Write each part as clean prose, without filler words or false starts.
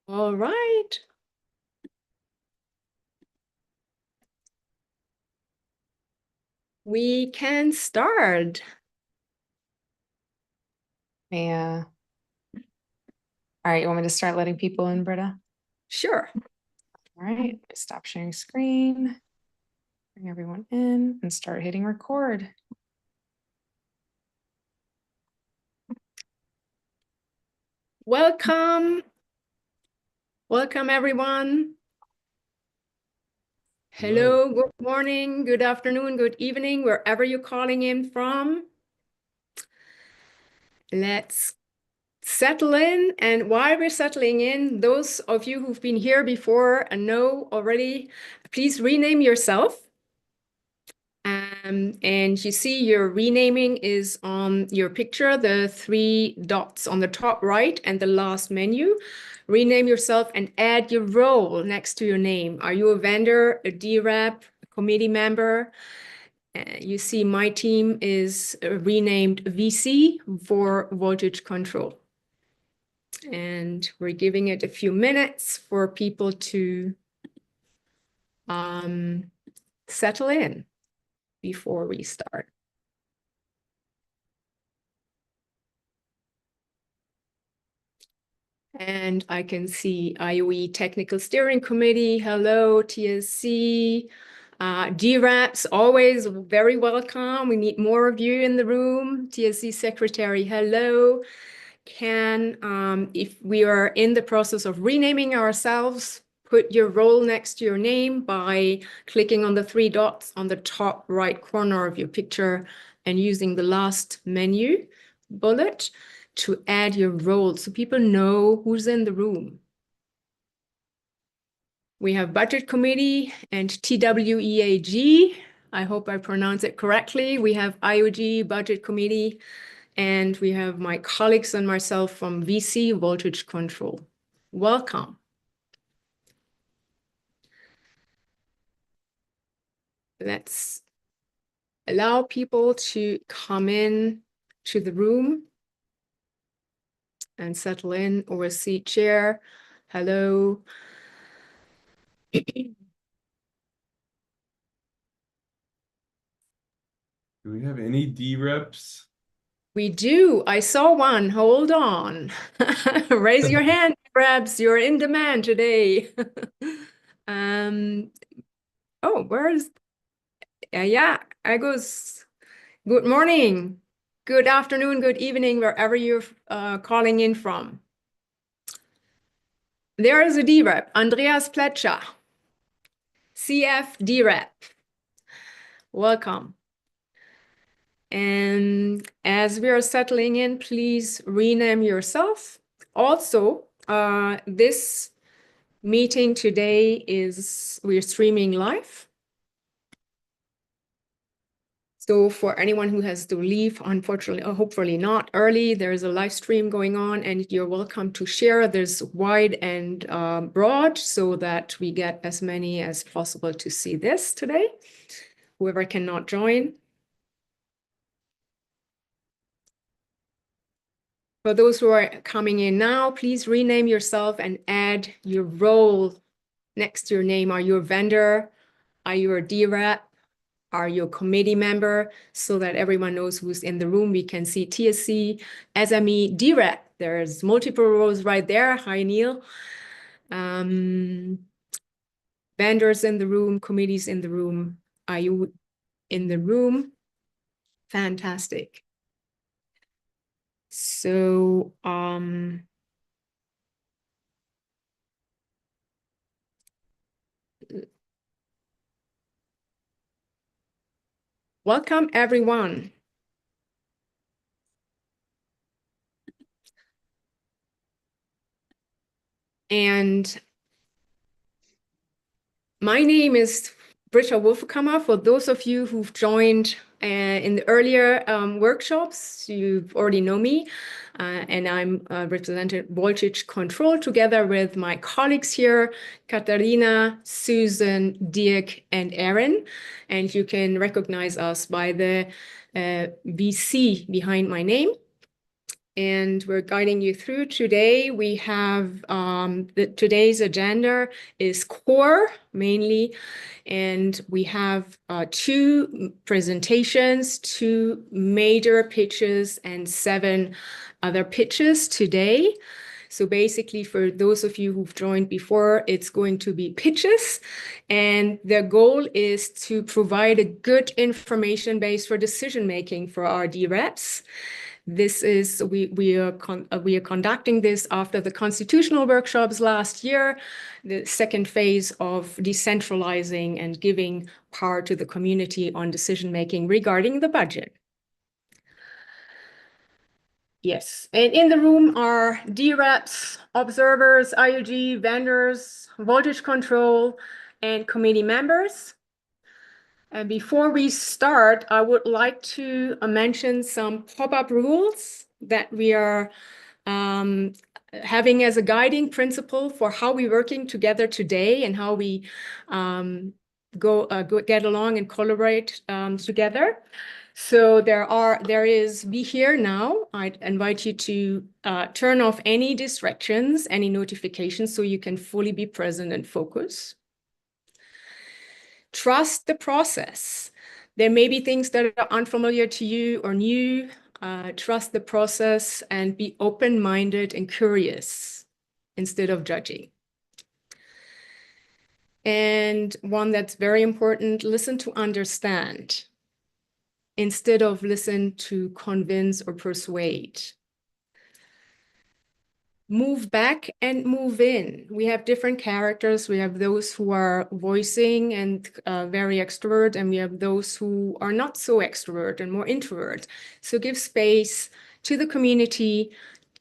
All right. We can start. Yeah. All right, you want me to start letting people in, Britta? Sure. All right, stop sharing screen, bring everyone in, and start hitting record. Welcome. Welcome, everyone. Hello, good morning, good afternoon, good evening, wherever you're calling in from. Let's settle in. And while we're settling in, those of you who've been here before and know already, please rename yourself. And you see your renaming is on your picture, the three dots on the top right and the last menu. Rename yourself and add your role next to your name. Are you a vendor, a DRep, a committee member? You see my team is renamed VC for voltage control. And we're giving it a few minutes for people to settle in before we start. And I can see IOE Technical Steering Committee. Hello, TSC. DReps, always very welcome. We need more of you in the room. TSC Secretary, hello. If we are in the process of renaming ourselves, put your role next to your name by clicking on the three dots on the top right corner of your picture and using the last menu bullet to add your role so people know who's in the room. We have Budget Committee and TWEAG. I hope I pronounce it correctly. We have IOG Budget Committee, and we have my colleagues and myself from VC Voltage Control. Welcome. Let's allow people to come in to the room and settle in or a seat chair. Hello. Do we have any DReps? We do. I saw one. Hold on. Raise your hand, Krebs. You're in demand today. Oh, where's yeah, I goes. Good morning, good afternoon, good evening, wherever you're calling in from. There is a DRep, Andreas Pletcher, CF DRep. Welcome. And as we are settling in, please rename yourself. Also, this meeting today we're streaming live. So for anyone who has to leave, unfortunately, or hopefully not early, there's a live stream going on and you're welcome to share this wide and broad so that we get as many as possible to see this today. Whoever cannot join. For those who are coming in now, please rename yourself and add your role next to your name. Are you a vendor? Are you a DREP? Are you a committee member? So that everyone knows who's in the room. We can see TSC, SME, DREP. There's multiple roles right there. Hi, Neil. Vendors in the room, committees in the room. Are you in the room? Fantastic. So, welcome everyone. And my name is Britta Wolfkammer. For those of you who've joined in the earlier workshops, you already know me. And I'm represented Voltage Control together with my colleagues here, Katharina, Susan, Dirk, and Aaron. And you can recognize us by the VC behind my name. and we're guiding you through. Today we have today's agenda is core mainly, and we have 2 presentations, 2 major pitches, and 7 other pitches today. So basically, for those of you who've joined before, it's going to be pitches, and the goal is to provide a good information base for decision making for our DReps. This is we are conducting this after the constitutional workshops last year, the second phase of decentralizing and giving power to the community on decision making regarding the budget. Yes, and in the room are DReps, observers, IUG, vendors, voltage control, and committee members. And before we start, I would like to mention some pop-up rules that we are having as a guiding principle for how we're working together today and how we get along and collaborate together. So there is be here now. I'd invite you to turn off any distractions, any notifications, so you can fully be present and focus. Trust the process. There may be things that are unfamiliar to you or new. Trust the process and be open-minded and curious instead of judging. And one that's very important, listen to understand instead of listen to convince or persuade. Move back and move in. We have different characters. We have those who are voicing and very extrovert, and we have those who are not so extrovert and more introvert. So give space to the community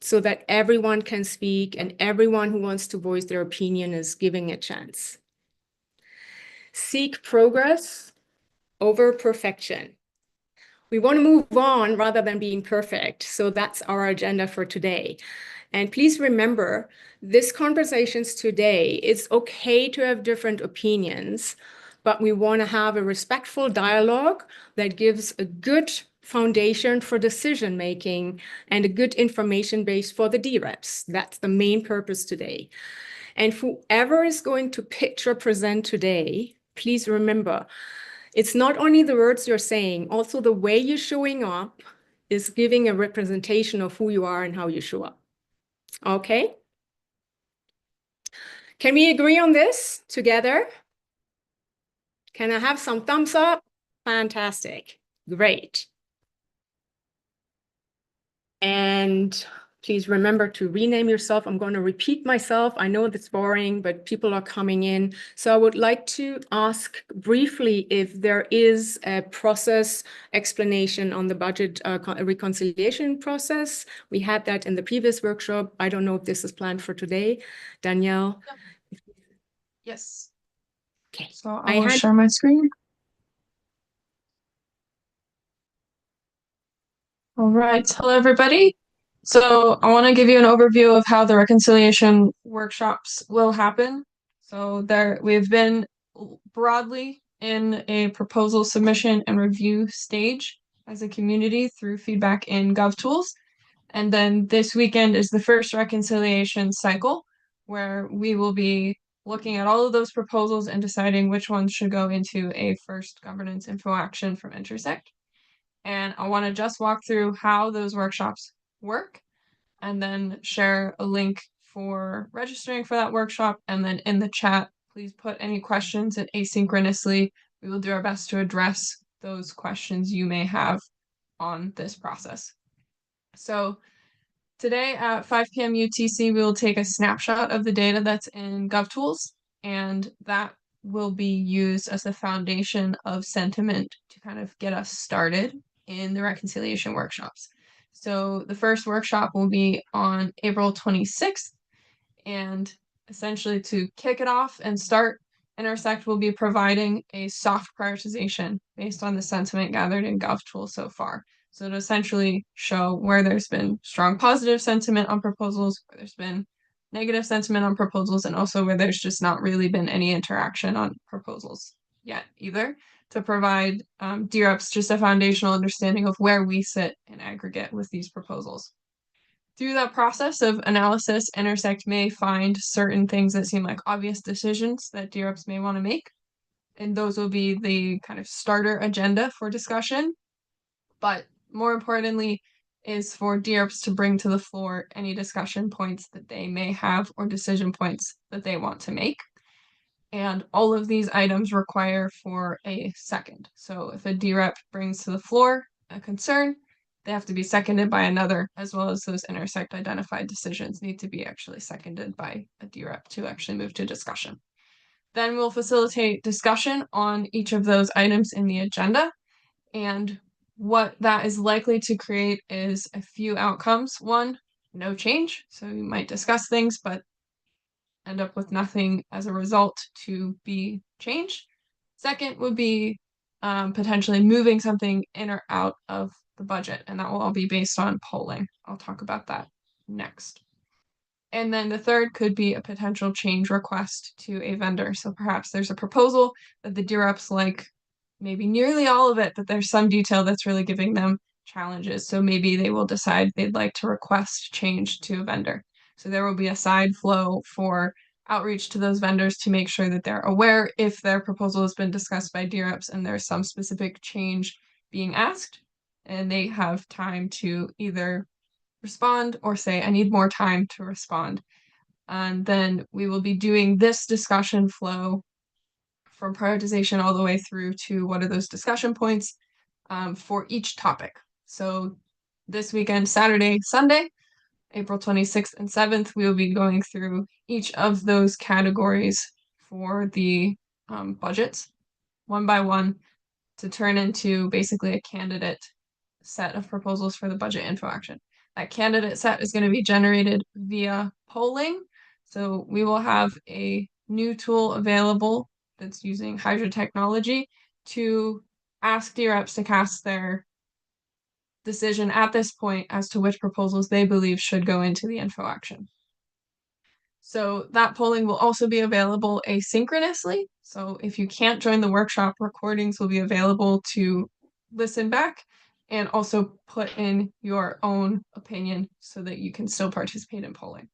so that everyone can speak and everyone who wants to voice their opinion is given a chance. Seek progress over perfection. We want to move on rather than being perfect. So that's our agenda for today. And please remember, this conversations today, it's okay to have different opinions, but we want to have a respectful dialogue that gives a good foundation for decision making and a good information base for the DReps. That's the main purpose today. And whoever is going to pitch or present today, please remember, it's not only the words you're saying, also the way you're showing up is giving a representation of who you are and how you show up. Okay. Can we agree on this together? Can I have some thumbs up? Fantastic. Great. And please remember to rename yourself. I'm going to repeat myself. I know that's boring, but people are coming in. So I would like to ask briefly if there is a process explanation on the budget reconciliation process. We had that in the previous workshop. I don't know if this is planned for today. Danielle? Yes. Okay. So I will share my screen. All right. Hello, everybody. So I want to give you an overview of how the reconciliation workshops will happen. So we've been broadly in a proposal submission and review stage as a community through feedback in GovTools. And then this weekend is the first reconciliation cycle where we will be looking at all of those proposals and deciding which ones should go into a first governance info action from Intersect. And I want to just walk through how those workshops work and then share a link for registering for that workshop. And then in the chat, please put any questions, and asynchronously, we will do our best to address those questions you may have on this process. So today at 5 p.m. UTC, we will take a snapshot of the data that's in GovTools, and that will be used as the foundation of sentiment to kind of get us started in the reconciliation workshops. So the first workshop will be on April 26th, and essentially to kick it off and start, Intersect will be providing a soft prioritization based on the sentiment gathered in GovTools so far. So to essentially show where there's been strong positive sentiment on proposals, where there's been negative sentiment on proposals, and also where there's just not really been any interaction on proposals yet either, to provide DReps just a foundational understanding of where we sit in aggregate with these proposals. through that process of analysis, Intersect may find certain things that seem like obvious decisions that DReps may want to make. And those will be the kind of starter agenda for discussion. But more importantly, is for DReps to bring to the floor any discussion points that they may have or decision points that they want to make. And all of these items require for a second. So if a DRep brings to the floor a concern, they have to be seconded by another, as well as those intersect identified decisions need to be actually seconded by a DRep to actually move to discussion. Then we'll facilitate discussion on each of those items in the agenda. And what that is likely to create is a few outcomes. One, no change. So you might discuss things, but end up with nothing as a result to be changed. Second would be potentially moving something in or out of the budget, and that will all be based on polling. I'll talk about that next. And then the third could be a potential change request to a vendor. So perhaps there's a proposal that the DReps like maybe nearly all of it, but there's some detail that's really giving them challenges. So maybe they will decide they'd like to request change to a vendor. So there will be a side flow for outreach to those vendors to make sure that they're aware if their proposal has been discussed by DReps and there's some specific change being asked, and they have time to either respond or say, I need more time to respond. And then we will be doing this discussion flow from prioritization all the way through to what are those discussion points for each topic. So this weekend, Saturday, Sunday, April 26th and 7th, we will be going through each of those categories for the budgets one by one to turn into basically a candidate set of proposals for the budget info action. That candidate set is going to be generated via polling. So we will have a new tool available that's using Hydra technology to ask DReps to cast their decision at this point as to which proposals they believe should go into the info action. So that polling will also be available asynchronously. So if you can't join the workshop, recordings will be available to listen back and also put in your own opinion so that you can still participate in polling.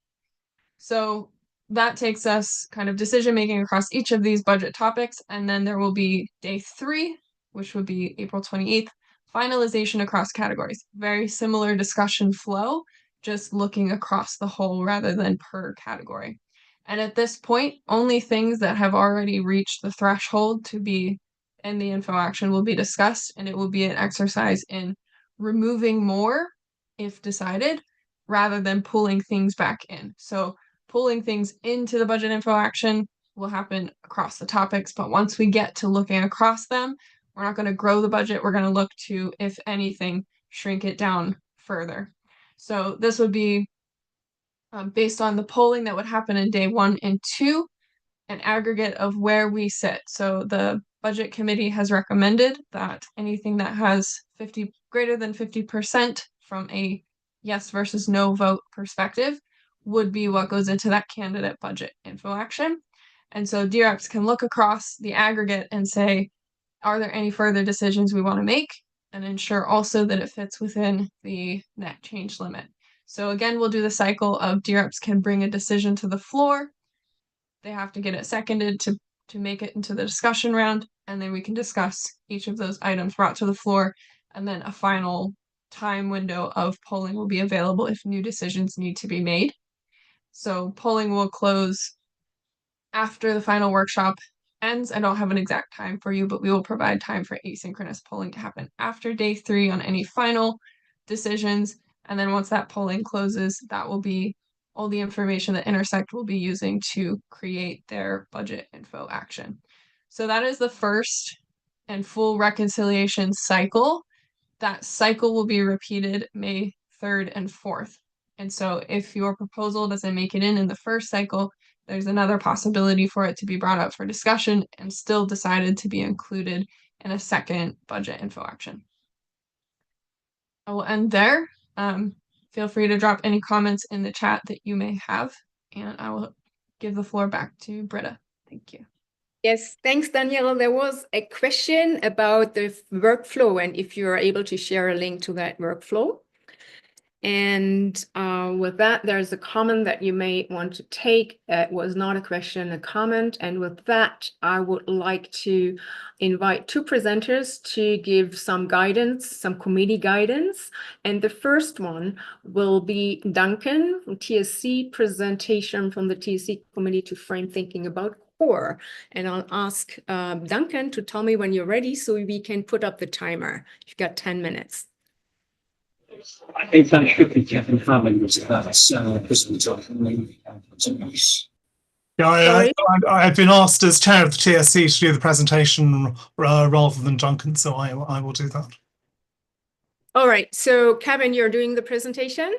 So that takes us kind of decision making across each of these budget topics. And then there will be day 3, which would be April 28th, finalization across categories. Very similar discussion flow, just looking across the whole rather than per category. And at this point, only things that have already reached the threshold to be in the info action will be discussed, and it will be an exercise in removing more if decided, rather than pulling things back in. So pulling things into the budget info action will happen across the topics, but once we get to looking across them, we're not going to grow the budget. We're going to look to, if anything, shrink it down further. So this would be based on the polling that would happen in day 1 and 2, an aggregate of where we sit. So the budget committee has recommended that anything that has greater than 50% from a yes versus no vote perspective would be what goes into that candidate budget info action. And so DReps can look across the aggregate and say, are there any further decisions we want to make, and ensure also that it fits within the net change limit. So again, we'll do the cycle of DReps can bring a decision to the floor. They have to get it seconded to make it into the discussion round, and then we can discuss each of those items brought to the floor, and then a final time window of polling will be available if new decisions need to be made. So polling will close after the final workshop ends. I don't have an exact time for you, but we will provide time for asynchronous polling to happen after day 3 on any final decisions. And then once that polling closes, that will be all the information that Intersect will be using to create their budget info action. So that is the first and full reconciliation cycle. That cycle will be repeated May 3rd and 4th. And so if your proposal doesn't make it in the first cycle, there's another possibility for it to be brought up for discussion and still decided to be included in a second budget info action. I will end there. Feel free to drop any comments in the chat that you may have, and I will give the floor back to Britta. Thank you. Yes, thanks, Danielle. There was a question about the workflow and if you're able to share a link to that workflow. And with that, there's a comment that you may want to take. It was not a question, a comment. And with that, I would like to invite two presenters to give some guidance, some committee guidance. And the first one will be Duncan from TSC, presentation from the TSC committee to frame thinking about core. And I'll ask Duncan to tell me when you're ready so we can put up the timer. You've got 10 minutes. I think that should be Kevin Hammond's presentation. Yeah, I've been asked as chair of the TSC to do the presentation rather than Duncan, so I will do that. All right, so Kevin, you're doing the presentation?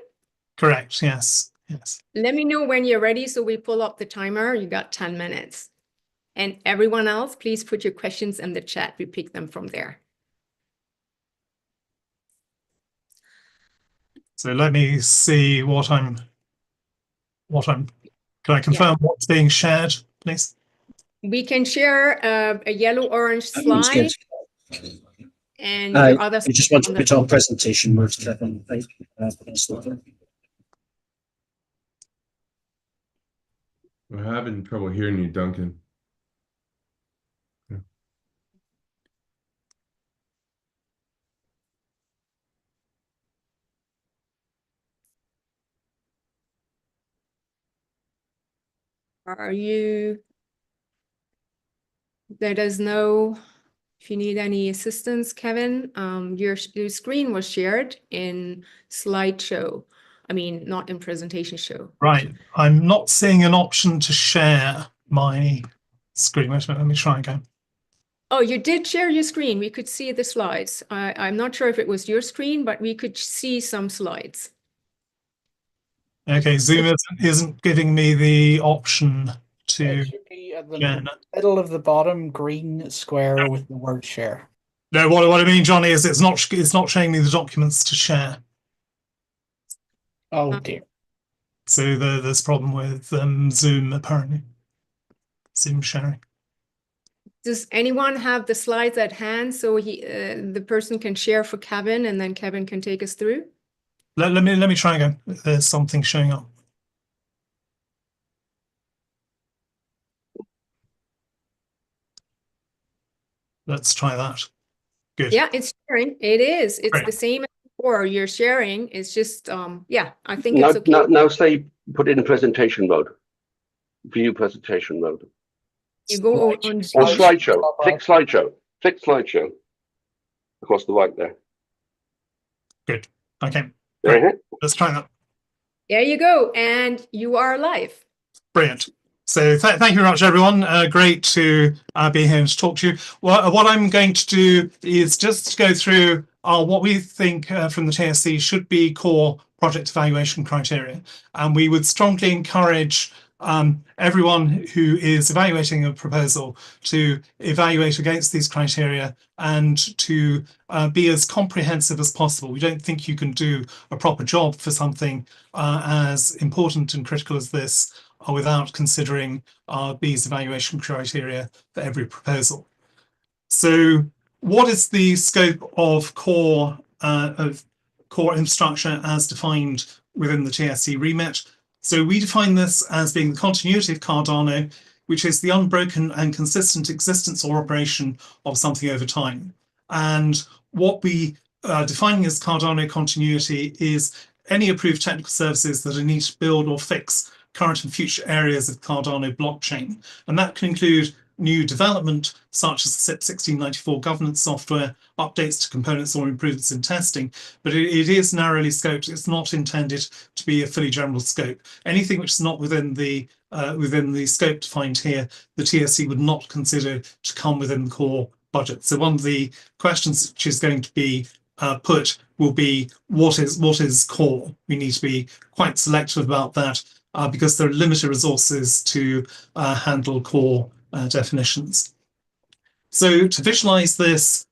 Correct, yes, yes. Let me know when you're ready so we pull up the timer. You got 10 minutes. And everyone else, please put your questions in the chat. We pick them from there. So let me see what I'm, can I confirm what's being shared, please? We can share a yellow-orange slide. And your other you just want to put on presentation mode, Kevin. We're having trouble hearing you, Duncan. Are you, let us know if you need any assistance, Kevin. Your screen was shared in slideshow. I mean, not in presentation show. Right, I'm not seeing an option to share my screen. Wait a minute, let me try again. Oh, you did share your screen. We could see the slides. I'm not sure if it was your screen, but we could see some slides. Okay, Zoom isn't giving me the option to It should be at the share. middle of the bottom green square with the word share. No, what I mean, Johnny, is it's not showing me the documents to share. Oh dear. So there's a problem with Zoom apparently. Zoom sharing. Does anyone have the slides at hand so the person can share for Kevin and then Kevin can take us through? Let me try again. There's something showing up. Let's try that. Good. Yeah, it's sharing. It is. It's Great. the same as before. You're sharing. It's just yeah, I think it's okay. Now say put it in presentation mode. View presentation mode. You go on Or slideshow. Click slideshow. Click slideshow. Across the right there. Good. Okay. There Great. Let's try that. There you go. And you are live. Brilliant. So thank you very much, everyone. Great to be here to talk to you. Well, what I'm going to do is just go through what we think from the TSC should be core project evaluation criteria. And we would strongly encourage everyone who is evaluating a proposal to evaluate against these criteria and to be as comprehensive as possible. We don't think you can do a proper job for something as important and critical as this without considering these evaluation criteria for every proposal. So what is the scope of core infrastructure as defined within the TSC remit? So we define this as being the continuity of Cardano, which is the unbroken and consistent existence or operation of something over time. And what we are defining as Cardano continuity is any approved technical services that are needed to build or fix current and future areas of Cardano blockchain. And that can include new development, such as the SIP 1694 governance software, updates to components or improvements in testing, but it is narrowly scoped. It's not intended to be a fully general scope. Anything which is not within the scope defined here, the TSC would not consider to come within the core budget. So one of the questions which is going to be put will be, what is core? We need to be quite selective about that because there are limited resources to handle core definitions. So to visualize this,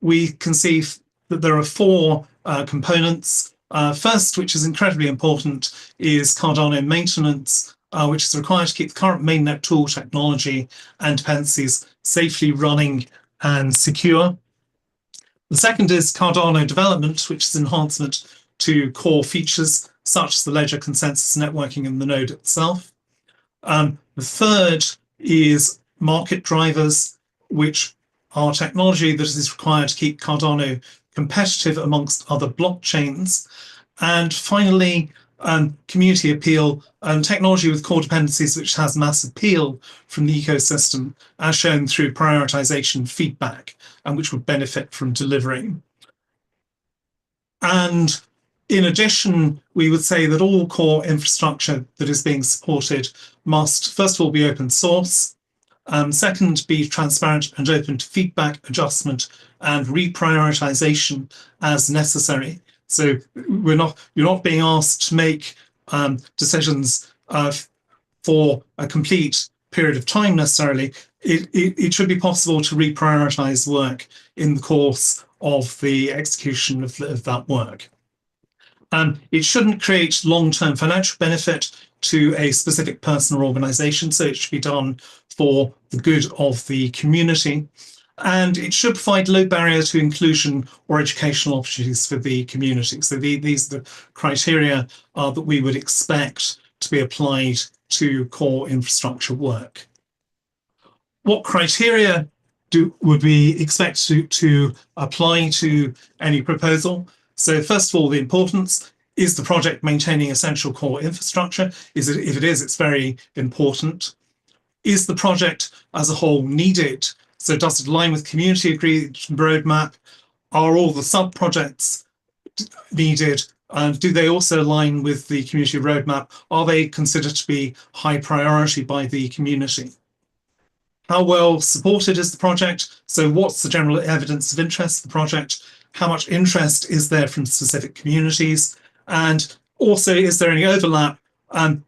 we can see that there are four components. First, which is incredibly important, is Cardano maintenance, which is required to keep the current mainnet tool technology and dependencies safely running and secure. The second is Cardano development, which is enhancement to core features such as the ledger consensus networking and the node itself. The third is market drivers, which are technology that is required to keep Cardano competitive amongst other blockchains. And finally, community appeal, technology with core dependencies which has mass appeal from the ecosystem, as shown through prioritization feedback, and which would benefit from delivering. And in addition, we would say that all core infrastructure that is being supported must, first of all, be open source. Second, be transparent and open to feedback, adjustment, and reprioritization as necessary. So you're not being asked to make decisions for a complete period of time necessarily. It should be possible to reprioritize work in the course of the execution of that work. It shouldn't create long-term financial benefit to a specific person or organization, so it should be done for the good of the community. And it should provide low barrier to inclusion or educational opportunities for the community. So these are the criteria that we would expect to be applied to core infrastructure work. What criteria would we expect to apply to any proposal? So first of all, the importance. Is the project maintaining essential core infrastructure? If it is, it's very important. Is the project as a whole needed? So does it align with community agreed roadmap? Are all the sub-projects needed? And do they also align with the community roadmap? Are they considered to be high priority by the community? How well supported is the project? So what's the general evidence of interest for the project? How much interest is there from specific communities? And also, is there any overlap?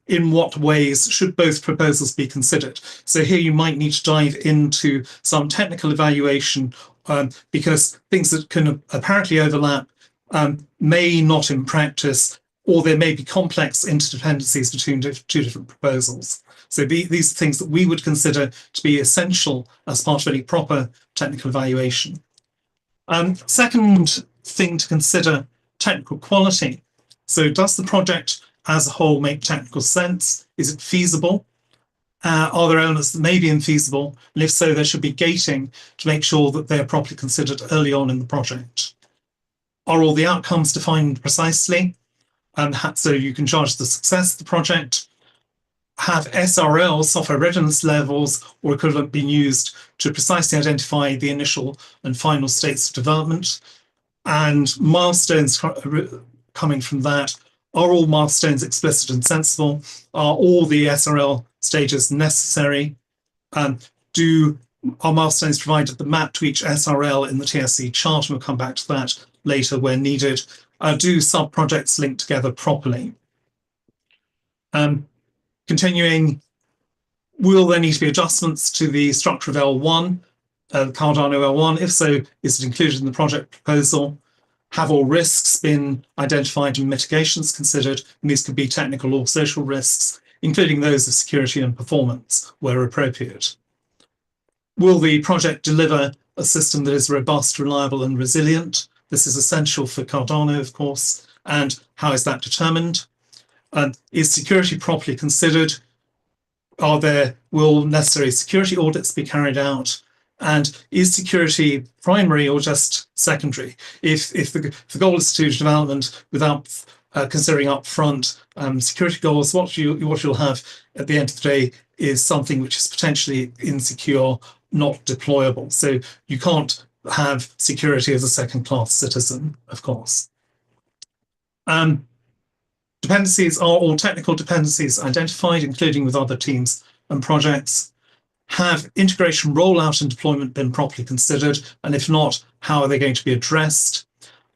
In what ways should both proposals be considered? So here you might need to dive into some technical evaluation because things that can apparently overlap may not in practice, or there may be complex interdependencies between two different proposals. So these are things that we would consider to be essential as part of any proper technical evaluation. Second thing to consider, technical quality. So does the project as a whole make technical sense? Is it feasible? Are there elements that may be infeasible? And if so, there should be gating to make sure that they're properly considered early on in the project. Are all the outcomes defined precisely? So you can judge the success of the project. Have SRL, software readiness levels, or equivalent been used to precisely identify the initial and final states of development? And milestones coming from that. Are all milestones explicit and sensible? Are all the SRL stages necessary? Are milestones provided the map to each SRL in the TSC chart? And we'll come back to that later where needed. Do sub-projects link together properly? Continuing, will there need to be adjustments to the structure of L1, Cardano L1? If so, is it included in the project proposal? Have all risks been identified and mitigations considered? And these could be technical or social risks, including those of security and performance, where appropriate. Will the project deliver a system that is robust, reliable, and resilient? This is essential for Cardano, of course. And how is that determined? Is security properly considered? Will necessary security audits be carried out? And is security primary or just secondary? If the goal is to development without considering upfront security goals, what you'll have at the end of the day is something which is potentially insecure, not deployable. So you can't have security as a second-class citizen, of course. Dependencies. Are all technical dependencies identified, including with other teams and projects? Have integration, rollout, and deployment been properly considered? And if not, how are they going to be addressed?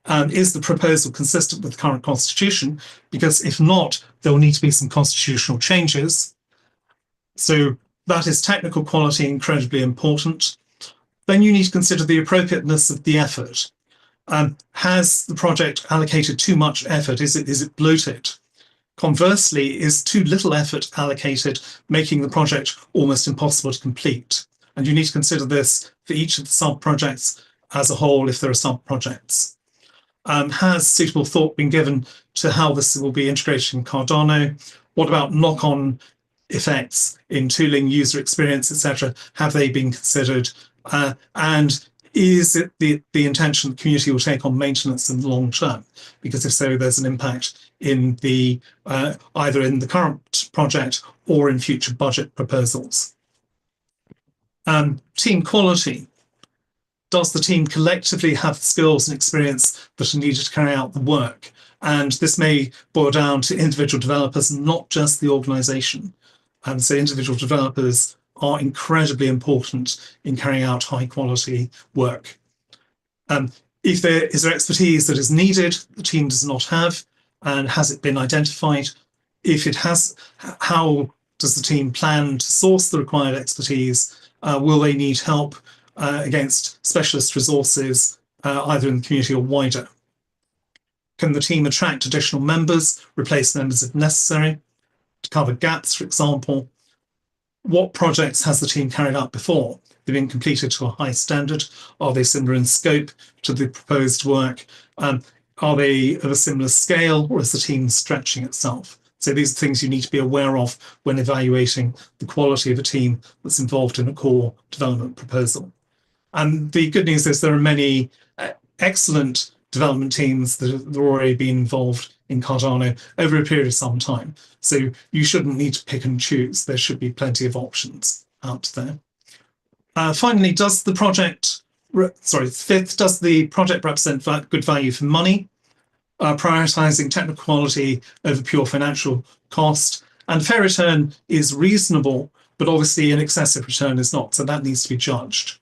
Is the proposal consistent with the current constitution? Because if not, there will need to be some constitutional changes. So that is technical quality, incredibly important. Then you need to consider the appropriateness of the effort. Has the project allocated too much effort? Is it bloated? Conversely, is too little effort allocated, making the project almost impossible to complete? And you need to consider this for each of the sub-projects as a whole, if there are sub-projects. Has suitable thought been given to how this will be integrated in Cardano? What about knock-on effects in tooling, user experience, etc.? Have they been considered? And is it the intention the community will take on maintenance in the long term? Because if so, there's an impact in the either in the current project or in future budget proposals. Team quality. Does the team collectively have the skills and experience that are needed to carry out the work? And this may boil down to individual developers, not just the organization. So individual developers are incredibly important in carrying out high quality work. If there is expertise that is needed, the team does not have, and has it been identified? If it has, how does the team plan to source the required expertise? Will they need help against specialist resources, either in the community or wider? Can the team attract additional members, replace members if necessary, to cover gaps, for example? What projects has the team carried out before? They've been completed to a high standard? Are they similar in scope to the proposed work? Are they of a similar scale, or is the team stretching itself? So these are things you need to be aware of when evaluating the quality of a team that's involved in a core development proposal. And the good news is there are many excellent development teams that have already been involved in Cardano over a period of some time. So you shouldn't need to pick and choose. There should be plenty of options out there. Finally, does the project, fifth, does the project represent good value for money? Prioritizing technical quality over pure financial cost. And fair return is reasonable, but obviously an excessive return is not. So that needs to be judged.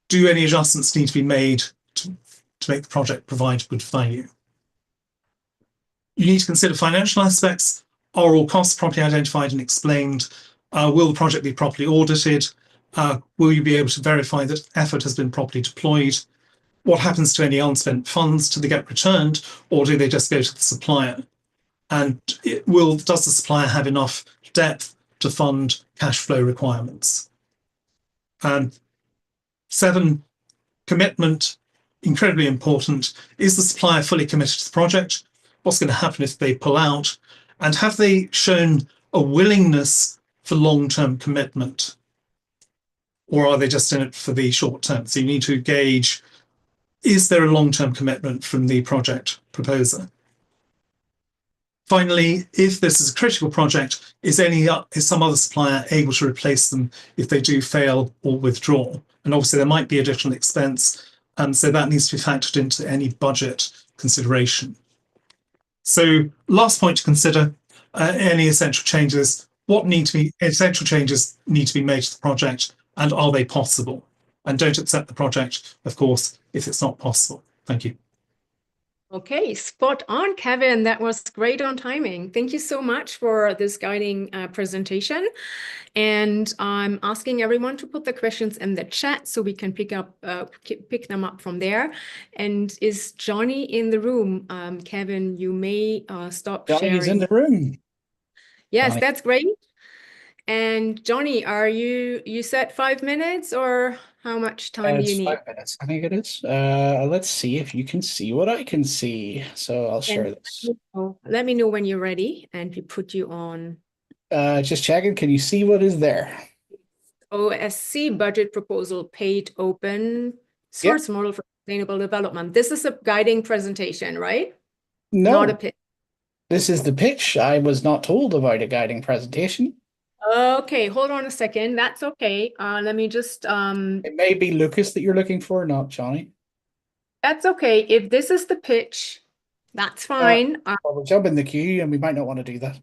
Do any adjustments need to be made to make the project provide good value? You need to consider financial aspects. Are all costs properly identified and explained? Will the project be properly audited? Will you be able to verify that effort has been properly deployed? What happens to any unspent funds? Do they get returned, or do they just go to the supplier? And does the supplier have enough depth to fund cash flow requirements? 7, commitment, incredibly important. Is the supplier fully committed to the project? What's going to happen if they pull out? And have they shown a willingness for long-term commitment? Or are they just in it for the short term? So you need to gauge, is there a long-term commitment from the project proposer? Finally, if this is a critical project, is some other supplier able to replace them if they do fail or withdraw? And obviously there might be additional expense, and so that needs to be factored into any budget consideration. So last point to consider, any essential changes. What essential changes need to be made to the project, and are they possible? And don't accept the project, of course, if it's not possible. Thank you. Okay, spot on, Kevin. That was great on timing. Thank you so much for this guiding presentation. And I'm asking everyone to put the questions in the chat so we can pick them up from there. And is Johnny in the room? Kevin, you may stop Johnny sharing. is in the room. Yes, Johnny. that's great. And Johnny, you said 5 minutes, or how much time do you It's need? 5 minutes, I think it is. Let's see if you can see what I can see. So I'll share this. Let me know when you're ready, and we put you on. Just checking. Can you see what is there? OSC budget proposal, paid open source model for sustainable development. This is a guiding presentation, right? No, Not a pitch. this is the pitch. I was not told about a guiding presentation. Okay, hold on a second. That's okay. Let me just It may be Lucas that you're looking for, not Johnny. that's okay. If this is the pitch, that's fine. Well, we'll jump in the queue, and we might not want to do that.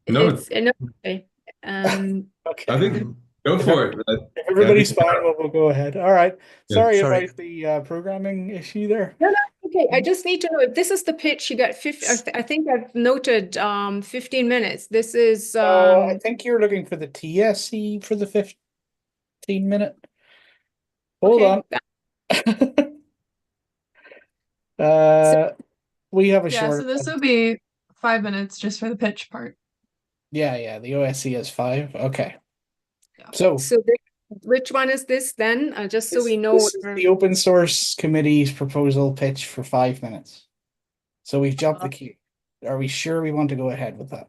No, Okay. Okay. I think go for it. If everybody's I think- fine, we'll go ahead. All right. Yeah, Sorry sorry. about the programming issue there. No, okay. I just need to know if this is the pitch. You got 50. I think I've noted 15 minutes. This is I think you're looking for the TSC for the 15-minute. Hold okay. on. We have a Yeah, short. so this will be 5 minutes just for the pitch part. Yeah, the OSC is 5. Okay. Yeah. So So Which one is this then? Just so This, we know. this is the open source committee's proposal pitch for 5 minutes. So we've jumped the queue. Are we sure we want to go ahead with that?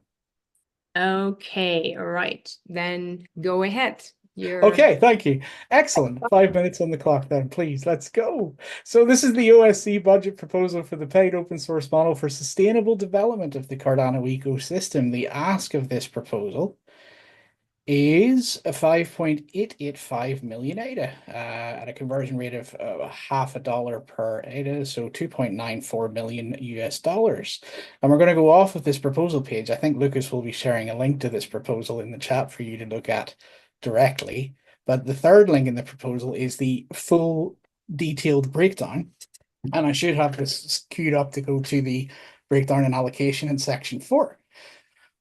Okay, all right. Then go ahead. Okay, thank you. Excellent. 5 minutes on the clock then, please. Let's go. So this is the OSC budget proposal for the paid open source model for sustainable development of the Cardano ecosystem. The ask of this proposal is a 5.885 million ADA at a conversion rate of $0.50 per ADA, so 2.94 million US dollars. And we're going to go off of this proposal page. I think Lucas will be sharing a link to this proposal in the chat for you to look at directly. But the third link in the proposal is the full detailed breakdown. And I should have this queued up to go to the breakdown and allocation in section 4.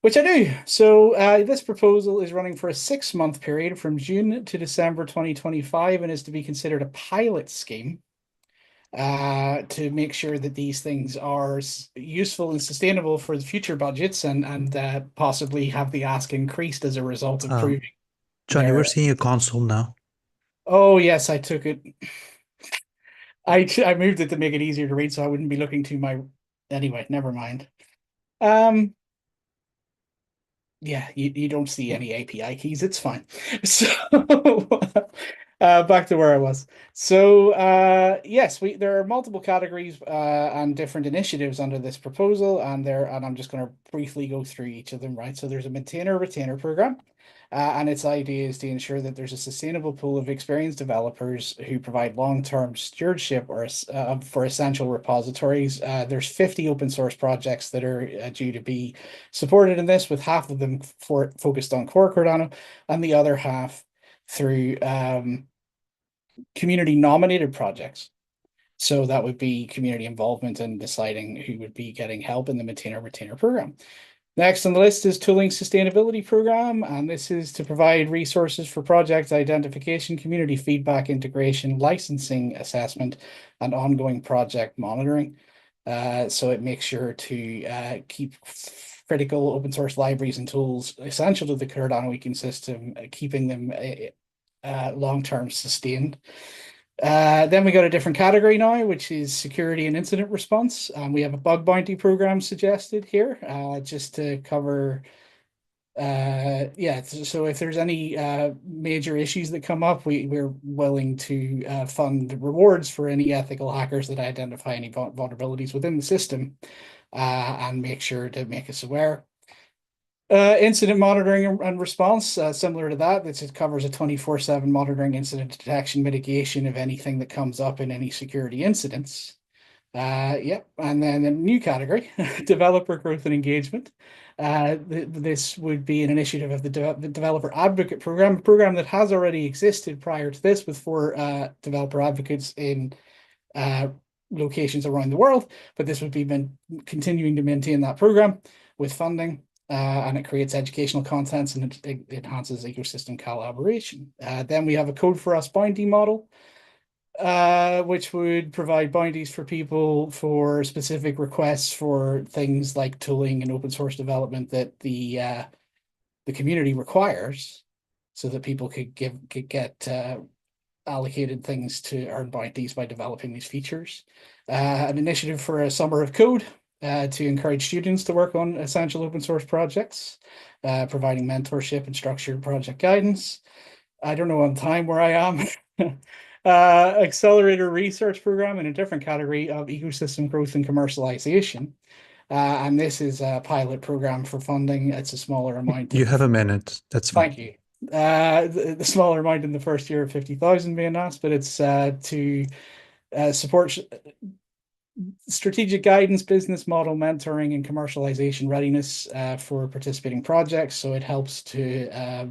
Which I do. So this proposal is running for a 6-month period from June to December 2025 and is to be considered a pilot scheme to make sure that these things are useful and sustainable for the future budgets and possibly have the ask increased as a result of proving. Johnny, we're seeing a console now. Oh, yes, I took it. I moved it to make it easier to read so I wouldn't be looking to my... Anyway, never mind. Yeah, you don't see any API keys. It's fine. So back to where I was. So yes, there are multiple categories and different initiatives under this proposal, and I'm just going to briefly go through each of them. Right. So there's a maintainer retainer program. And its idea is to ensure that there's a sustainable pool of experienced developers who provide long-term stewardship for essential repositories. There's 50 open source projects that are due to be supported in this, with half of them focused on core Cardano and the other half through community nominated projects. So that would be community involvement in deciding who would be getting help in the maintainer retainer program. Next on the list is Tooling Sustainability Program, and this is to provide resources for project identification, community feedback, integration, licensing assessment, and ongoing project monitoring. So it makes sure to keep critical open source libraries and tools essential to the Cardano ecosystem, keeping them long-term sustained. Then we got a different category now, which is security and incident response. We have a bug bounty program suggested here, just to cover, so if there's any major issues that come up, we're willing to fund rewards for any ethical hackers that identify any vulnerabilities within the system and make sure to make us aware. Incident monitoring and response, similar to that, it covers a 24/7 monitoring, incident detection, mitigation of anything that comes up in any security incidents. Yep, and then a new category, developer growth and engagement. This would be an initiative of the Developer Advocate Program, a program that has already existed prior to this with 4 developer advocates in locations around the world, but this would be continuing to maintain that program with funding. And it creates educational contents and it enhances ecosystem collaboration. Then we have a Code for Us bounty model, which would provide bounties for people for specific requests for things like tooling and open source development that the community requires, so that people could get allocated things to earn bounties by developing these features. An initiative for a Summer of Code, to encourage students to work on essential open source projects, providing mentorship and structured project guidance. I don't know on time where I am. Accelerator research program in a different category of ecosystem growth and commercialization. And this is a pilot program for funding. It's a smaller amount. You have a minute. That's fine. Thank you. The smaller amount in the first year of 50,000 being asked, but it's to support strategic guidance, business model mentoring, and commercialization readiness for participating projects. So it helps to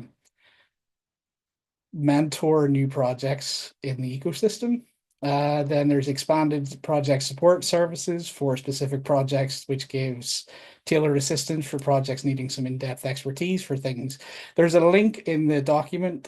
mentor new projects in the ecosystem. Then there's expanded project support services for specific projects, which gives tailored assistance for projects needing some in-depth expertise for things. There's a link in the document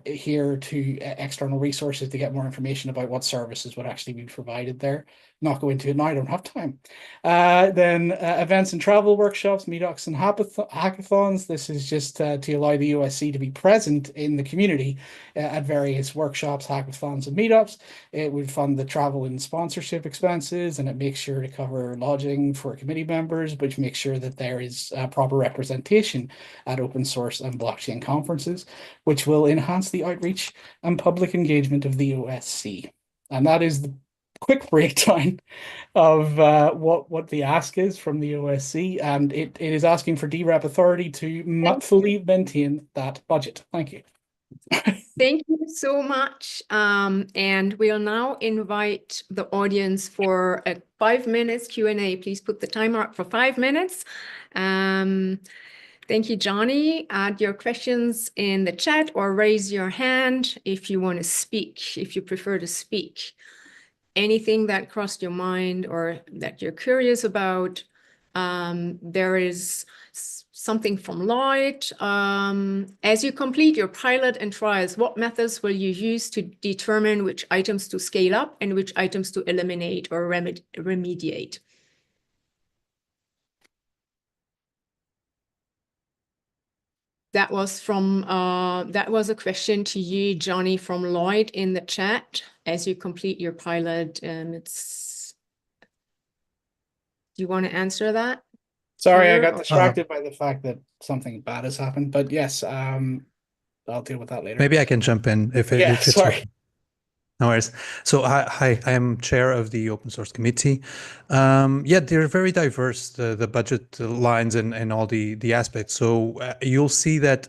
here to external resources to get more information about what services would actually be provided there. Not go into it now, I don't have time. Then events and travel workshops, meetups and hackathons. This is just to allow the OSC to be present in the community at various workshops, hackathons and meetups. It would fund the travel and sponsorship expenses, and it makes sure to cover lodging for committee members, which makes sure that there is proper representation at open source and blockchain conferences, which will enhance the outreach and public engagement of the OSC. And that is the quick breakdown of what the ask is from the OSC, and it is asking for DREP authority to fully maintain that budget. Thank you. Thank you so much. And we'll now invite the audience for a 5 minutes Q&A. Please put the timer up for 5 minutes. Thank you, Johnny. Add your questions in the chat or raise your hand if you want to speak, if you prefer to speak. Anything that crossed your mind or that you're curious about. There is something from Lloyd. As you complete your pilot and trials, what methods will you use to determine which items to scale up and which items to eliminate or remediate? That was from that was a question to you, Johnny, from Lloyd in the chat. As you complete your pilot, do you want to answer that? Sorry, I got distracted by the fact that something bad has happened, but yes, I'll deal with that later. Maybe I can jump in if it's sorry. okay. No worries. So hi, I am chair of the open source committee. Yeah, they're very diverse, the budget lines and all the aspects. So you'll see that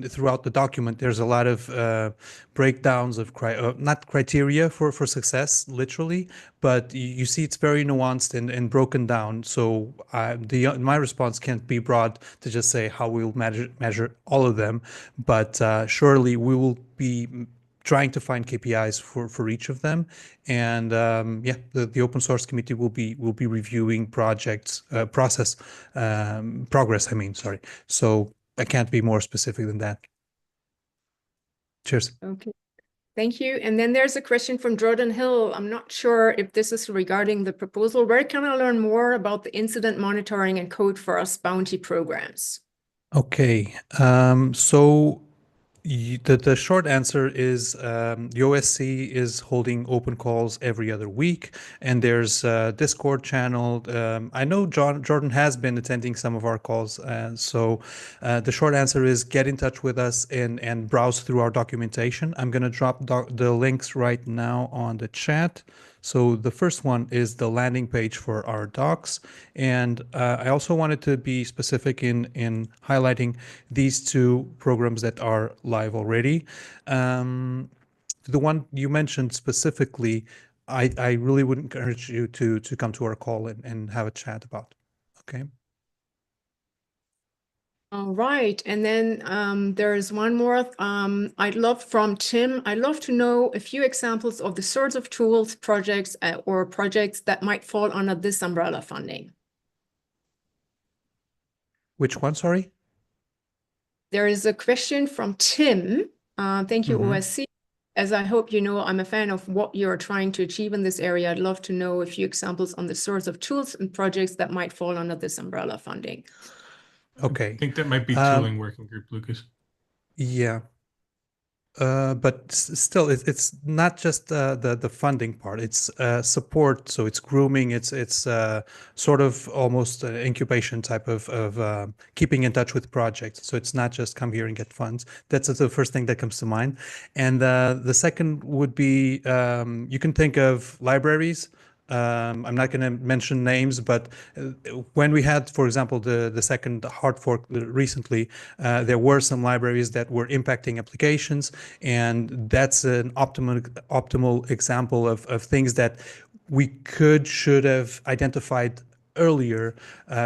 throughout the document, there's a lot of breakdowns of not criteria for success, literally, but you see it's very nuanced and broken down. So my response can't be broad to just say how we'll measure all of them, but surely we will be trying to find KPIs for each of them, and yeah, the open source committee will be reviewing projects progress. I mean, sorry. So I can't be more specific than that. Cheers. Okay, thank you. And then there's a question from Jordan Hill. I'm not sure if this is regarding the proposal. Where can I learn more about the incident monitoring and code for us bounty programs? Okay, so the short answer is the OSC is holding open calls every other week, and there's a Discord channel. I know Jordan has been attending some of our calls, so the short answer is get in touch with us and browse through our documentation. I'm going to drop the links right now on the chat. So the first one is the landing page for our docs. And I also wanted to be specific in highlighting these two programs that are live already. The one you mentioned specifically, I really would encourage you to come to our call and have a chat about. Okay. All right, and then there is one more. I'd love from Tim. I'd love to know a few examples of the sorts of tools, projects, or projects that might fall under this umbrella funding. Which one, sorry? There is a question from Tim. Thank you, OSC. As I hope you know, I'm a fan of what you're trying to achieve in this area. I'd love to know a few examples on the sorts of tools and projects that might fall under this umbrella funding. Okay. I think that might be tooling working group, Lucas. Yeah. But still, it's not just the funding part. It's support. So it's grooming. It's sort of almost an incubation type of keeping in touch with projects. So it's not just come here and get funds. That's the first thing that comes to mind. And the second would be you can think of libraries. I'm not going to mention names, but when we had, for example, the second hard fork recently, there were some libraries that were impacting applications, and that's an optimal example of things that we should have identified earlier.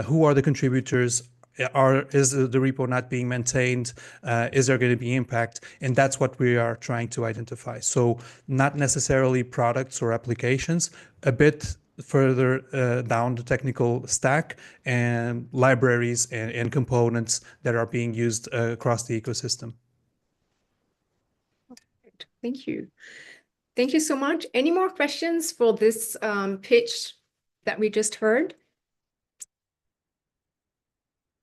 Who are the contributors? Is the repo not being maintained? Is there going to be impact? And that's what we are trying to identify. So not necessarily products or applications, a bit further down the technical stack, and libraries and components that are being used across the ecosystem. Thank you. Thank you so much. Any more questions for this pitch that we just heard?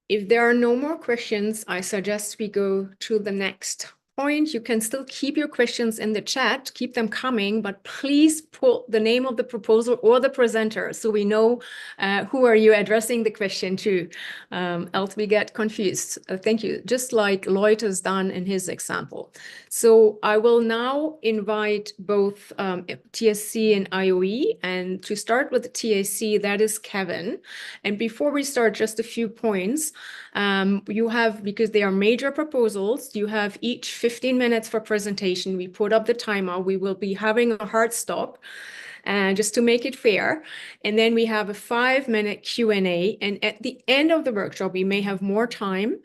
If there are no more questions, I suggest we go to the next point. You can still keep your questions in the chat, keep them coming, but please put the name of the proposal or the presenter so we know who are you addressing the question to, else we get confused. Thank you, just like Lloyd has done in his example. So I will now invite both TSC and IOE, and to start with the TSC, that is Kevin. And before we start, just a few points. You have, because they are major proposals, you have each 15 minutes for presentation. We put up the timer. We will be having a hard stop just to make it fair. And then we have a 5-minute Q&A. And at the end of the workshop, we may have more time.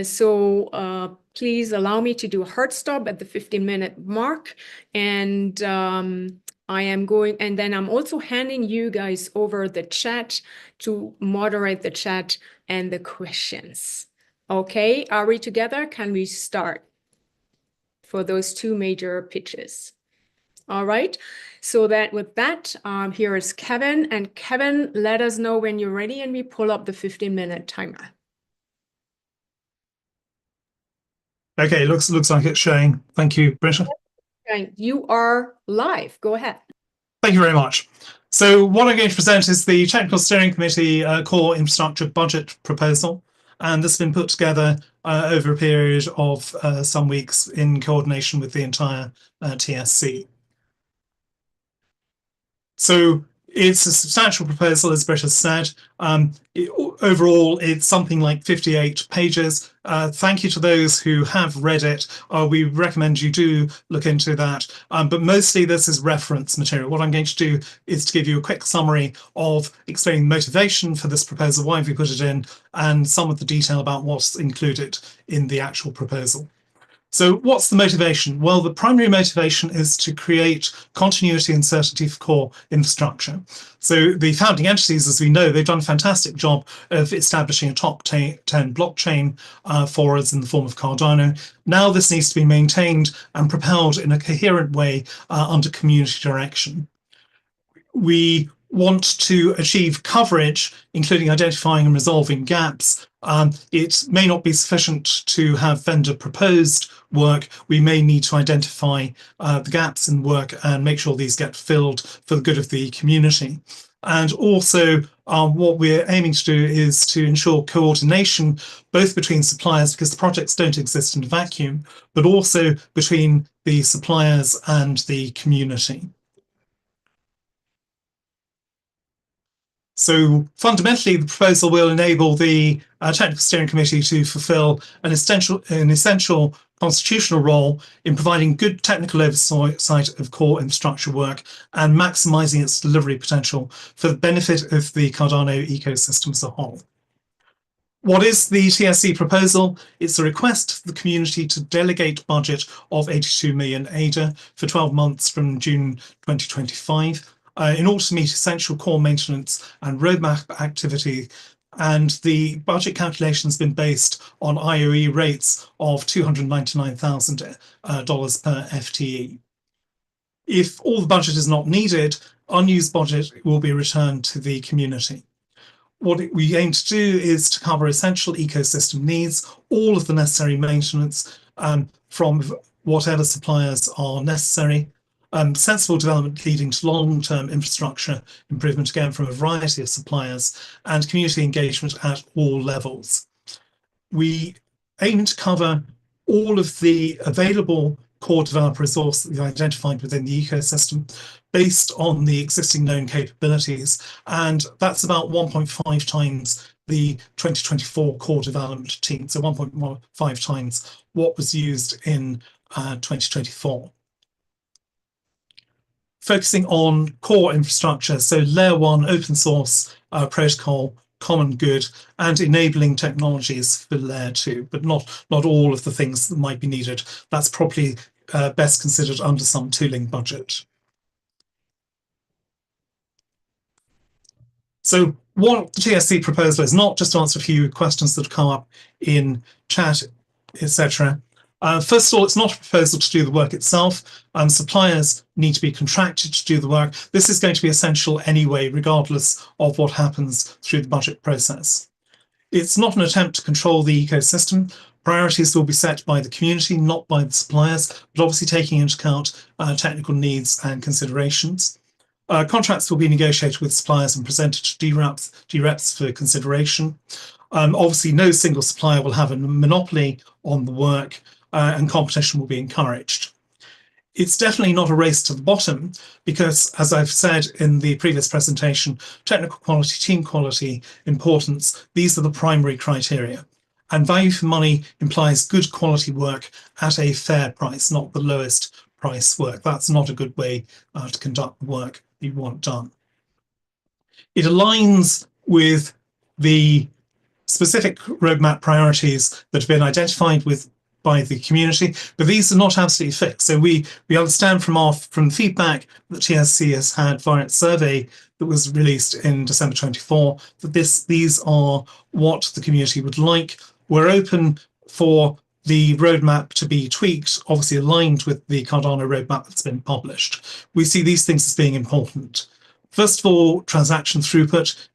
So please allow me to do a hard stop at the 15-minute mark. And I am going, and then I'm also handing you guys over the chat to moderate the chat and the questions. Okay, are we together? Can we start for those two major pitches? All right, so that with that, here is Kevin. And Kevin, let us know when you're ready and we pull up the 15-minute timer. Okay, looks like it's showing. Thank you, Britta. And you are live. Go ahead. Thank you very much. So what I'm going to present is the Technical Steering Committee Core Infrastructure Budget Proposal. And this has been put together over a period of some weeks in coordination with the entire TSC. So it's a substantial proposal, as Britta said. Overall, it's something like 58 pages. Thank you to those who have read it. We recommend you do look into that. But mostly this is reference material. What I'm going to do is to give you a quick summary of explaining motivation for this proposal, why have we put it in, and some of the detail about what's included in the actual proposal. So what's the motivation? Well, the primary motivation is to create continuity and certainty for core infrastructure. So the founding entities, as we know, they've done a fantastic job of establishing a top 10 blockchain for us in the form of Cardano. Now this needs to be maintained and propelled in a coherent way under community direction. We want to achieve coverage, including identifying and resolving gaps. It may not be sufficient to have vendor proposed work. We may need to identify the gaps in work and make sure these get filled for the good of the community. And also what we're aiming to do is to ensure coordination both between suppliers, because the projects don't exist in a vacuum, but also between the suppliers and the community. So fundamentally, the proposal will enable the Technical Steering Committee to fulfill an essential constitutional role in providing good technical oversight of core infrastructure work and maximising its delivery potential for the benefit of the Cardano ecosystem as a whole. What is the TSC proposal? It's a request for the community to delegate budget of 82 million ADA for 12 months from June 2025. In order to meet essential core maintenance and roadmap activity, and the budget calculation has been based on IOE rates of $299,000 per FTE. If all the budget is not needed, unused budget will be returned to the community. What we aim to do is to cover essential ecosystem needs, all of the necessary maintenance from whatever suppliers are necessary, sensible development leading to long-term infrastructure improvement, again, from a variety of suppliers, and community engagement at all levels. We aim to cover all of the available core developer resource that we've identified within the ecosystem based on the existing known capabilities, and that's about 1.5 times the 2024 core development team, so 1.5 times what was used in 2024. Focusing on core infrastructure, so layer 1 open source protocol, common good, and enabling technologies for layer 2, but not all of the things that might be needed. That's probably best considered under some tooling budget. So what the TSC proposal is, not just to answer a few questions that have come up in chat, etc. First of all, it's not a proposal to do the work itself. Suppliers need to be contracted to do the work. This is going to be essential anyway, regardless of what happens through the budget process. It's not an attempt to control the ecosystem. Priorities will be set by the community, not by the suppliers, but obviously taking into account technical needs and considerations. Contracts will be negotiated with suppliers and presented to DReps for consideration. Obviously, no single supplier will have a monopoly on the work, and competition will be encouraged. It's definitely not a race to the bottom because, as I've said in the previous presentation, technical quality, team quality, importance, these are the primary criteria. And value for money implies good quality work at a fair price, not the lowest price work. That's not a good way to conduct the work you want done. It aligns with the specific roadmap priorities that have been identified by the community, but these are not absolutely fixed. So we understand from feedback that TSC has had via its survey that was released in December 24 that these are what the community would like. We're open for the roadmap to be tweaked, obviously aligned with the Cardano roadmap that's been published. We see these things as being important. First of all, transaction throughput,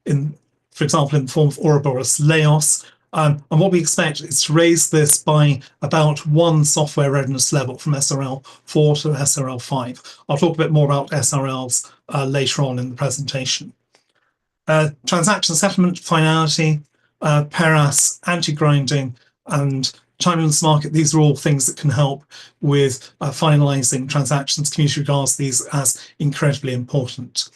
for example, in the form of Ouroboros Laos. And what we expect is to raise this by about one software readiness level from SRL 4 to SRL 5. I'll talk a bit more about SRLs later on in the presentation. Transaction settlement, finality, PERAS, anti-grinding, and timeless market. These are all things that can help with finalizing transactions. Community regards these as incredibly important.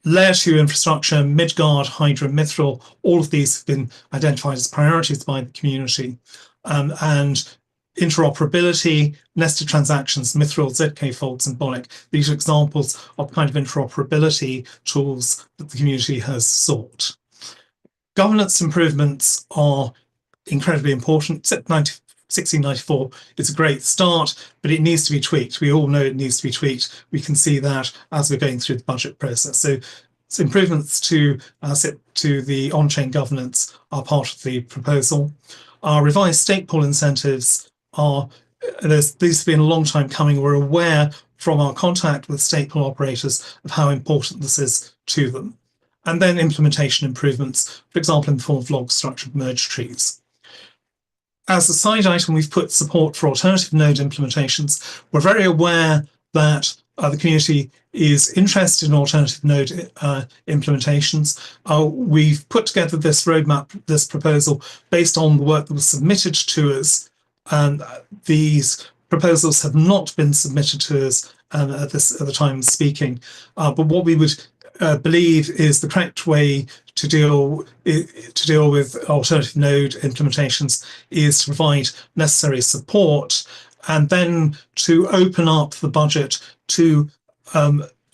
Layer 2 infrastructure, Midgard, Hydra, Mithril, all of these have been identified as priorities by the community. And interoperability, nested transactions, Mithril, ZK Fold, Symbolic, these are examples of kind of interoperability tools that the community has sought. Governance improvements are incredibly important. 1694 is a great start, but it needs to be tweaked. We all know it needs to be tweaked. We can see that as we're going through the budget process. So improvements to the on-chain governance are part of the proposal. Our revised stake pool incentives these have been a long time coming. We're aware from our contact with stake pool operators of how important this is to them. And then implementation improvements, for example, in the form of log-structured merge trees. As a side item, we've put support for alternative node implementations. We're very aware that the community is interested in alternative node implementations. We've put together this roadmap, this proposal, based on the work that was submitted to us. And these proposals have not been submitted to us at the time of speaking. But what we would believe is the correct way to deal with alternative node implementations is to provide necessary support and then to open up the budget to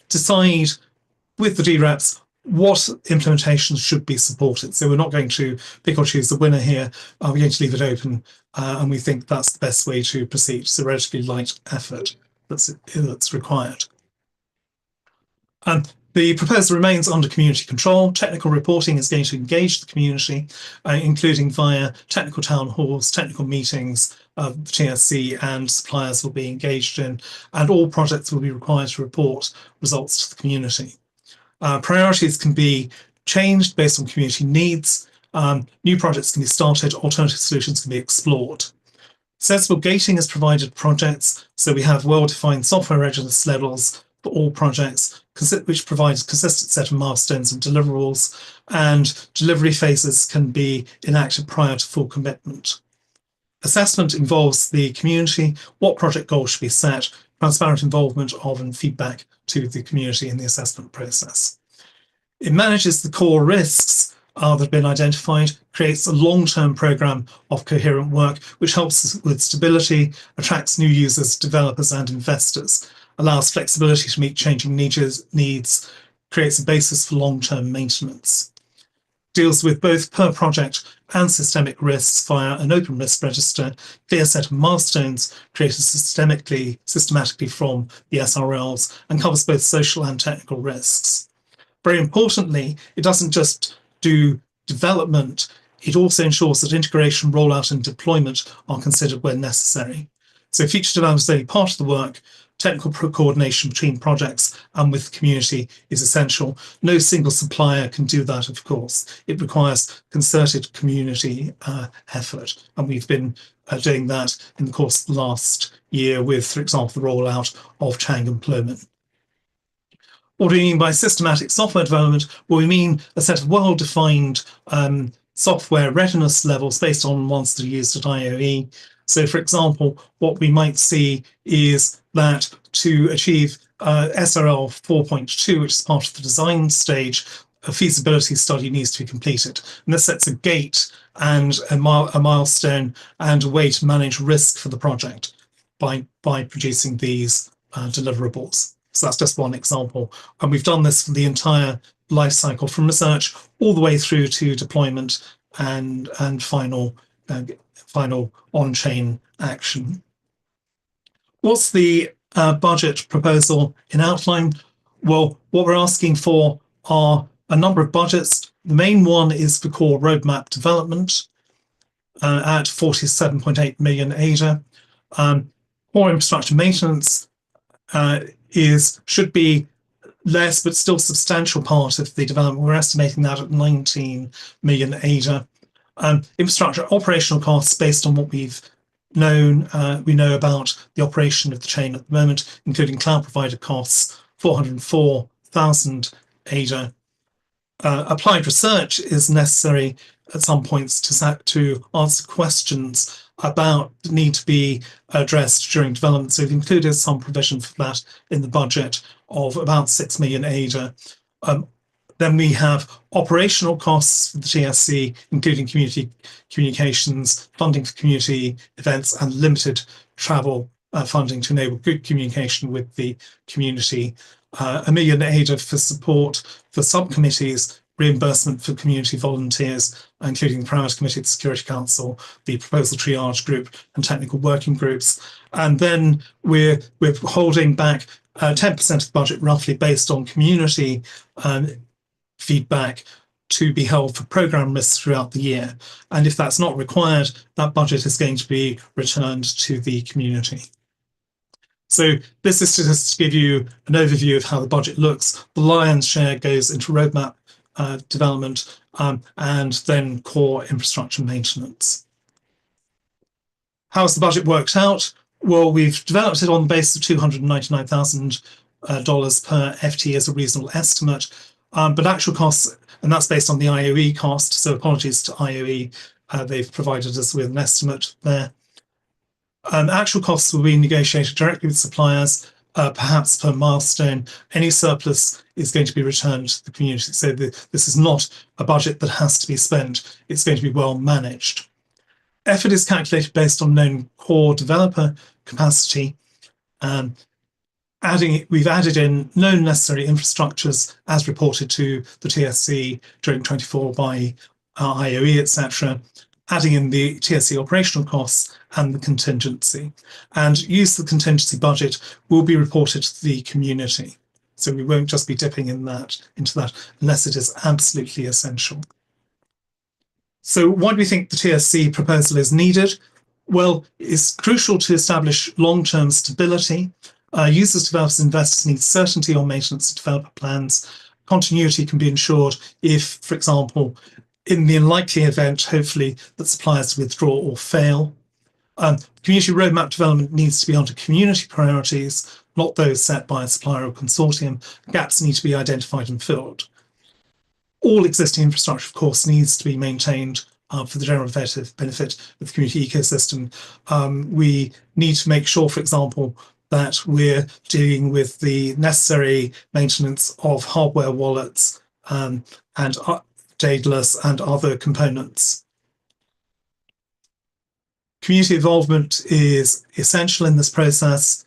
decide with the DReps what implementations should be supported. So we're not going to pick or choose the winner here. We're going to leave it open, and we think that's the best way to proceed. It's a relatively light effort that's required. The proposal remains under community control. Technical reporting is going to engage the community, including via technical town halls, technical meetings, the TSC and suppliers will be engaged in, and all projects will be required to report results to the community. Priorities can be changed based on community needs. New projects can be started, alternative solutions can be explored. Sensible gating is provided to projects, so we have well-defined software readiness levels for all projects, which provides a consistent set of milestones and deliverables, and delivery phases can be enacted prior to full commitment. Assessment involves the community, what project goals should be set, transparent involvement of and feedback to the community in the assessment process. It manages the core risks that have been identified, creates a long-term program of coherent work, which helps with stability, attracts new users, developers, and investors, allows flexibility to meet changing needs, creates a basis for long-term maintenance, deals with both per project and systemic risks via an open risk register, clear set of milestones created systematically from the SRLs, and covers both social and technical risks. Very importantly, it doesn't just do development, it also ensures that integration, rollout, and deployment are considered when necessary. So feature development is only part of the work. Technical coordination between projects and with the community is essential. No single supplier can do that, of course. It requires concerted community effort. And we've been doing that in the course of the last year with, for example, the rollout of Chang employment. What do we mean by systematic software development? Well, we mean a set of well-defined software readiness levels based on ones that are used at IOE. So, for example, what we might see is that to achieve SRL 4.2, which is part of the design stage, a feasibility study needs to be completed. And this sets a gate and a milestone and a way to manage risk for the project by producing these deliverables. So that's just one example. And we've done this for the entire life cycle, from research all the way through to deployment and final on-chain action. What's the budget proposal in outline? Well, what we're asking for are a number of budgets. The main one is for core roadmap development at 47.8 million ADA. Core infrastructure maintenance should be less, but still substantial part of the development. We're estimating that at 19 million ADA. Infrastructure operational costs based on what we've known. We know about the operation of the chain at the moment, including cloud provider costs, 404,000 ADA. Applied research is necessary at some points to answer questions about the need to be addressed during development. So we've included some provision for that in the budget of about 6 million ADA. Then we have operational costs for the TSC, including community communications, funding for community events, and limited travel funding to enable good communication with the community. 1 million ADA for support for subcommittees, reimbursement for community volunteers, including the Parameter Committee, the Security Council, the Proposal Triage Group, and technical working groups. And then we're holding back 10% of the budget, roughly, based on community feedback, to be held for program risks throughout the year. And if that's not required, that budget is going to be returned to the community. So this is just to give you an overview of how the budget looks. The lion's share goes into roadmap development and then core infrastructure maintenance. How's the budget worked out? Well, we've developed it on the basis of $299,000 per FT as a reasonable estimate, but actual costs, and that's based on the IOE cost, so apologies to IOE, they've provided us with an estimate there. Actual costs will be negotiated directly with suppliers, perhaps per milestone. Any surplus is going to be returned to the community. So this is not a budget that has to be spent. It's going to be well managed. Effort is calculated based on known core developer capacity. We've added in known necessary infrastructures as reported to the TSC during 24 by IOE, etc., adding in the TSC operational costs and the contingency. And use the contingency budget will be reported to the community. So we won't just be dipping into that unless it is absolutely essential. So why do we think the TSC proposal is needed? Well, it's crucial to establish long-term stability. Users, developers, investors need certainty on maintenance of developer plans. Continuity can be ensured if, for example, in the unlikely event, hopefully, that suppliers withdraw or fail. Community roadmap development needs to be under community priorities, not those set by a supplier or consortium. Gaps need to be identified and filled. All existing infrastructure, of course, needs to be maintained for the general benefit of the community ecosystem. We need to make sure, for example, that we're dealing with the necessary maintenance of hardware wallets and Daedalus and other components. Community involvement is essential in this process.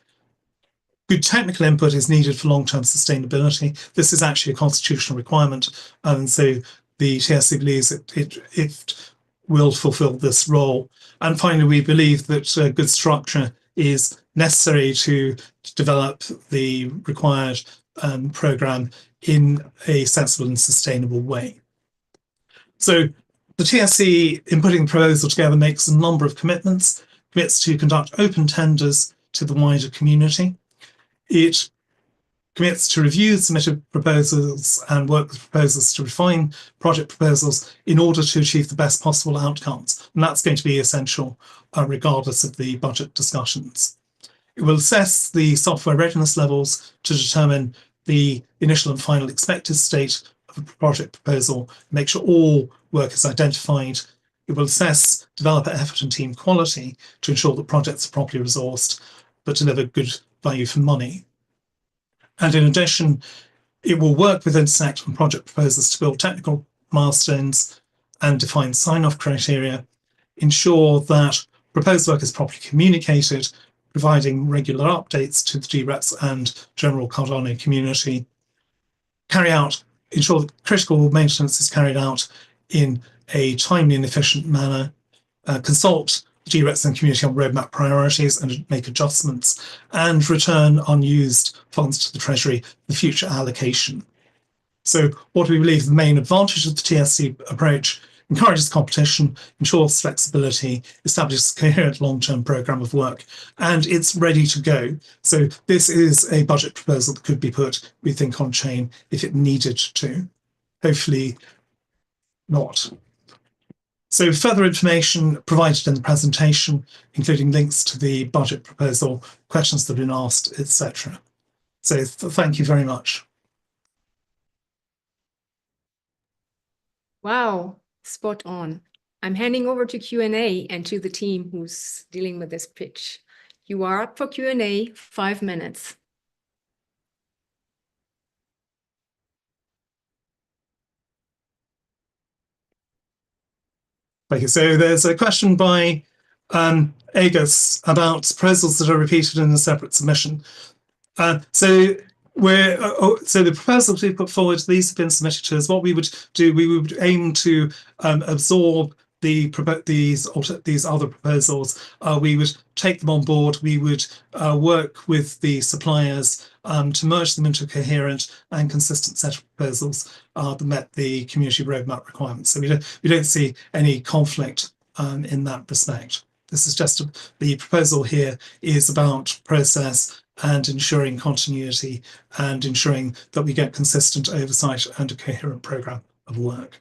Good technical input is needed for long-term sustainability. This is actually a constitutional requirement, and so the TSC believes it will fulfill this role. And finally, we believe that good structure is necessary to develop the required programme in a sensible and sustainable way. So the TSC, in putting the proposal together, makes a number of commitments, commits to conduct open tenders to the wider community. It commits to review submitted proposals and work with proposals to refine project proposals in order to achieve the best possible outcomes. And that's going to be essential regardless of the budget discussions. It will assess the software readiness levels to determine the initial and final expected state of a project proposal, make sure all work is identified. It will assess developer effort and team quality to ensure that projects are properly resourced but deliver good value for money. And in addition, it will work with Intersect on project proposals to build technical milestones and define sign-off criteria, ensure that proposed work is properly communicated, providing regular updates to the DReps and general Cardano community, ensure that critical maintenance is carried out in a timely and efficient manner, consult DReps and community on roadmap priorities and make adjustments, and return unused funds to the Treasury for future allocation. So what we believe the main advantage of the TSC approach: encourages competition, ensures flexibility, establishes a coherent long-term programme of work, and it's ready to go. So this is a budget proposal that could be put, we think, on chain if it needed to. Hopefully not. So further information provided in the presentation, including links to the budget proposal, questions that have been asked, etc. So thank you very much. Wow, spot on. I'm handing over to Q&A and to the team who's dealing with this pitch. You are up for Q&A, 5 minutes. Okay, so there's a question by Agus about proposals that are repeated in a separate submission. So the proposals we put forward, these have been submitted to us. What we would do, we would aim to absorb these other proposals. We would take them on board. We would work with the suppliers to merge them into a coherent and consistent set of proposals that met the community roadmap requirements. So we don't see any conflict in that respect. This is just the proposal here is about process and ensuring continuity and ensuring that we get consistent oversight and a coherent programme of work.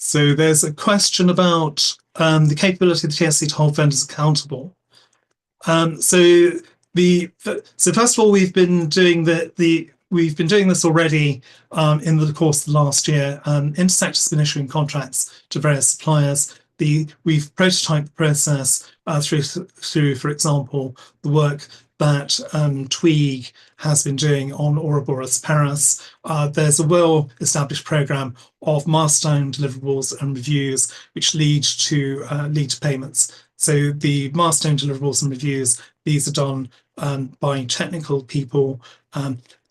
So there's a question about the capability of the TSC to hold vendors accountable. So first of all, we've been doing this already in the course of last year. Intersect has been issuing contracts to various suppliers. We've prototyped the process through, for example, the work that Tweeg has been doing on Ouroboros Paris. There's a well-established programme of milestone deliverables and reviews which lead to payments. So the milestone deliverables and reviews, these are done by technical people.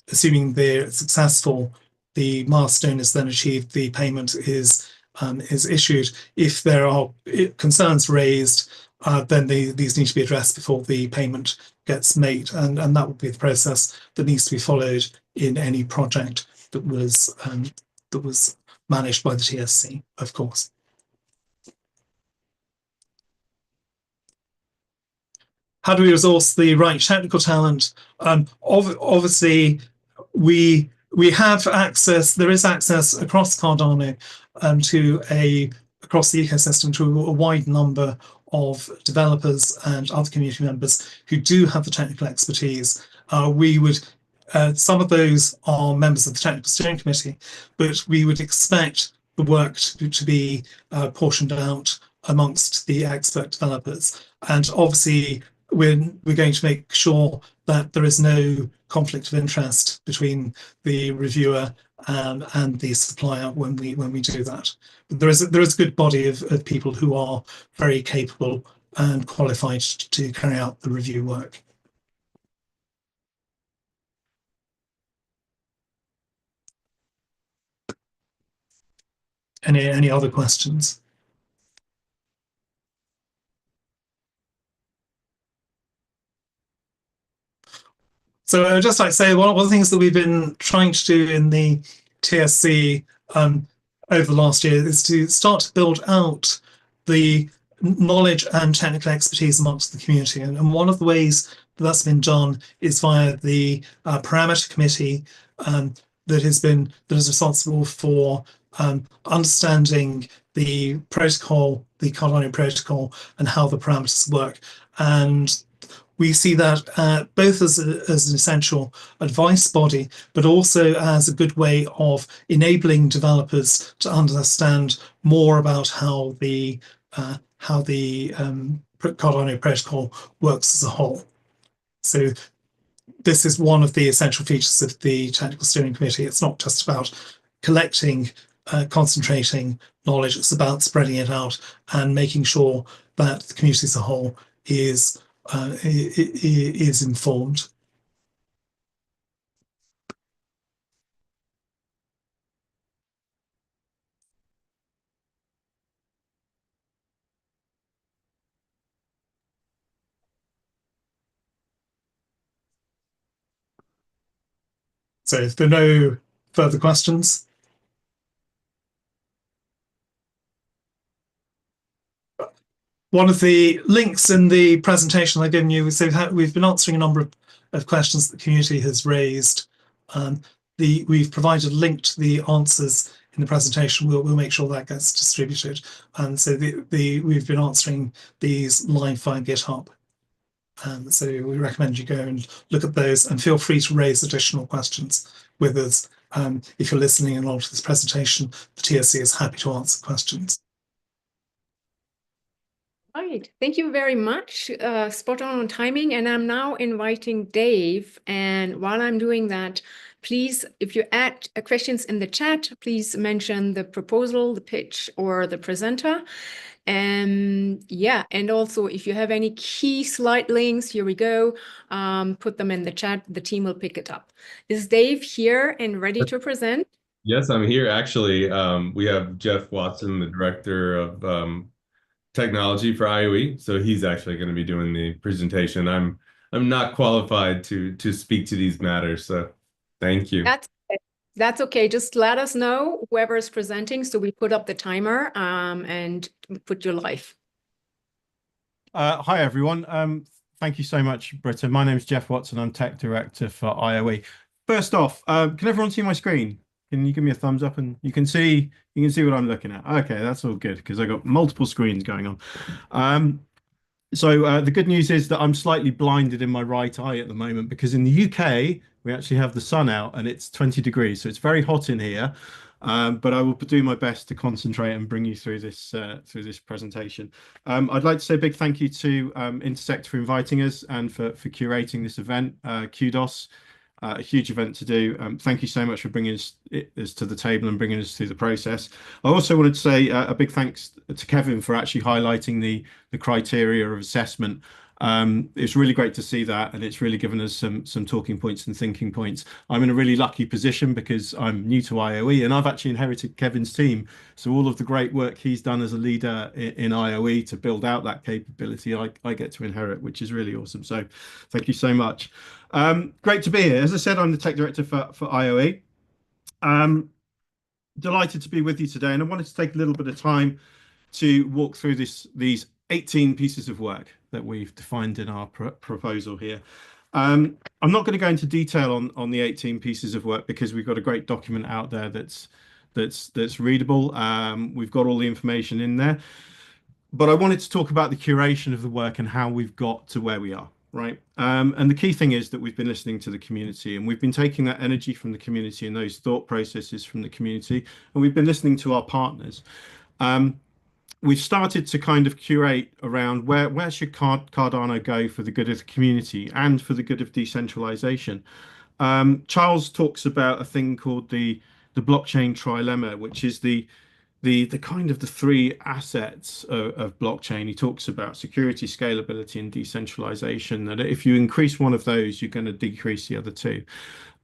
Assuming they're successful, the milestone is then achieved, the payment is issued. If there are concerns raised, then these need to be addressed before the payment gets made, and that would be the process that needs to be followed in any project that was managed by the TSC, of course. How do we resource the right technical talent? Obviously, we have access. There is access across Cardano across the ecosystem to a wide number of developers and other community members who do have the technical expertise. Some of those are members of the technical steering committee, but we would expect the work to be portioned out amongst the expert developers. And obviously, we're going to make sure that there is no conflict of interest between the reviewer and the supplier when we do that. But there is a good body of people who are very capable and qualified to carry out the review work. Any other questions? So I'd just like to say one of the things that we've been trying to do in the TSC over the last year is to start to build out the knowledge and technical expertise amongst the community. And one of the ways that that's been done is via the parameter committee that is responsible for understanding the protocol, the Cardano protocol, and how the parameters work. And we see that both as an essential advice body, but also as a good way of enabling developers to understand more about how the Cardano protocol works as a whole. So this is one of the essential features of the technical steering committee. It's not just about collecting, concentrating knowledge. It's about spreading it out and making sure that the community as a whole is informed. So if there are no further questions, one of the links in the presentation I've given you, so we've been answering a number of questions that the community has raised. We've provided a link to the answers in the presentation. We'll make sure that gets distributed. And so we've been answering these live via GitHub. So we recommend you go and look at those and feel free to raise additional questions with us. If you're listening along to this presentation, the TSC is happy to answer questions. Right, thank you very much. Spot on timing. And I'm now inviting Dave. And while I'm doing that, please, if you add questions in the chat, please mention the proposal, the pitch, or the presenter. And yeah, and also if you have any key slide links, here we go, put them in the chat. The team will pick it up. Is Dave here and ready to present? Yes, I'm here. Actually, we have Jeff Watson, the director of technology for IOE. So he's actually going to be doing the presentation. I'm not qualified to speak to these matters. So thank you. That's okay. Just let us know whoever is presenting. So we put up the timer and put you live. Hi, everyone. Thank you so much, Britta. My name is Jeff Watson. I'm tech director for IOE. First off, can everyone see my screen? Can you give me a thumbs up and you can see what I'm looking at? Okay, that's all good because I got multiple screens going on. So the good news is that I'm slightly blinded in my right eye at the moment because in the UK we actually have the sun out and it's 20 degrees, so it's very hot in here. But I will do my best to concentrate and bring you through this presentation. I'd like to say a big thank you to Intersect for inviting us and for curating this event. Kudos. A huge event to do. Thank you so much for bringing us to the table and bringing us through the process. I also wanted to say a big thanks to Kevin for actually highlighting the criteria of assessment. It's really great to see that, and it's really given us some talking points and thinking points. I'm in a really lucky position because I'm new to IOE, and I've actually inherited Kevin's team. So all of the great work he's done as a leader in IOE to build out that capability, I get to inherit, which is really awesome. So thank you so much. Great to be here. As I said, I'm the tech director for IOE. Delighted to be with you today, and I wanted to take a little bit of time to walk through these 18 pieces of work that we've defined in our proposal here. I'm not going to go into detail on the 18 pieces of work because we've got a great document out there that's readable. We've got all the information in there, but I wanted to talk about the curation of the work and how we've got to where we are. Right. And the key thing is that we've been listening to the community and we've been taking that energy from the community and those thought processes from the community, and we've been listening to our partners. We've started to kind of curate around where should Cardano go for the good of the community and for the good of decentralization. Charles talks about a thing called the blockchain trilemma, which is the kind of the three assets of blockchain. He talks about security, scalability, and decentralization, that if you increase one of those, you're going to decrease the other two.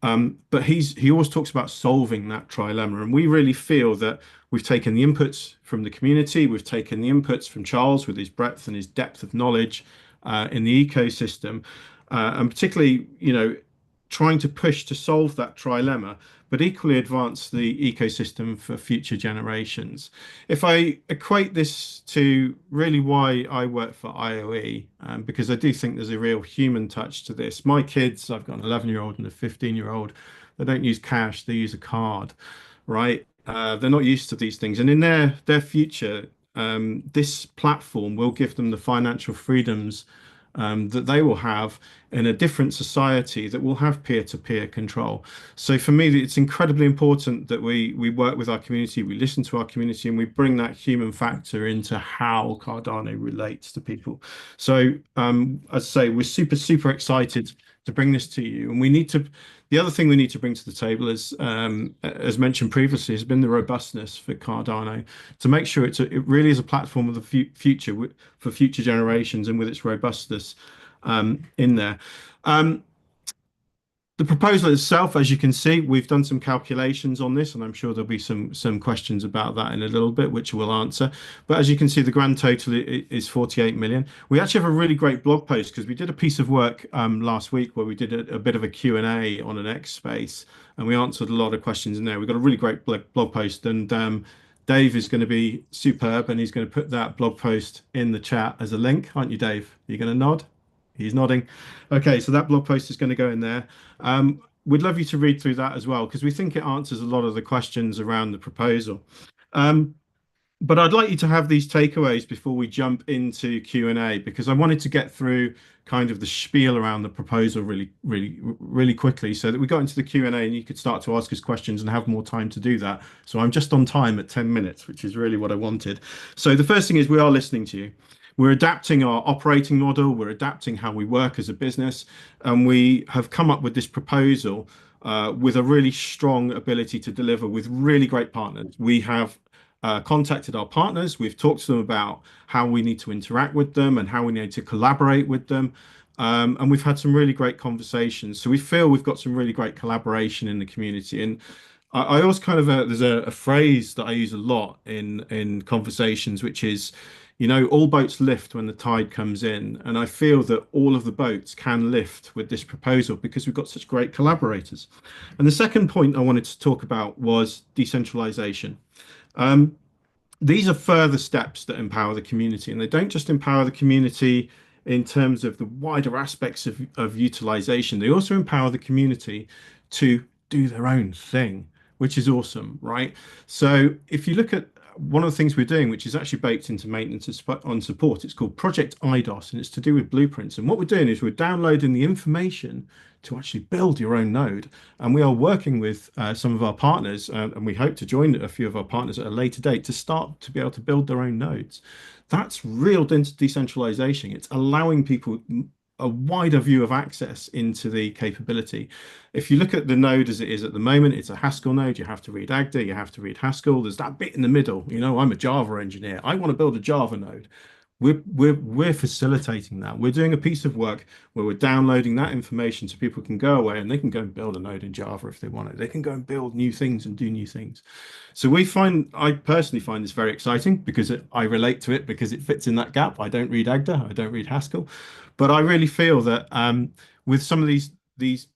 But he always talks about solving that trilemma, and we really feel that we've taken the inputs from the community, we've taken the inputs from Charles with his breadth and his depth of knowledge in the ecosystem, and particularly, trying to push to solve that trilemma, but equally advance the ecosystem for future generations. If I equate this to really why I work for IOE, because I do think there's a real human touch to this. My kids, I've got an 11-year-old and a 15-year-old, they don't use cash, they use a card, right? They're not used to these things. And in their future, this platform will give them the financial freedoms that they will have in a different society that will have peer-to-peer control. So for me, it's incredibly important that we work with our community, we listen to our community, and we bring that human factor into how Cardano relates to people. So as I say, we're super, super excited to bring this to you. And the other thing we need to bring to the table is, as mentioned previously, has been the robustness for Cardano to make sure it really is a platform of the future for future generations, and with its robustness in there. The proposal itself, as you can see, we've done some calculations on this, and I'm sure there'll be some questions about that in a little bit, which we'll answer. But as you can see, the grand total is 48 million. We actually have a really great blog post because we did a piece of work last week where we did a bit of a Q&A on an X space, and we answered a lot of questions in there. We've got a really great blog post, and Dave is going to be superb, and he's going to put that blog post in the chat as a link, aren't you, Dave? Are you going to nod? He's nodding. Okay, so that blog post is going to go in there. We'd love you to read through that as well, because we think it answers a lot of the questions around the proposal. But I'd like you to have these takeaways before we jump into Q&A, because I wanted to get through kind of the spiel around the proposal really quickly, so that we got into the Q&A and you could start to ask us questions and have more time to do that. So I'm just on time at 10 minutes, which is really what I wanted. So the first thing is we are listening to you. We're adapting our operating model, we're adapting how we work as a business, and we have come up with this proposal with a really strong ability to deliver with really great partners. We have contacted our partners, we've talked to them about how we need to interact with them and how we need to collaborate with them, and we've had some really great conversations. So we feel we've got some really great collaboration in the community. And I always kind of, there's a phrase that I use a lot in conversations, which is, all boats lift when the tide comes in. And I feel that all of the boats can lift with this proposal because we've got such great collaborators. And the second point I wanted to talk about was decentralization. These are further steps that empower the community, and they don't just empower the community in terms of the wider aspects of utilization. They also empower the community to do their own thing, which is awesome, right? So if you look at one of the things we're doing, which is actually baked into maintenance on support, it's called Project IDOS, and it's to do with blueprints. And what we're doing is we're downloading the information to actually build your own node. And we are working with some of our partners, and we hope to join a few of our partners at a later date to start to be able to build their own nodes. That's real decentralization. It's allowing people a wider view of access into the capability. If you look at the node as it is at the moment, it's a Haskell node. You have to read Agda, you have to read Haskell. There's that bit in the middle. I'm a Java engineer. I want to build a Java node. We're facilitating that. We're doing a piece of work where we're downloading that information so people can go away and they can go and build a node in Java if they want it. They can go and build new things and do new things. So I personally find this very exciting because I relate to it because it fits in that gap. I don't read Agda, I don't read Haskell, but I really feel that with some of these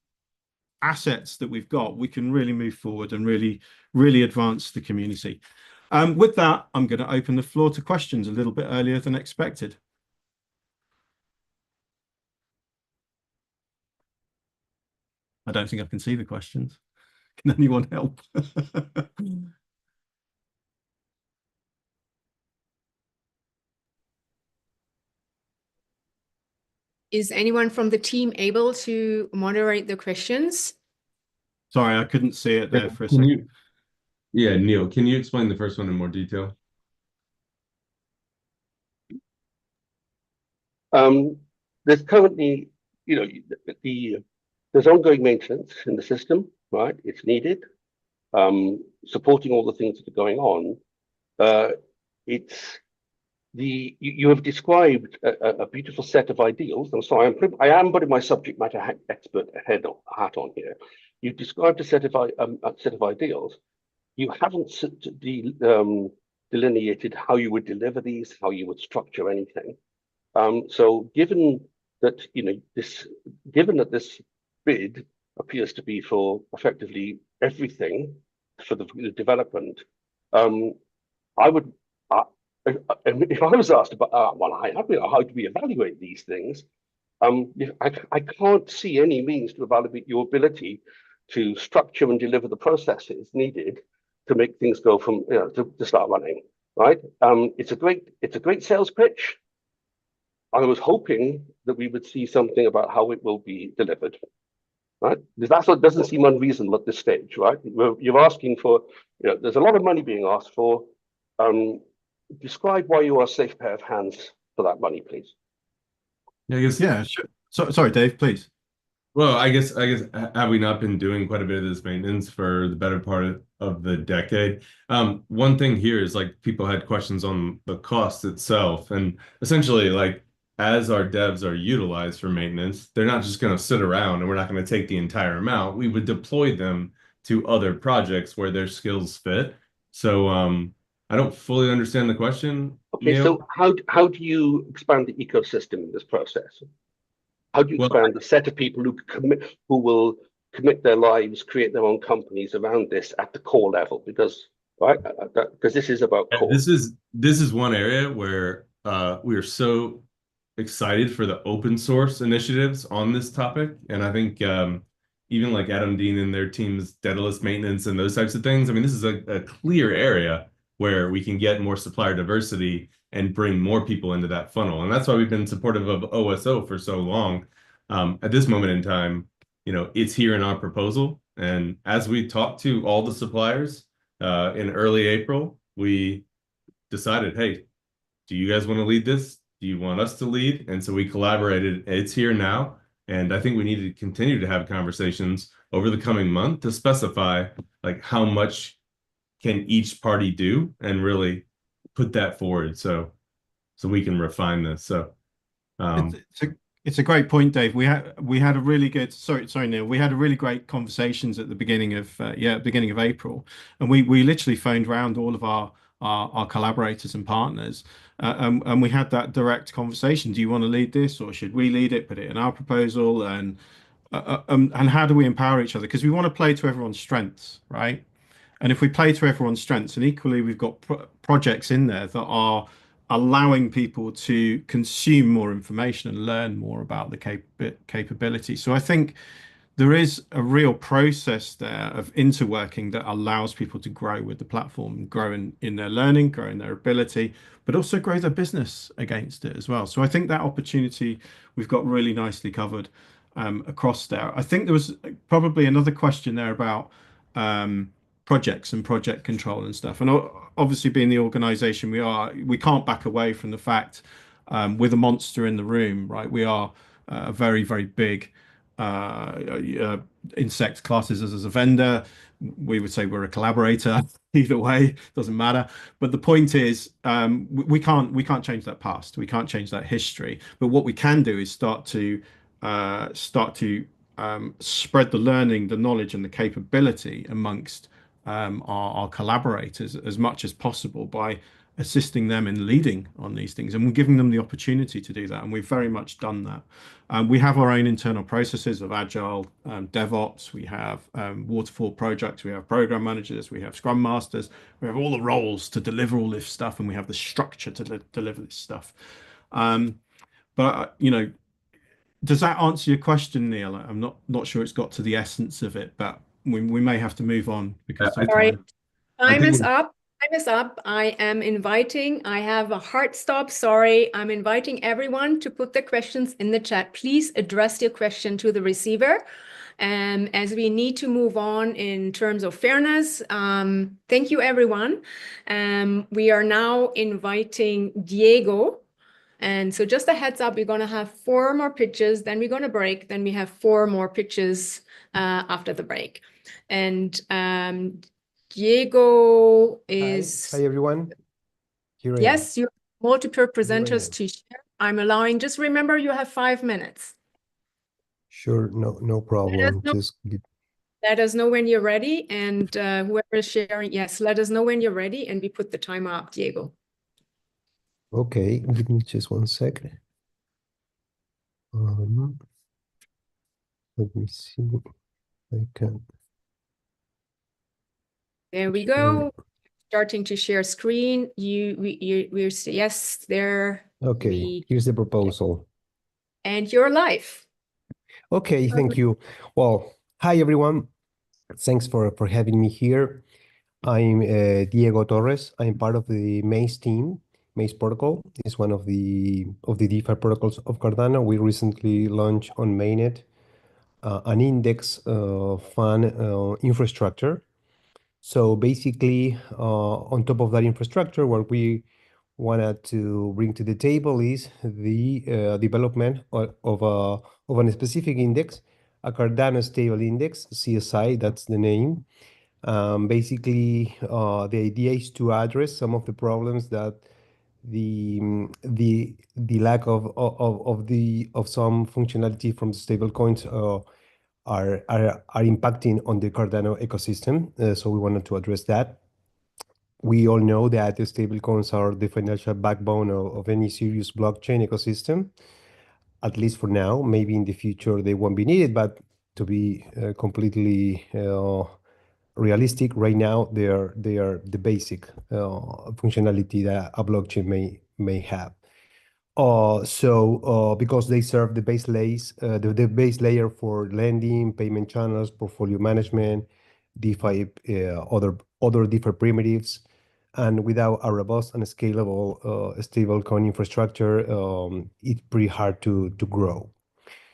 assets that we've got, we can really move forward and really advance the community. With that, I'm going to open the floor to questions a little bit earlier than expected. I don't think I can see the questions. Can anyone help? Is anyone from the team able to moderate the questions? Sorry, I couldn't see it there for a second. Yeah, Neil, can you explain the first one in more detail? There's currently, there's ongoing maintenance in the system, right? It's needed. Supporting all the things that are going on. You have described a beautiful set of ideals. I'm sorry, I am putting my subject matter expert hat on here. you described a set of ideals. You haven't delineated how you would deliver these, how you would structure anything. So given that this bid appears to be for effectively everything for the development, I would, if I was asked about, how do we evaluate these things? I can't see any means to evaluate your ability to structure and deliver the processes needed to make things go from to start running. Right? It's a great sales pitch. I was hoping that we would see something about how it will be delivered. Right? Because that's what doesn't seem unreasonable at this stage, right? You're asking for, there's a lot of money being asked for. Describe why you are a safe pair of hands for that money, please. Yeah, I guess. Yeah, sure. Sorry, Dave, please. Well, I guess have we not been doing quite a bit of this maintenance for the better part of the decade? One thing here is like people had questions on the cost itself, and essentially like as our devs are utilized for maintenance, they're not just going to sit around and we're not going to take the entire amount. We would deploy them to other projects where their skills fit. So I don't fully understand the question. Okay, Neil. so how do you expand the ecosystem in this process? How do you expand the set of people who will commit their lives, create their own companies around this at the core level? Because this is about core. This is one area where we are so excited for the open source initiatives on this topic, and I think even like Adam Dean and their team's Daedalus maintenance and those types of things. I mean, this is a clear area where we can get more supplier diversity and bring more people into that funnel. And that's why we've been supportive of OSO for so long. At this moment in time, it's here in our proposal. And as we talk to all the suppliers in early April, we decided, hey, do you guys want to lead this? Do you want us to lead? And so we collaborated. It's here now. And I think we need to continue to have conversations over the coming month to specify like how much can each party do and really put that forward so we can refine this. So it's a great point, Dave. We had a really good sorry Neil. We had a really great conversations at the beginning of April, and we literally phoned around all of our collaborators and partners, and we had that direct conversation. Do you want to lead this, or should we lead it? Put it in our proposal, and how do we empower each other? Because we want to play to everyone's strengths, right? And if we play to everyone's strengths, and equally we've got projects in there that are allowing people to consume more information and learn more about the capability. So I think there is a real process there of interworking that allows people to grow with the platform, grow in their learning, grow in their ability, but also grow their business against it as well. So I think that opportunity we've got really nicely covered across there. I think there was probably another question there about projects and project control and stuff. And obviously being the organization we can't back away from the fact we're the monster in the room, right? We are a very, very big insect classes as a vendor. We would say we're a collaborator. Either way, doesn't matter. But the point is, we can't change that past. We can't change that history. But what we can do is start to spread the learning, the knowledge, and the capability amongst our collaborators as much as possible by assisting them in leading on these things, and we're giving them the opportunity to do that, and we've very much done that. We have our own internal processes of agile, DevOps, we have waterfall projects, we have program managers, we have scrum masters, we have all the roles to deliver all this stuff, and we have the structure to deliver this stuff. But does that answer your question, Neil? I'm not sure it's got to the essence of it, but we may have to move on because sorry, time is up. Time is up. I have a hard stop. Sorry. I'm inviting everyone to put their questions in the chat. Please address your question to the receiver. As we need to move on in terms of fairness. Thank you, everyone. We are now inviting Diego. And so just a heads up, we're going to have 4 more pitches, then we're going to break, then we have 4 more pitches after the break. And Diego is... Hi everyone. Yes, you have multiple presenters to share. I'm allowing, just remember you have 5 minutes. Sure, no problem. let us know when you're ready. And whoever is sharing, yes, let us know when you're ready. And we put the timer up, Diego. Okay, give me just one second. Let me see. I can. There we go. Starting to share screen. We're yes, there. Okay, here's the proposal. And you're live. Okay, thank you. Well, hi everyone. Thanks for having me here. I'm Diego Torres. I'm part of the Maze team. Maze protocol is one of the DeFi protocols of Cardano. We recently launched on mainnet an index fund infrastructure. So basically, on top of that infrastructure, what we wanted to bring to the table is the development of a specific index, a Cardano stable index, CSI, that's the name. Basically, the idea is to address some of the problems that the lack of some functionality from the stable coins are impacting on the Cardano ecosystem. So we wanted to address that. We all know that the stablecoins are the financial backbone of any serious blockchain ecosystem, at least for now. Maybe in the future they won't be needed, but to be completely realistic, right now they are the basic functionality that a blockchain may have. Because they serve the base layers, the base layer for lending, payment channels, portfolio management, DeFi, other DeFi primitives, and without a robust and scalable stablecoin infrastructure, it's pretty hard to grow.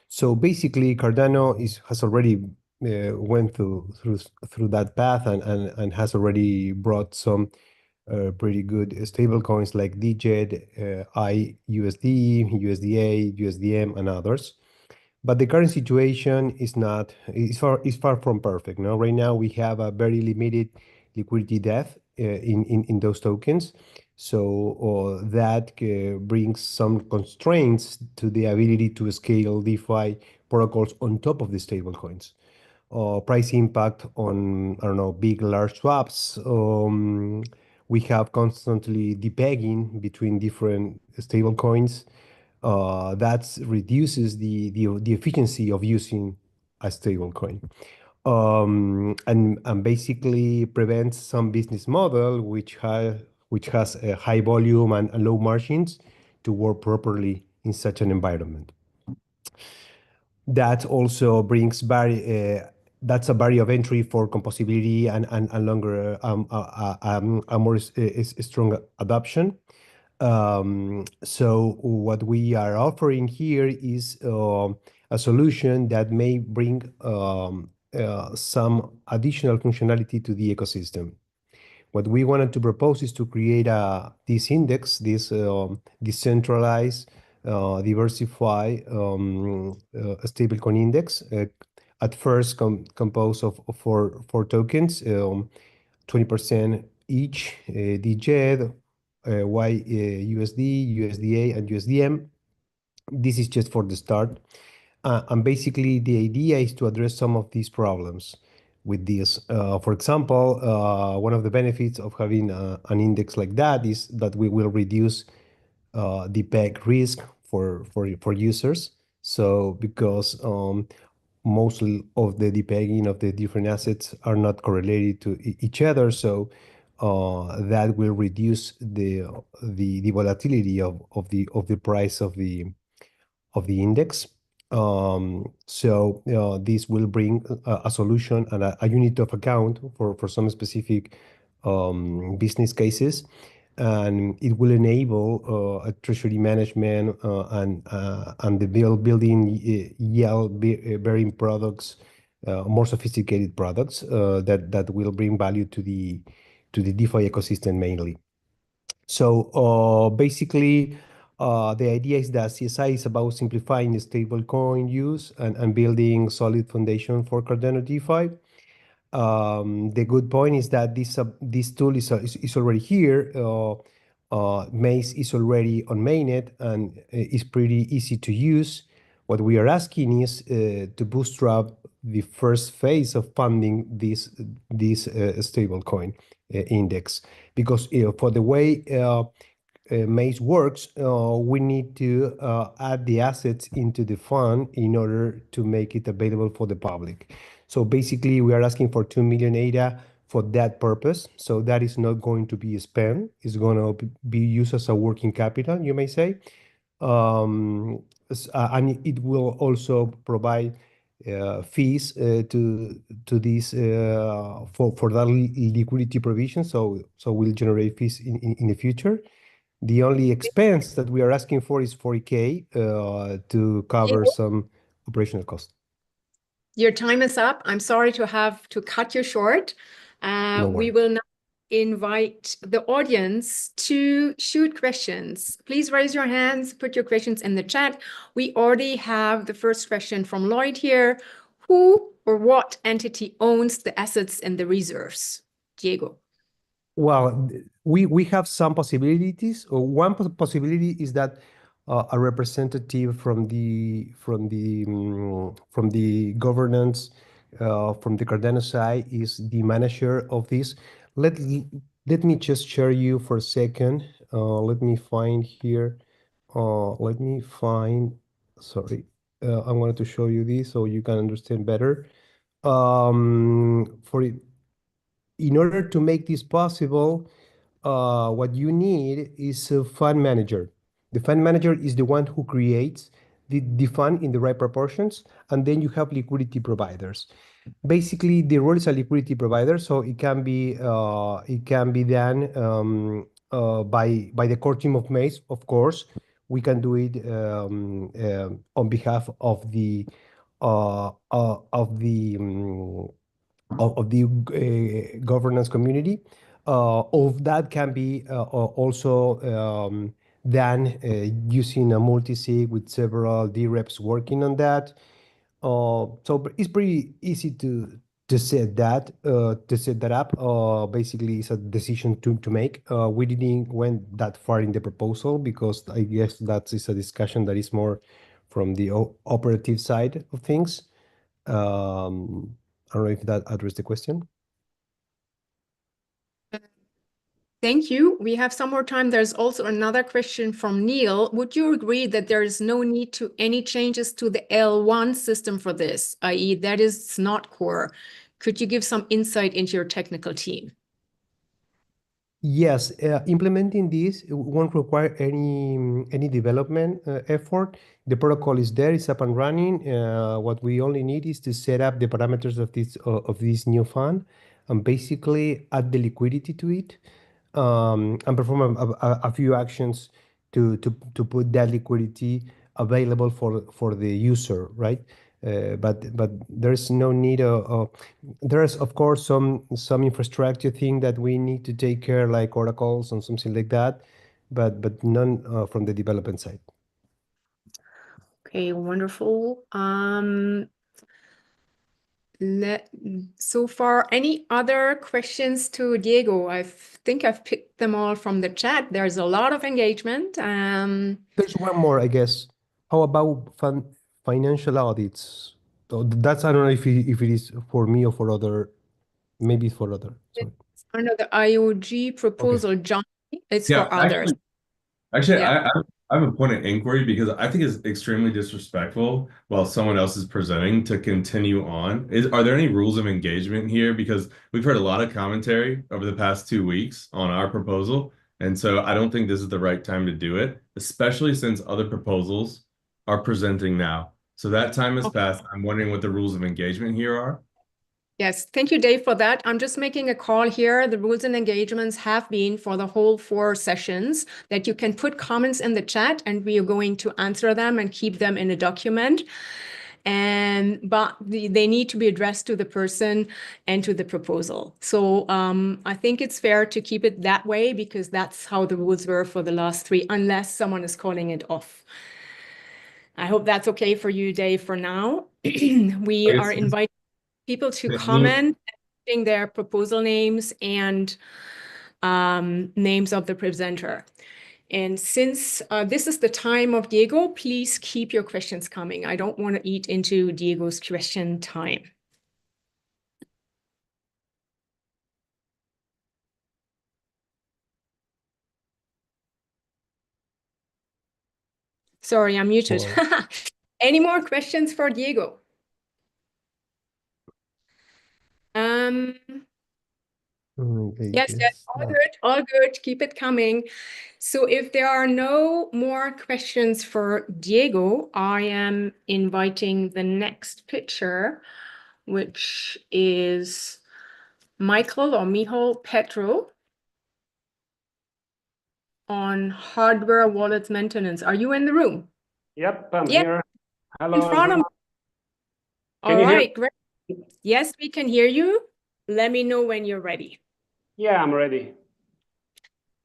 So basically, Cardano has already went through that path and has already brought some pretty good stable coins like DJED, IUSD, USDA, USDM, and others. But the current situation is far from perfect. No, right now we have a very limited liquidity depth in those tokens. So that brings some constraints to the ability to scale DeFi protocols on top of the stable coins. Price impact on, I don't know, big, large swaps. We have constantly depegging between different stable coins. That reduces the efficiency of using a stable coin. And basically prevents some business model which has a high volume and low margins to work properly in such an environment. That also brings that's a barrier of entry for composability and longer a more strong adoption. So what we are offering here is a solution that may bring some additional functionality to the ecosystem. What we wanted to propose is to create this index, this decentralized, diversified stablecoin index. At first, composed of four tokens, 20% each, DJED, USD, USDA, and USDM. This is just for the start. And basically, the idea is to address some of these problems with this. For example, one of the benefits of having an index like that is that we will reduce the peg risk for users. So because mostly of the depegging of the different assets are not correlated to each other, so that will reduce the volatility of the price of the index. This will bring a solution and a unit of account for some specific business cases, and it will enable a treasury management and the building yield bearing products, more sophisticated products that will bring value to the DeFi ecosystem mainly. So basically, the idea is that CSI is about simplifying the stablecoin use and building solid foundation for Cardano DeFi. The good point is that this tool is already here. Maze is already on mainnet and is pretty easy to use. What we are asking is to bootstrap the first phase of funding this stablecoin index, because for the way Maze works, we need to add the assets into the fund in order to make it available for the public. So basically, we are asking for 2 million ADA for that purpose. So that is not going to be spent. It's going to be used as a working capital, you may say. And it will also provide fees to this for that liquidity provision. So we'll generate fees in the future. The only expense that we are asking for is 40K to cover some operational costs. Your time is up. I'm sorry to have to cut you short. No We worries. will now invite the audience to shoot questions. Please raise your hands, put your questions in the chat. We already have the first question from Lloyd here. Who or what entity owns the assets and the reserves? Diego. Well, we have some possibilities. One possibility is that a representative from the governance from the Cardano side is the manager of this. Let me just share you for a second. Let me find here. Let me find. Sorry, I wanted to show you this so you can understand better. In order to make this possible, what you need is a fund manager. The fund manager is the one who creates the fund in the right proportions, and then you have liquidity providers. Basically, the role is a liquidity provider, so it can be done by the core team of Maze, of course. We can do it on behalf of the governance community. Of that can be also done using a multi-sig with several DReps working on that. So it's pretty easy to set that up. Basically, it's a decision to make. We didn't went that far in the proposal because I guess that is a discussion that is more from the operative side of things. I don't know if that addressed the question. Thank you. We have some more time. There's also another question from Neil. Would you agree that there is no need to any changes to the L1 system for this, i.e. that is not core? Could you give some insight into your technical team? Yes, implementing this won't require any development effort. The protocol is there, it's up and running. What we only need is to set up the parameters of this new fund and basically add the liquidity to it and perform a few actions to put that liquidity available for the user, right? But there's no need there's of course some infrastructure thing that we need to take care, like oracles and something like that, but none from the development side. Okay, wonderful. So far, any other questions to Diego? I think I've picked them all from the chat. There's a lot of engagement. There's one more, I guess. How about financial audits? So that's, I don't know if it is for me or for other, maybe it's for other. Sorry. It's under the IOG proposal, John. It's Yeah, for others. Actually, Yeah. I have a point of inquiry because I think it's extremely disrespectful while someone else is presenting to continue on. Are there any rules of engagement here? Because we've heard a lot of commentary over the past 2 weeks on our proposal. And so I don't think this is the right time to do it, especially since other proposals are presenting now. So that time has passed. I'm wondering what the rules of engagement here are. Yes, thank you, Dave, for that. I'm just making a call here. The rules and engagements have been for the whole 4 sessions that you can put comments in the chat and we are going to answer them and keep them in a document. But they need to be addressed to the person and to the proposal. So I think it's fair to keep it that way because that's how the rules were for the last 3, unless someone is calling it off. I hope that's okay for you, Dave, for now. We are inviting people to comment, putting their proposal names and names of the presenter. And since this is the time of Diego, please keep your questions coming. I don't want to eat into Diego's question time. Sorry, I'm muted. Any more questions for Diego? Yes, all good. Keep it coming. So if there are no more questions for Diego, I am inviting the next pitcher, which is Michael Petro on hardware wallets maintenance. Are you in the room? Yep, I'm here. Hello, in front of me. Can All you hear right, great. Yes, we can hear you. Let me know when you're ready. Yeah, I'm ready.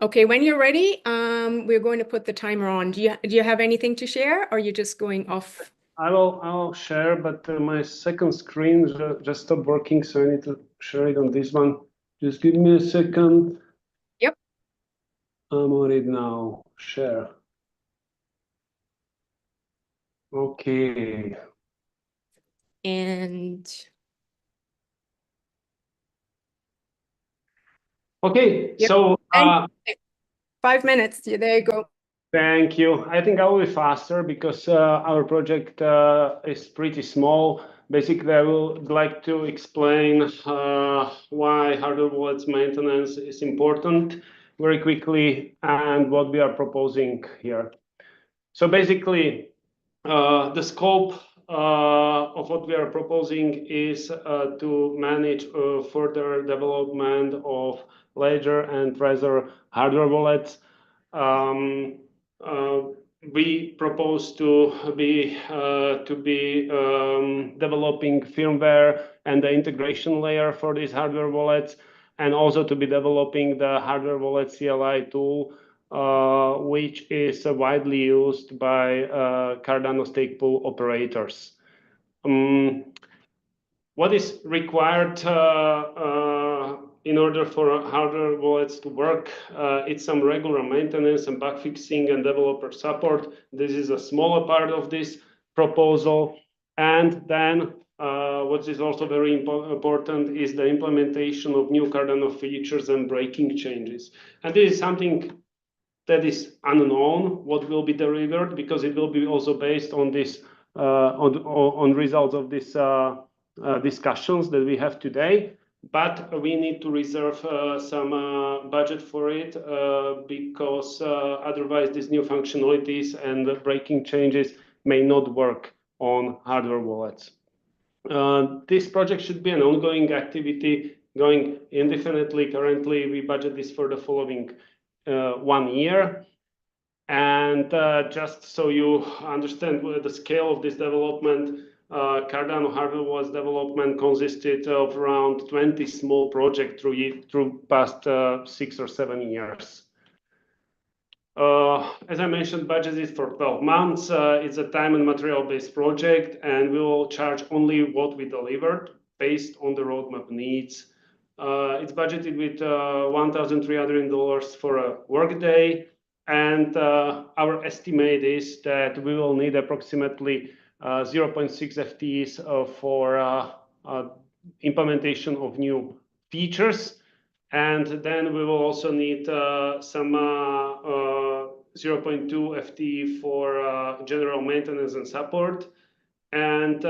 Okay, when you're ready, we're going to put the timer on. Do you have anything to share, or are you just going off? I'll share, but my second screen just stopped working, so I need to share it on this one. Just give me a second. Yep. I'm on it now. Share. Okay. And okay, yep. So 5 minutes. There you go. Thank you. I think I will be faster because our project is pretty small. Basically, I would like to explain why hardware wallets maintenance is important very quickly and what we are proposing here. So basically, the scope of what we are proposing is to manage further development of Ledger and Trezor hardware wallets. We propose to be developing firmware and the integration layer for these hardware wallets, and also to be developing the hardware wallet CLI tool, which is widely used by Cardano stake pool operators. What is required in order for hardware wallets to work? It's some regular maintenance and bug fixing and developer support. This is a smaller part of this proposal. And then what is also very important is the implementation of new Cardano features and breaking changes. And this is something that is unknown what will be delivered, because it will be also based on this on results of this discussions that we have today. But we need to reserve some budget for it because otherwise these new functionalities and breaking changes may not work on hardware wallets. This project should be an ongoing activity going indefinitely. Currently, we budget this for the following 1 year. And just so you understand the scale of this development, Cardano hardware wallets development consisted of around 20 small projects through past 6 or 7 years. As I mentioned, budget is for 12 months. It's a time and material-based project, and we will charge only what we delivered based on the roadmap needs. It's budgeted with $1,300 for a workday. And our estimate is that we will need approximately 0.6 FTEs for implementation of new features. And then we will also need some 0.2 FTE for general maintenance and support. And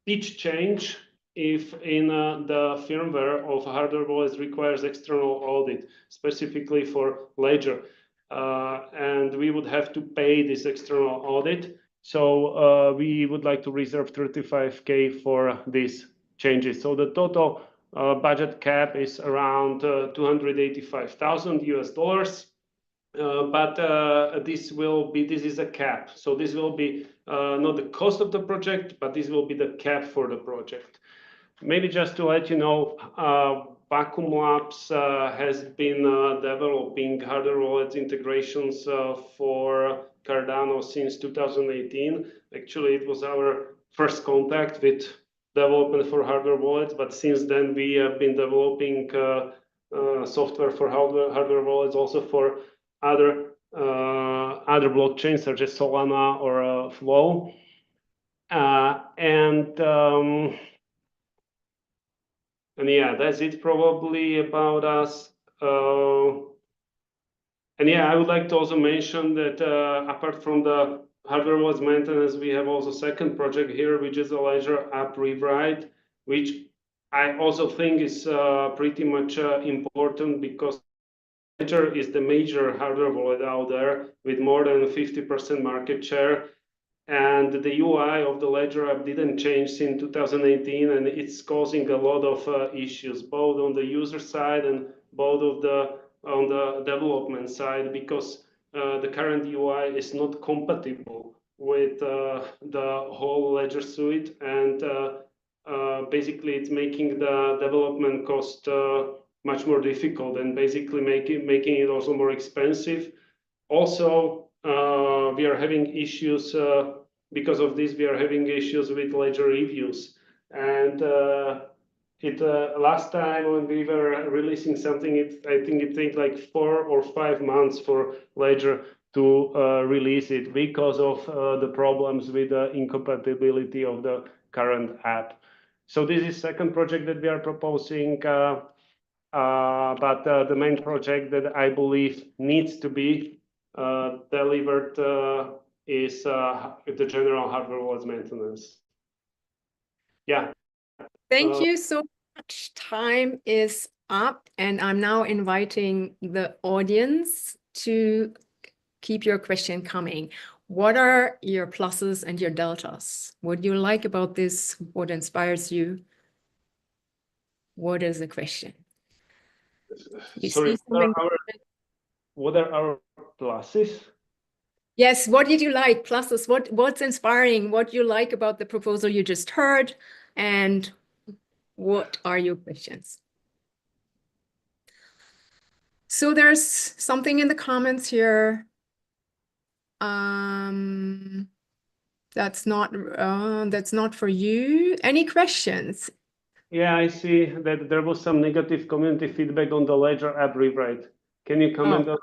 each change, if in the firmware of hardware wallets requires external audit, specifically for Ledger. And we would have to pay this external audit. So we would like to reserve 35K for these changes. So the total budget cap is around $285,000 but this is a cap. So this will be not the cost of the project, but this will be the cap for the project. Maybe just to let you know, Vacuum Labs has been developing hardware wallet integrations for Cardano since 2018. Actually, it was our first contact with development for hardware wallets, but since then we have been developing software for hardware wallets also for other other blockchains such as Solana or Flow. And yeah, that's it probably about us. And yeah, I would like to also mention that apart from the hardware wallets maintenance, we have also second project here, which is a Ledger app rewrite, which I also think is pretty much important because Ledger is the major hardware wallet out there with more than 50% market share. And the UI of the Ledger app didn't change since 2018, and it's causing a lot of issues, both on the user side and both on the development side, because the current UI is not compatible with the whole Ledger suite, and basically it's making the development cost much more difficult and basically making it also more expensive. Also, we are having issues because of this. We are having issues with Ledger reviews, and last time when we were releasing something, I think it took like 4 or 5 months for Ledger to release it because of the problems with the incompatibility of the current app. So this is second project that we are proposing. But the main project that I believe needs to be delivered is the general hardware wallets maintenance. Yeah. Thank you so much. Time is up, and I'm now inviting the audience to keep your question coming. What are your pluses and your deltas? What do you like about this? What inspires you? What is the question? Sorry, what are our pluses? Yes, what did you like? Pluses, what's inspiring? What you like about the proposal you just heard? And what are your questions? So there's something in the comments here. That's not for you. Any questions? Yeah, I see that there was some negative community feedback on the Ledger app rewrite. Can you comment on it?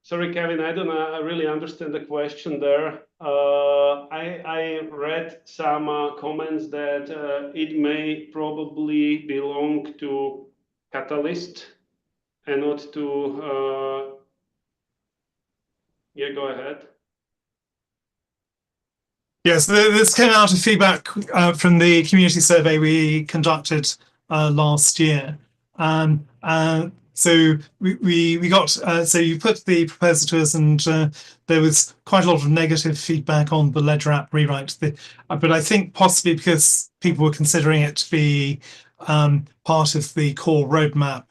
Sorry, Kevin, I don't really understand the question there. I read some comments that it may probably belong to Catalyst and not to... yeah, go ahead. Yes, this came out of feedback from the community survey we conducted last year. So we got, so you put the proposal to us, and there was quite a lot of negative feedback on the Ledger app rewrite. But I think possibly because people were considering it to be part of the core roadmap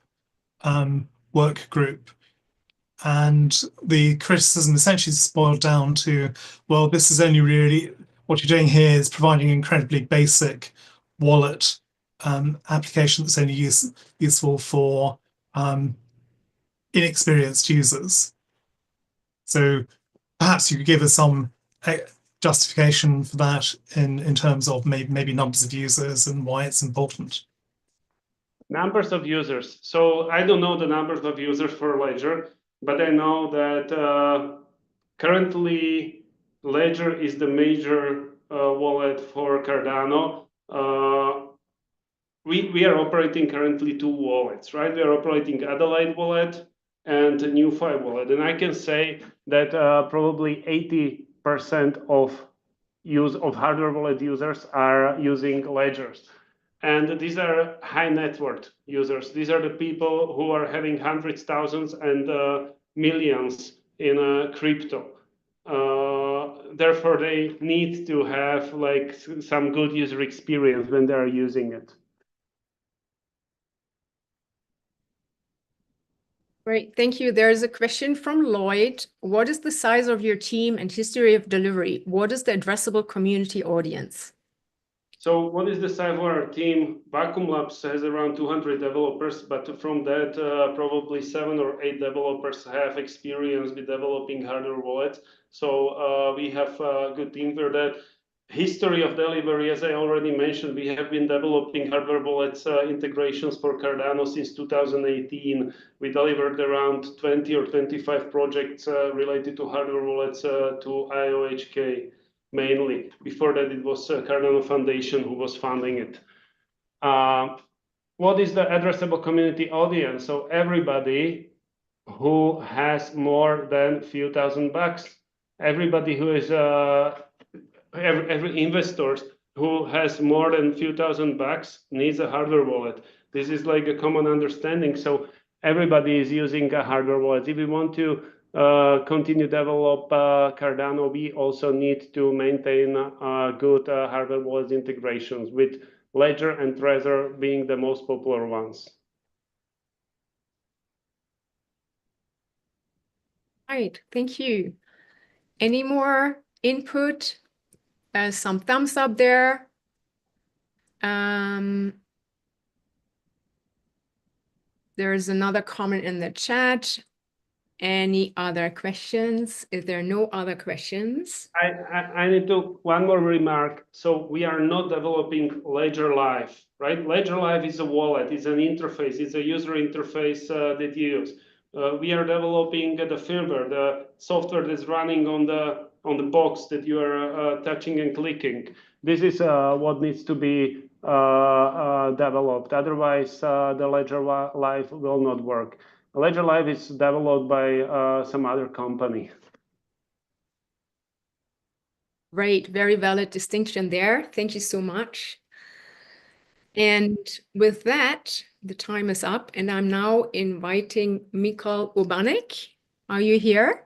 work group. And the criticism essentially boiled down to, well, this is only really, what you're doing here is providing an incredibly basic wallet application that's only useful for inexperienced users. So perhaps you could give us some justification for that in terms of maybe numbers of users and why it's important. Numbers of users. So I don't know the numbers of users for Ledger, but I know that currently Ledger is the major wallet for Cardano. We are operating currently 2 wallets, right? We are operating Adelaide wallet and NewFi wallet. And I can say that probably 80% of hardware wallet users are using Ledgers. And these are high net worth users. These are the people who are having hundreds, thousands, and millions in crypto. Therefore, they need to have like some good user experience when they are using it. Great, thank you. There's a question from Lloyd. What is the size of your team and history of delivery? What is the addressable community audience? So what is the size of our team? Vacuum Labs has around 200 developers, but from that, probably 7 or 8 developers have experience with developing hardware wallets. So we have a good team for that. history of delivery, as I already mentioned, we have been developing hardware wallets integrations for Cardano since 2018. We delivered around 20 or 25 projects related to hardware wallets to IOHK mainly. Before that, it was Cardano Foundation who was funding it. What is the addressable community audience? So everybody who has more than a few $1,000, everybody who is every investor who has more than a few $1,000 needs a hardware wallet. This is like a common understanding. So everybody is using a hardware wallet. If we want to continue develop Cardano, we also need to maintain good hardware wallet integrations, with Ledger and Trezor being the most popular ones. Right, thank you. Any more input? Some thumbs up there. There's another comment in the chat. Any other questions? Is there no other questions? I need to one more remark. So we are not developing Ledger Live, right? Ledger Live is a wallet, it's an interface, it's a user interface that you use. We are developing the firmware, the software that's running on the box that you are touching and clicking. This is what needs to be developed. Otherwise, the Ledger Live will not work. Ledger Live is developed by some other company. Right, very valid distinction there. Thank you so much. And with that, the time is up, and I'm now inviting Mikhail Urbanek. Are you here?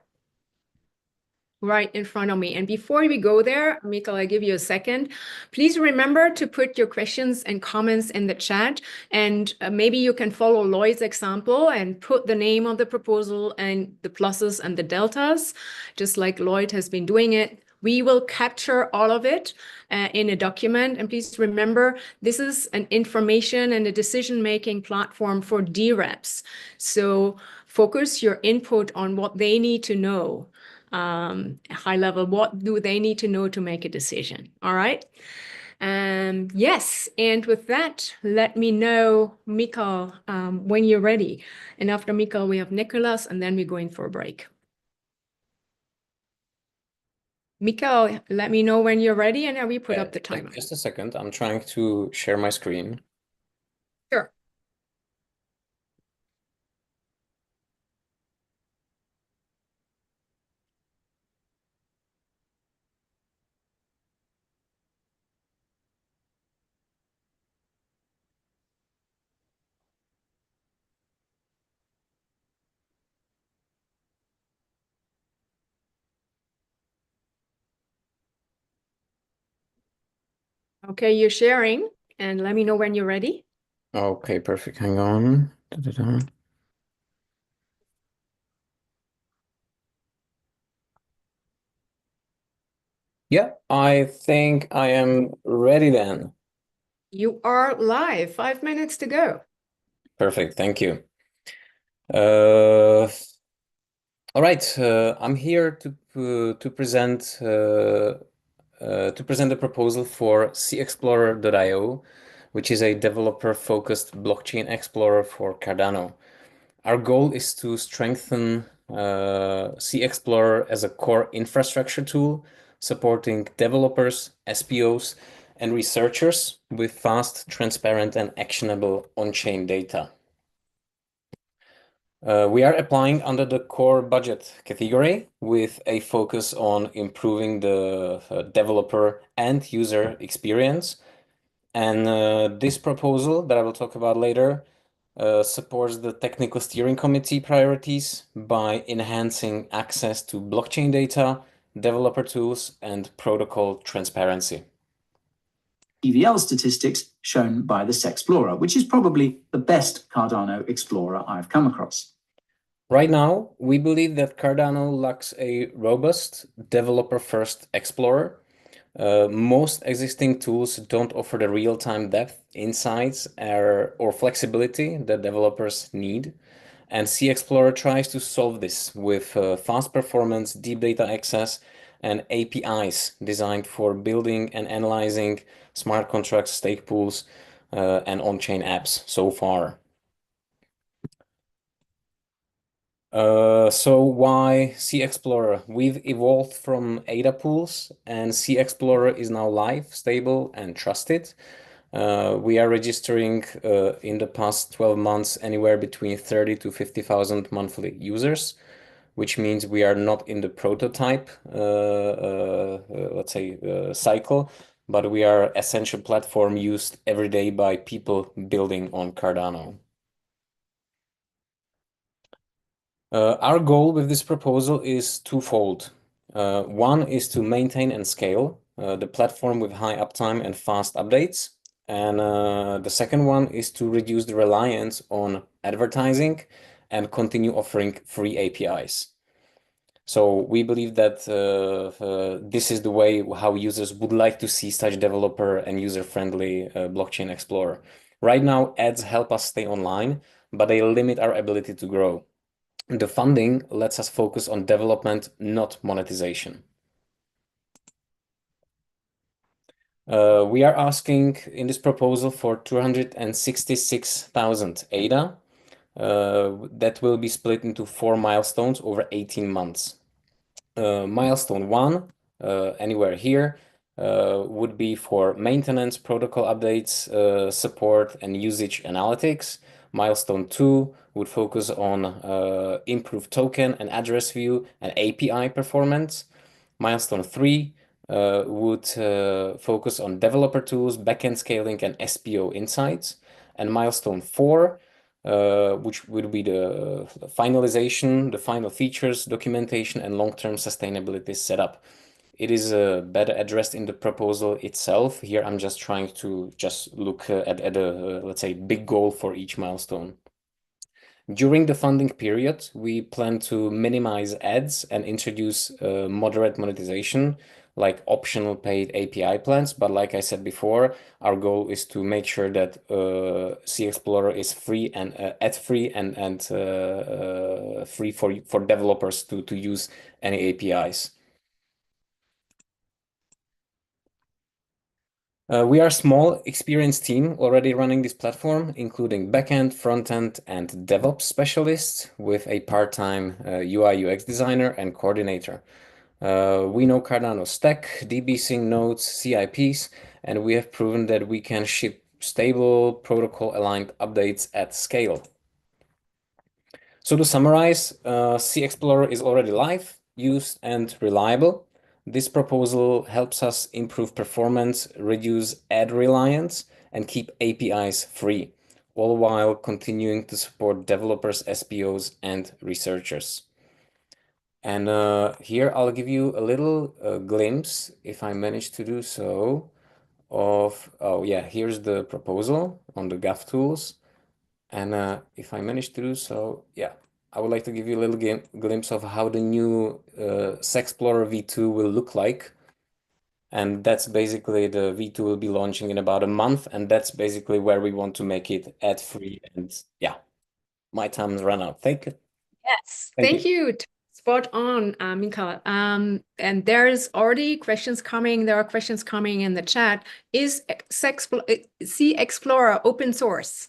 Right in front of me. And before we go there, Mikhail, I give you a second. Please remember to put your questions and comments in the chat. And maybe you can follow Lloyd's example and put the name of the proposal and the pluses and the deltas, just like Lloyd has been doing it. We will capture all of it in a document. And please remember, this is an information and a decision-making platform for DReps. So focus your input on what they need to know. High level, what do they need to know to make a decision? All right. Yes, and with that, let me know, Mikhail, when you're ready. And after Mikhail, we have Nicholas, and then we're going for a break. Mikhail, let me know when you're ready, and I will put up the timer. Just a second. I'm trying to share my screen. Sure. Okay, you're sharing, and let me know when you're ready. Okay, perfect. Hang on. Da-da-da. Yeah, I think I am ready then. You are live. 5 minutes to go. Perfect. Thank you. All right. I'm here to present the proposal for cexplorer.io, which is a developer-focused blockchain explorer for Cardano. Our goal is to strengthen cexplorer as a core infrastructure tool, supporting developers, SPOs, and researchers with fast, transparent, and actionable on-chain data. We are applying under the core budget category with a focus on improving the developer and user experience. And this proposal that I will talk about later supports the technical steering committee priorities by enhancing access to blockchain data, developer tools, and protocol transparency. EVL statistics shown by the cexplorer, which is probably the best Cardano explorer I've come across. Right now, we believe that Cardano lacks a robust developer-first explorer. Most existing tools don't offer the real-time depth, insights, or flexibility that developers need. And cexplorer tries to solve this with fast performance, deep data access, and APIs designed for building and analyzing smart contracts, stake pools, and on-chain apps so far. So why Sea Explorer? We've evolved from ADA pools, and Sea Explorer is now live, stable, and trusted. We are registering in the past 12 months anywhere between 30 to 50,000 monthly users, which means we are not in the prototype, let's say, cycle, but we are essential platform used every day by people building on Cardano. Our goal with this proposal is twofold. One is to maintain and scale the platform with high uptime and fast updates. And the second one is to reduce the reliance on advertising and continue offering free APIs. So we believe that this is the way how users would like to see such developer and user-friendly blockchain explorer. Right now, ads help us stay online, but they limit our ability to grow. The funding lets us focus on development, not monetization. We are asking in this proposal for 266,000 ADA. That will be split into 4 milestones over 18 months. Milestone 1, anywhere here, would be for maintenance, protocol updates, support, and usage analytics. Milestone 2 would focus on improved token and address view and API performance. Milestone 3 would focus on developer tools, backend scaling, and SPO insights. And milestone 4, which would be the finalization, the final features, documentation, and long-term sustainability setup. It is better addressed in the proposal itself. Here, I'm just trying to just look at a, let's say, big goal for each milestone. During the funding period, we plan to minimize ads and introduce moderate monetization, like optional paid API plans. But like I said before, our goal is to make sure that Sea Explorer is free and ad-free and free for developers to use any APIs. We are a small, experienced team already running this platform, including backend, frontend, and DevOps specialists with a part-time UI UX designer and coordinator. We know Cardano stack, DB-Sync nodes, CIPs, and we have proven that we can ship stable protocol-aligned updates at scale. So to summarize, Sea Explorer is already live, used, and reliable. This proposal helps us improve performance, reduce ad reliance, and keep APIs free, all while continuing to support developers, SPOs, and researchers. And here I'll give you a little glimpse, if I manage to do so, of, oh yeah, here's the proposal on the GovTools. And if I manage to do so, yeah, I would like to give you a little glimpse of how the new Sea Explorer v2 will look like. And that's basically the v2 will be launching in about a month. And that's basically where we want to make it ad-free. And yeah, my time's run out. Thank you. Yes, thank you. Spot on, Mika. And there's already questions coming. There are questions coming in the chat. Is Sea Explorer open source?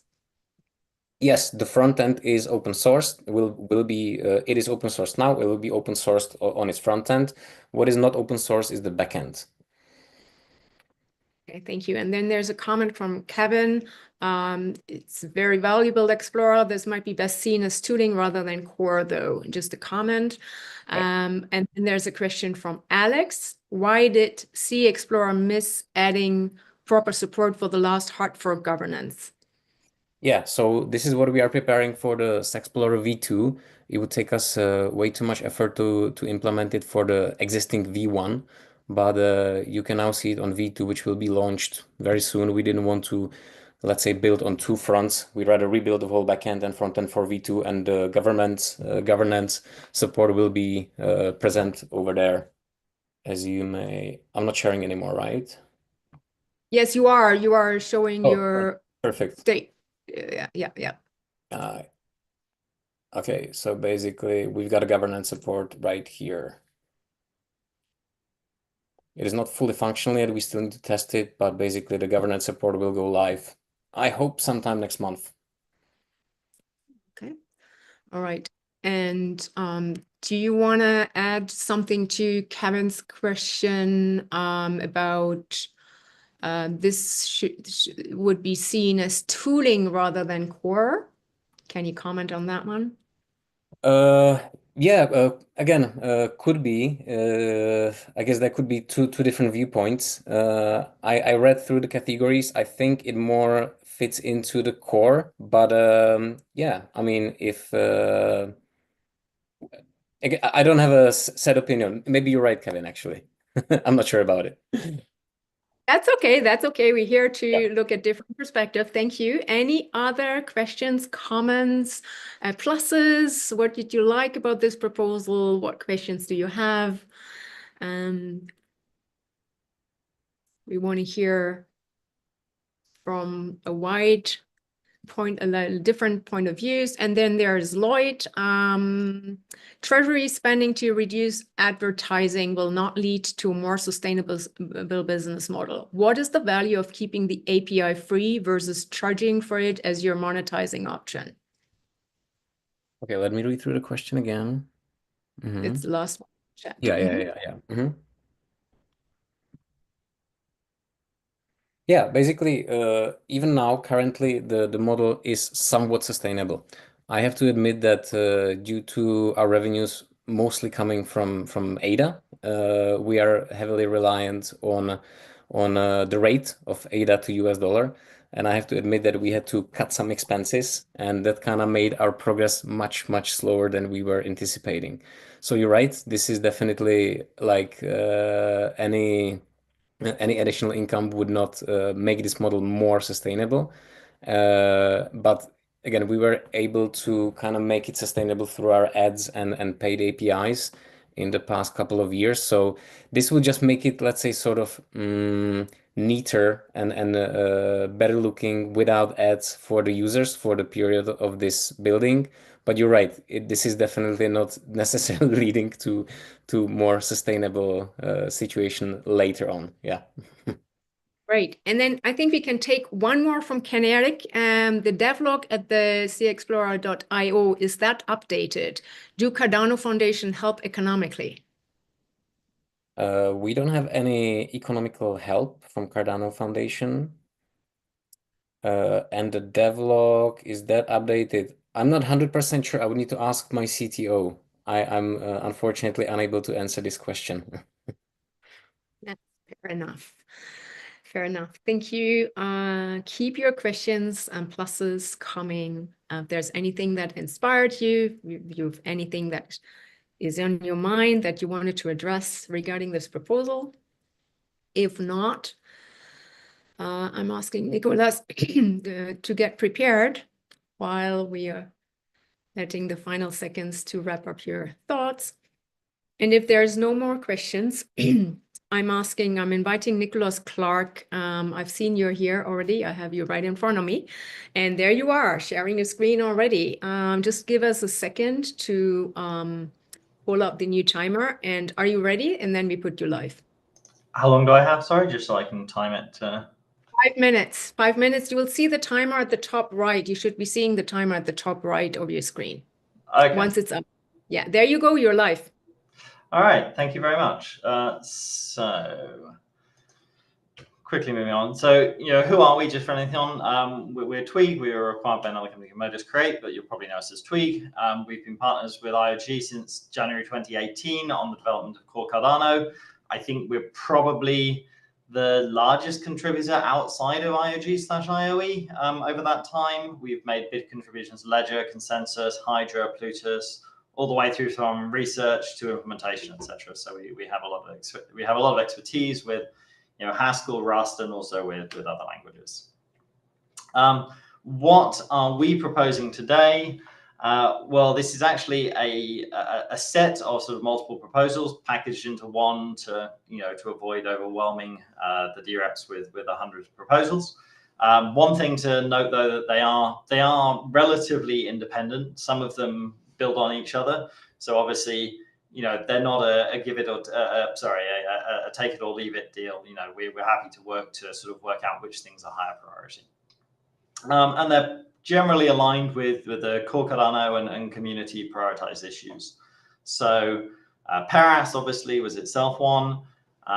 Yes, the front end is open sourced. Will be it is open source now. It will be open sourced on its front end. What is not open source is the back end. Okay, thank you. And then there's a comment from Kevin. It's a very valuable Explorer. This might be best seen as tooling rather than core, though. Just a comment. And then there's a question from Alex. Why did Sea Explorer miss adding proper support for the last hard fork governance? Yeah, so this is what we are preparing for the Sea Explorer v2. It would take us way too much effort to implement it for the existing v1, but you can now see it on v2, which will be launched very soon. We didn't want to, let's say, build on two fronts. We'd rather rebuild the whole backend and front end for v2, and the governance support will be present over there. As you may, I'm not sharing anymore, right? Yes, you are. You are showing your perfect state. Yeah. Okay, so basically we've got a governance support right here. It is not fully functional yet. We still need to test it, but basically the governance support will go live, I hope, sometime next month. Okay. All right. And do you want to add something to Kevin's question about this would be seen as tooling rather than core? Can you comment on that one? Yeah, again, could be. I guess there could be two different viewpoints. I read through the categories. I think it more fits into the core, but yeah, I mean, if I don't have a set opinion. Maybe you're right, Kevin, actually. I'm not sure about it. That's okay. That's okay. We're here to look at different perspectives. Thank you. Any other questions, comments, pluses? What did you like about this proposal? What questions do you have? We want to hear from a wide point, a different point of views. And then there's Lloyd. Treasury spending to reduce advertising will not lead to a more sustainable business model. What is the value of keeping the API free versus charging for it as your monetizing option? Okay, let me read through the question again. It's the last one. Chat. Yeah. Yeah, basically, even now, currently, the model is somewhat sustainable. I have to admit that due to our revenues mostly coming from ADA, we are heavily reliant on the rate of ADA to US dollar. And I have to admit that we had to cut some expenses, and that kind of made our progress much, much slower than we were anticipating. So you're right, this is definitely like any additional income would not make this model more sustainable. But again, we were able to kind of make it sustainable through our ads and paid APIs in the past couple of years. So this will just make it, let's say, sort of neater and better looking without ads for the users for the period of this building. But you're right, this is definitely not necessarily leading to more sustainable situation later on. Yeah. Great. And then I think we can take one more from Ken-Erik. The devlog at the cexplorer.io, is that updated? Do Cardano Foundation help economically? We don't have any economical help from Cardano Foundation. And the devlog, is that updated? I'm not 100% sure. I would need to ask my CTO. I'm unfortunately unable to answer this question. That's fair enough. Fair enough. Thank you. Keep your questions and pluses coming. If there's anything that inspired you, you've anything that is on your mind that you wanted to address regarding this proposal. If not, I'm asking Nicolas to get prepared while we are letting the final seconds to wrap up your thoughts. And if there's no more questions, I'm inviting Nicholas Clark. I've seen you're here already. I have you right in front of me. And there you are, sharing your screen already. Just give us a second to pull up the new timer. And are you ready? And then we put you live. How long do I have? Sorry, just so I can time it. 5 minutes. 5 minutes. You will see the timer at the top right. You should be seeing the timer at the top right of your screen. Okay. Once it's up. Yeah, there you go. You're live. All right. Thank you very much. So quickly moving on. So, who are we, just for anything on? We're Tweeg. We were acquired by another company called Modus Create, but you'll probably know us as Tweeg. We've been partners with IOG since January 2018 on the development of Core Cardano. I think we're probably the largest contributor outside of IOG/IOE over that time. We've made big contributions to Ledger, Consensus, Hydra, Plutus, all the way through from research to implementation, etc. So we have a lot of expertise with Haskell, Rust, and also with other languages. What are we proposing today? Well, this is actually a set of sort of multiple proposals packaged into one to avoid overwhelming the DReps with 100 proposals. One thing to note, though, that they are relatively independent. Some of them build on each other. So obviously, they're not a give it or a take it or leave it deal. We're happy to work to sort of work out which things are higher priority. And they're generally aligned with the core Cardano and community prioritized issues. So PARAS obviously was itself one,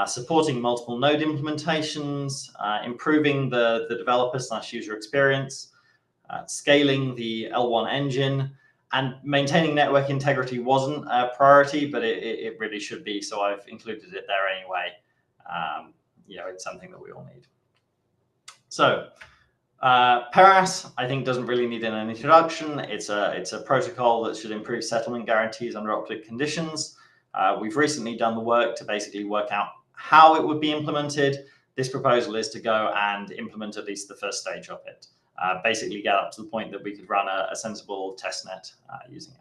supporting multiple node implementations, improving the developer/user experience, scaling the L1 engine, and maintaining network integrity wasn't a priority, but it really should be. So I've included it there anyway. It's something that we all need. So PARAS, I think, doesn't really need an introduction. It's a protocol that should improve settlement guarantees under optic conditions. We've recently done the work to basically work out how it would be implemented. This proposal is to go and implement at least the first stage of it. Basically get up to the point that we could run a sensible testnet using it.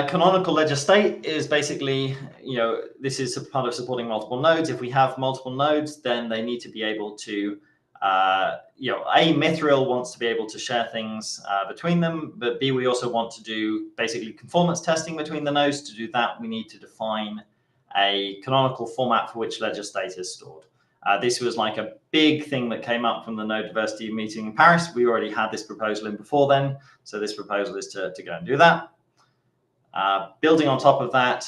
Canonical ledger state is basically, this is a part of supporting multiple nodes. If we have multiple nodes, then they need to be able to, Mithril wants to be able to share things between them, but B, we also want to do basically conformance testing between the nodes. To do that, we need to define a canonical format for which ledger state is stored. This was like a big thing that came up from the node diversity meeting in Paris. We already had this proposal in before then, so this proposal is to go and do that. Building on top of that,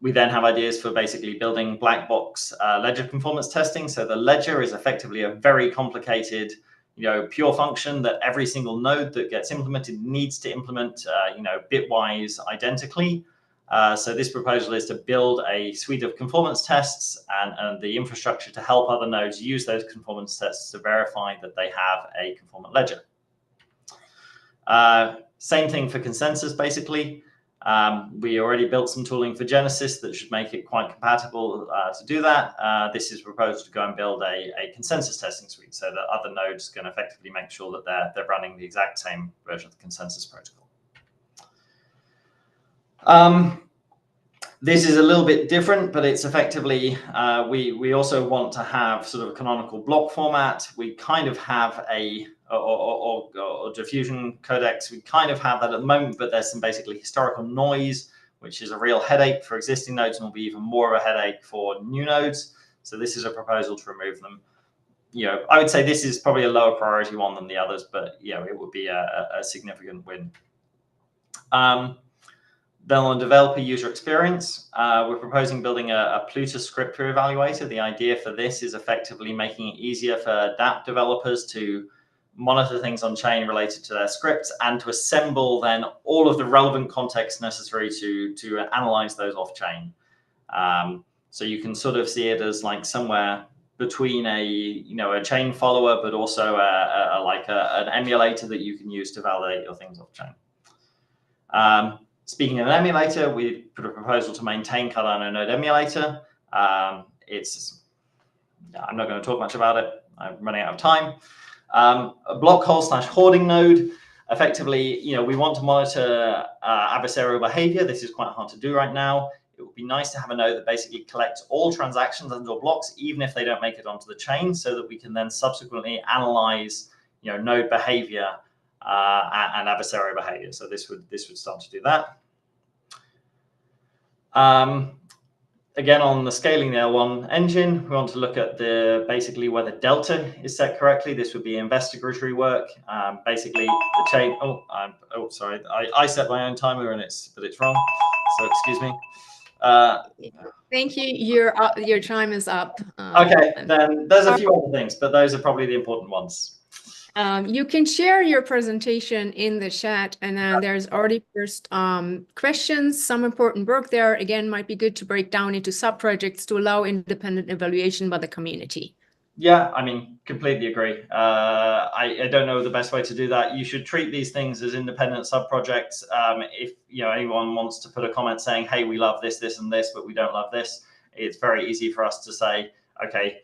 we then have ideas for basically building black box ledger conformance testing. So the ledger is effectively a very complicated, pure function that every single node that gets implemented needs to implement, bitwise identically. So this proposal is to build a suite of conformance tests and the infrastructure to help other nodes use those conformance tests to verify that they have a conformant ledger. Same thing for consensus, basically. We already built some tooling for Genesis that should make it quite compatible to do that. This is proposed to go and build a consensus testing suite so that other nodes can effectively make sure that they're running the exact same version of the consensus protocol. This is a little bit different, but it's effectively, we also want to have sort of a canonical block format. We kind of have or diffusion codecs. We kind of have that at the moment, but there's some basically historical noise, which is a real headache for existing nodes and will be even more of a headache for new nodes. So this is a proposal to remove them. I would say this is probably a lower priority one than the others, but it would be a significant win. Then on developer user experience, we're proposing building a Plutus script evaluator. The idea for this is effectively making it easier for DApp developers to monitor things on chain related to their scripts and to assemble then all of the relevant context necessary to analyze those off chain. So you can sort of see it as like somewhere between a chain follower, but also an emulator that you can use to validate your things off chain. Speaking of an emulator, we put a proposal to maintain Cardano node emulator. I'm not going to talk much about it. I'm running out of time. A block hole / hoarding node. Effectively, we want to monitor adversarial behavior. This is quite hard to do right now. It would be nice to have a node that basically collects all transactions under blocks, even if they don't make it onto the chain, so that we can then subsequently analyze, node behavior and adversarial behavior. So this would start to do that. Again, on the scaling the L1 engine, we want to look at basically whether delta is set correctly. This would be investigatory work. Basically, the chain. Sorry, I set my own timer but it's wrong. So excuse me. Thank you. Your time is up. Okay, then there's a few other things, but those are probably the important ones. You can share your presentation in the chat, and there's already first questions, some important work there. Again, might be good to break down into sub-projects to allow independent evaluation by the community. Yeah, I mean, completely agree. I don't know the best way to do that. You should treat these things as independent sub-projects. If anyone wants to put a comment saying, hey, we love this, this, and this, but we don't love this, it's very easy for us to say, okay,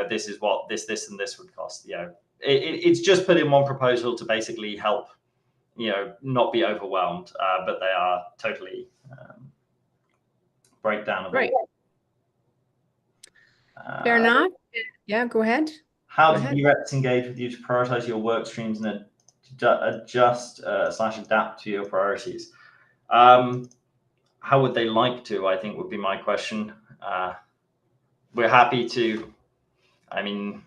this is what this, and this would cost. It's just put in one proposal to basically help, not be overwhelmed, but they are totally breakdownable. Right. Fair enough. Yeah, go ahead. How do DReps engage with you to prioritize your work streams and adjust / adapt to your priorities? How would they like to, I think would be my question. We're happy to, I mean,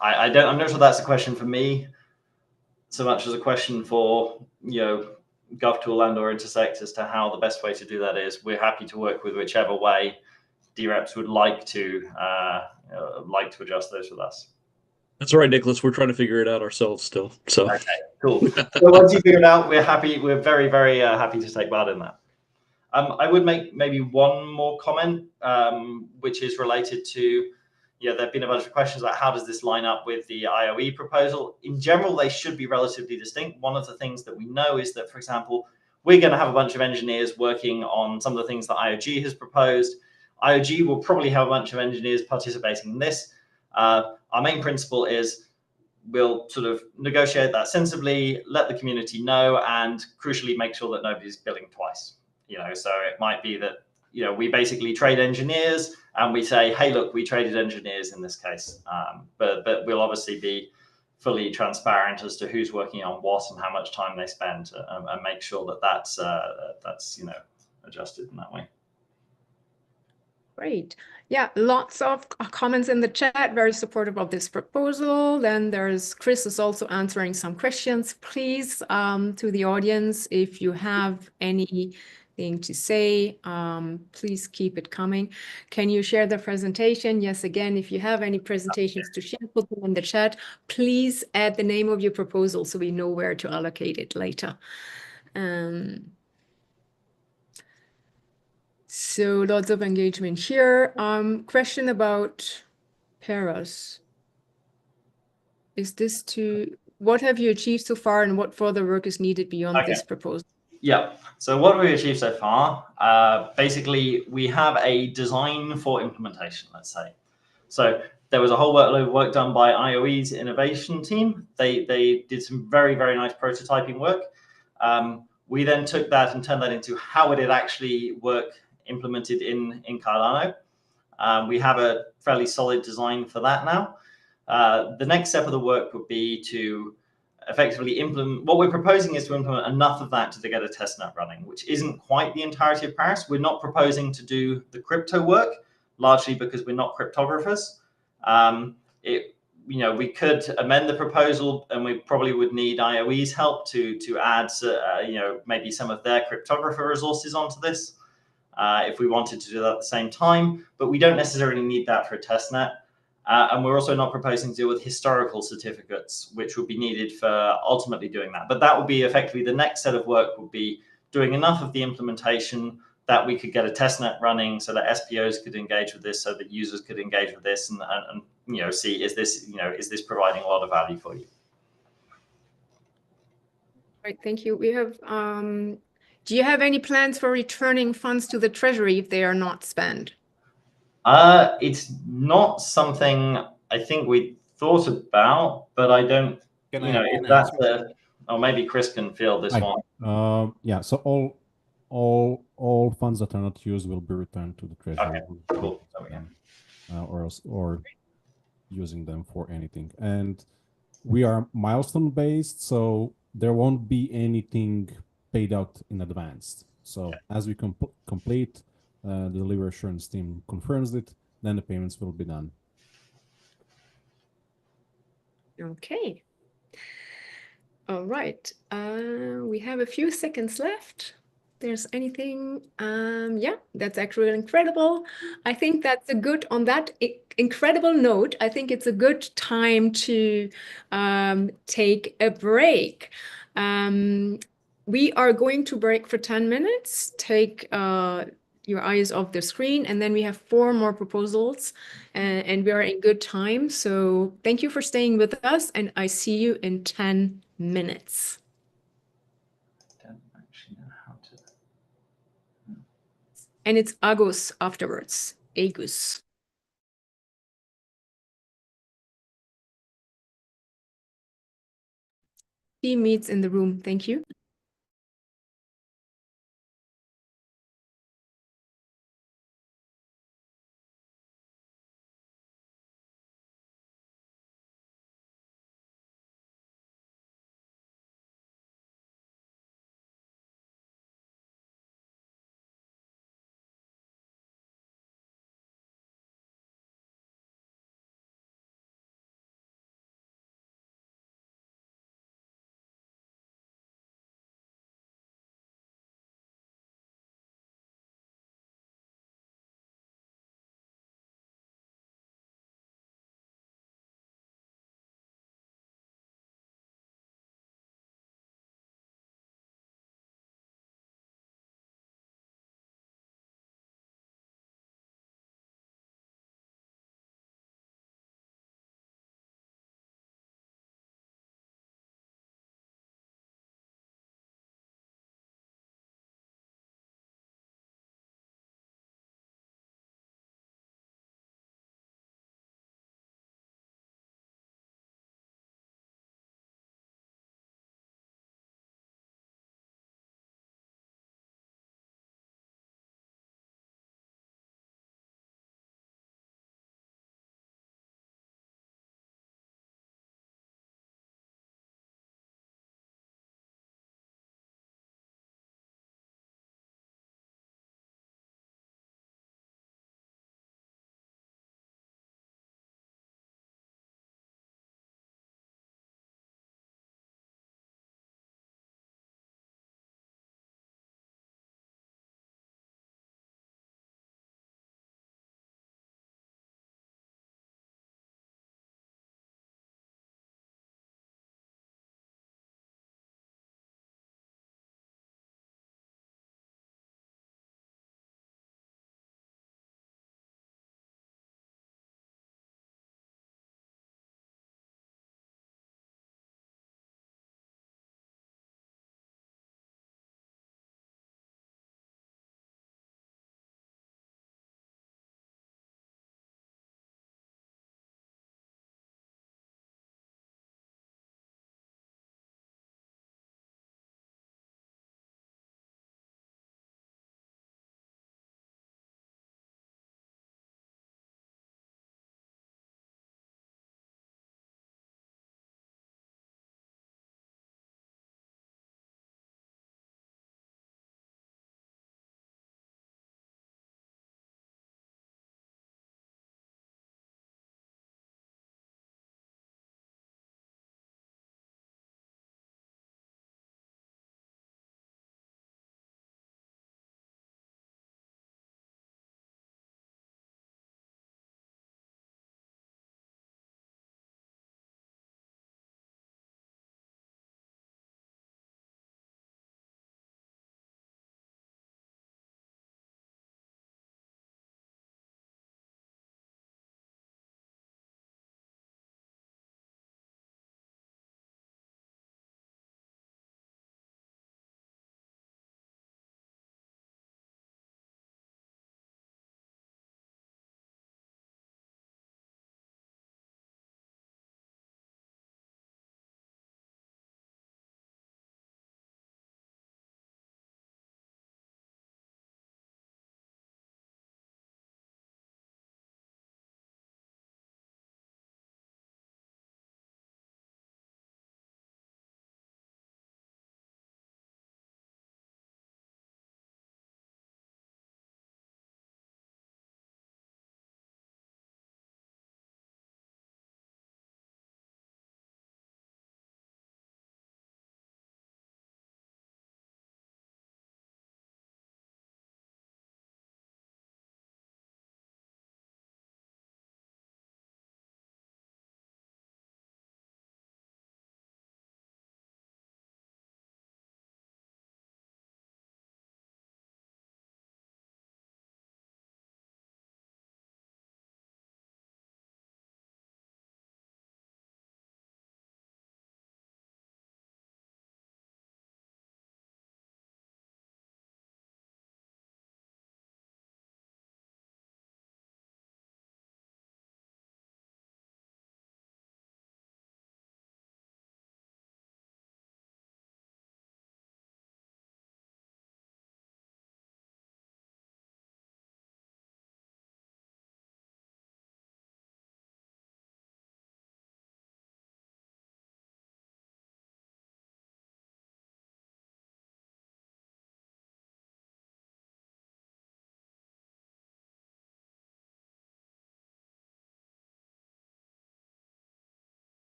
I'm not sure that's a question for me so much as a question for, GovTool and or Intersect as to how the best way to do that is. We're happy to work with whichever way DReps would like to adjust those with us. That's all right, Nicholas. We're trying to figure it out ourselves still. So okay, cool. So once you figure it out, we're happy. We're very, very happy to take part in that. I would make maybe one more comment, which is related to, there have been a bunch of questions about how does this line up with the IOE proposal. In general, they should be relatively distinct. One of the things that we know is that, for example, we're going to have a bunch of engineers working on some of the things that IOG has proposed. IOG will probably have a bunch of engineers participating in this. Our main principle is we'll sort of negotiate that sensibly, let the community know, and crucially make sure that nobody's billing twice. So it might be that, we basically trade engineers and we say, hey, look, we traded engineers in this case. But we'll obviously be fully transparent as to who's working on what and how much time they spend, and make sure that that's adjusted in that way. Great. Yeah, lots of comments in the chat, very supportive of this proposal. Then there's Chris is also answering some questions. Please, to the audience, if you have anything to say, please keep it coming. Can you share the presentation? Yes, again, if you have any presentations to share, put them in the chat. Please add the name of your proposal so we know where to allocate it later. So lots of engagement here. Question about Paras. Is this what have you achieved so far and what further work is needed beyond this proposal? Yeah, so what have we achieved so far? Basically, we have a design for implementation, let's say. So there was a whole workload of work done by IOE's innovation team. They did some very, very nice prototyping work. We then took that and turned that into how would it actually work implemented in Cardano. We have a fairly solid design for that now. The next step of the work would be to effectively implement, what we're proposing is to implement enough of that to get a testnet running, which isn't quite the entirety of Paris. We're not proposing to do the crypto work, largely because we're not cryptographers. We could amend the proposal and we probably would need IOE's help to add, maybe some of their cryptographer resources onto this if we wanted to do that at the same time, but we don't necessarily need that for a testnet. And we're also not proposing to deal with historical certificates, which would be needed for ultimately doing that. But that would be effectively the next set of work would be doing enough of the implementation that we could get a testnet running so that SPOs could engage with this, so that users could engage with this and see, is this providing a lot of value for you? Right, thank you. We have, do you have any plans for returning funds to the treasury if they are not spent? It's not something I think we thought about, but I don't, if that's or maybe Chris can field this one. Yeah, so all funds that are not used will be returned to the treasury. Okay, cool. Or using them for anything. And we are milestone based, so there won't be anything paid out in advance. So as we complete, the delivery assurance team confirms it, then the payments will be done. Okay. All right. We have a few seconds left. There's anything, yeah, that's actually incredible. I think that's a good, on that incredible note, I think it's a good time to take a break. We are going to break for 10 minutes. Take your eyes off the screen, and then we have 4 more proposals, and we are in good time. So thank you for staying with us, and I see you in 10 minutes. And it's Agus afterwards. Agus. Team meets in the room. Thank you.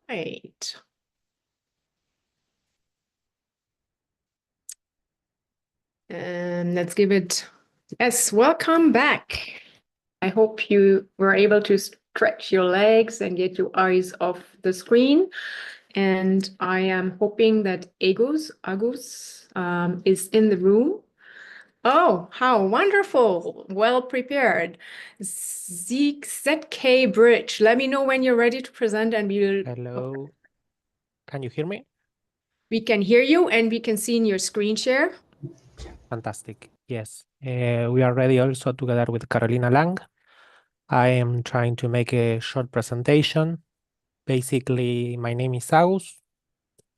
Right. And let's give it, yes, welcome back. I hope you were able to stretch your legs and get your eyes off the screen. And I am hoping that Agus is in the room. Oh, how wonderful. Well prepared. ZK Bridge, let me know when you're ready to present and we'll... Hello. Can you hear me? We can hear you and we can see in your screen share. Fantastic. Yes. We are ready also together with Carolina Lang. I am trying to make a short presentation. Basically, my name is Agus.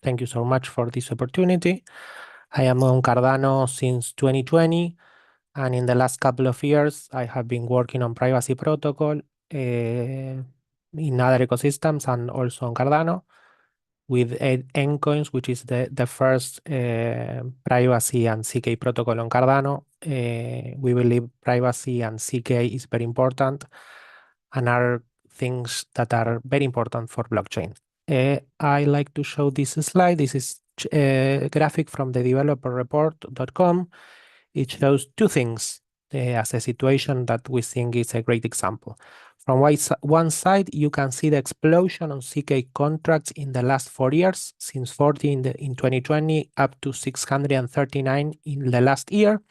Thank you so much for this opportunity. I am on Cardano since 2020, and in the last couple of years, I have been working on privacy protocol in other ecosystems and also on Cardano with Encoins, which is the first privacy and CK protocol on Cardano. We believe privacy and CK is very important and are things that are very important for blockchain. I like to show this slide. This is a graphic from the developerreport.com. It shows two things as a situation that we think is a great example. From one side, you can see the explosion on CK contracts in the last 4 years, since 40 in 2020 up to 639 in the last year.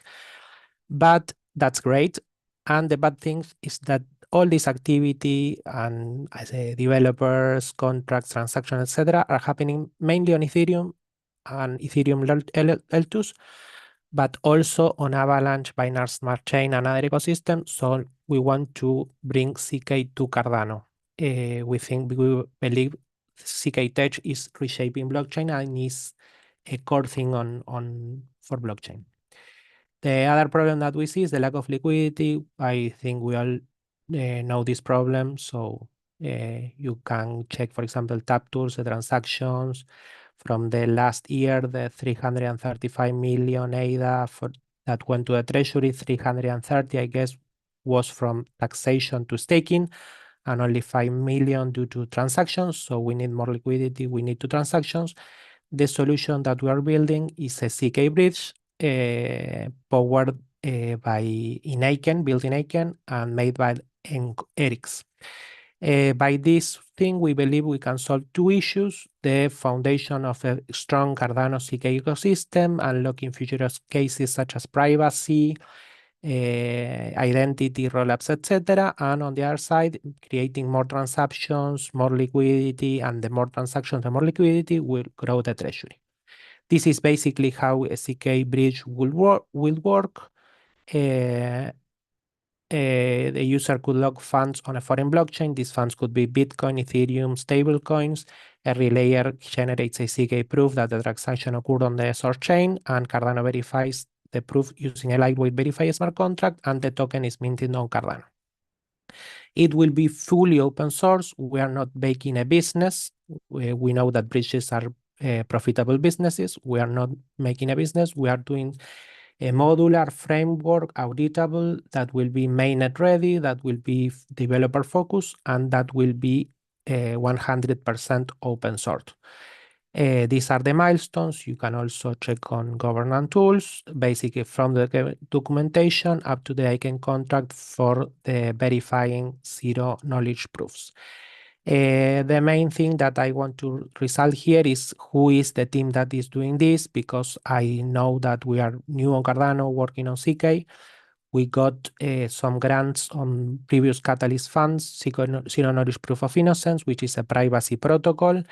But that's great. And the bad thing is that all this activity and as a developers, contracts, transactions, etc., are happening mainly on Ethereum and Ethereum L2s, but also on Avalanche, Binance Smart Chain, and other ecosystems. So we want to bring CK to Cardano. We believe CK Tech is reshaping blockchain and is a core thing for blockchain. The other problem that we see is the lack of liquidity. I think we all know this problem. So you can check, for example, tap tools, the transactions from the last year, the 335 million ADA that went to the treasury, 330, I guess, was from taxation to staking, and only 5 million due to transactions. So we need more liquidity, we need 2 transactions. The solution that we are building is a CK bridge powered in Aiken, built in Aiken, and made by Erics. By this thing, we believe we can solve 2 issues: the foundation of a strong Cardano CK ecosystem, unlocking future use cases such as privacy, identity, rollups, etc. And on the other side, creating more transactions, more liquidity, and the more transactions, the more liquidity will grow the treasury. This is basically how a CK bridge will work. The user could lock funds on a foreign blockchain. These funds could be Bitcoin, Ethereum, stablecoins. Every layer generates a CK proof that the transaction occurred on the source chain, and Cardano verifies the proof using a lightweight verified smart contract, and the token is minted on Cardano. It will be fully open source. We are not making a business. We know that bridges are profitable businesses. We are not making a business. We are doing a modular framework, auditable, that will be mainnet ready, that will be developer focused, and that will be 100% open source. These are the milestones. You can also check on governance tools, basically from the documentation up to the Aiken contract for the verifying zero knowledge proofs. The main thing that I want to result here is who is the team that is doing this, because I know that we are new on Cardano working on CK. We got some grants on previous Catalyst funds, Zero Knowledge Proof of Innocence, which is a privacy protocol.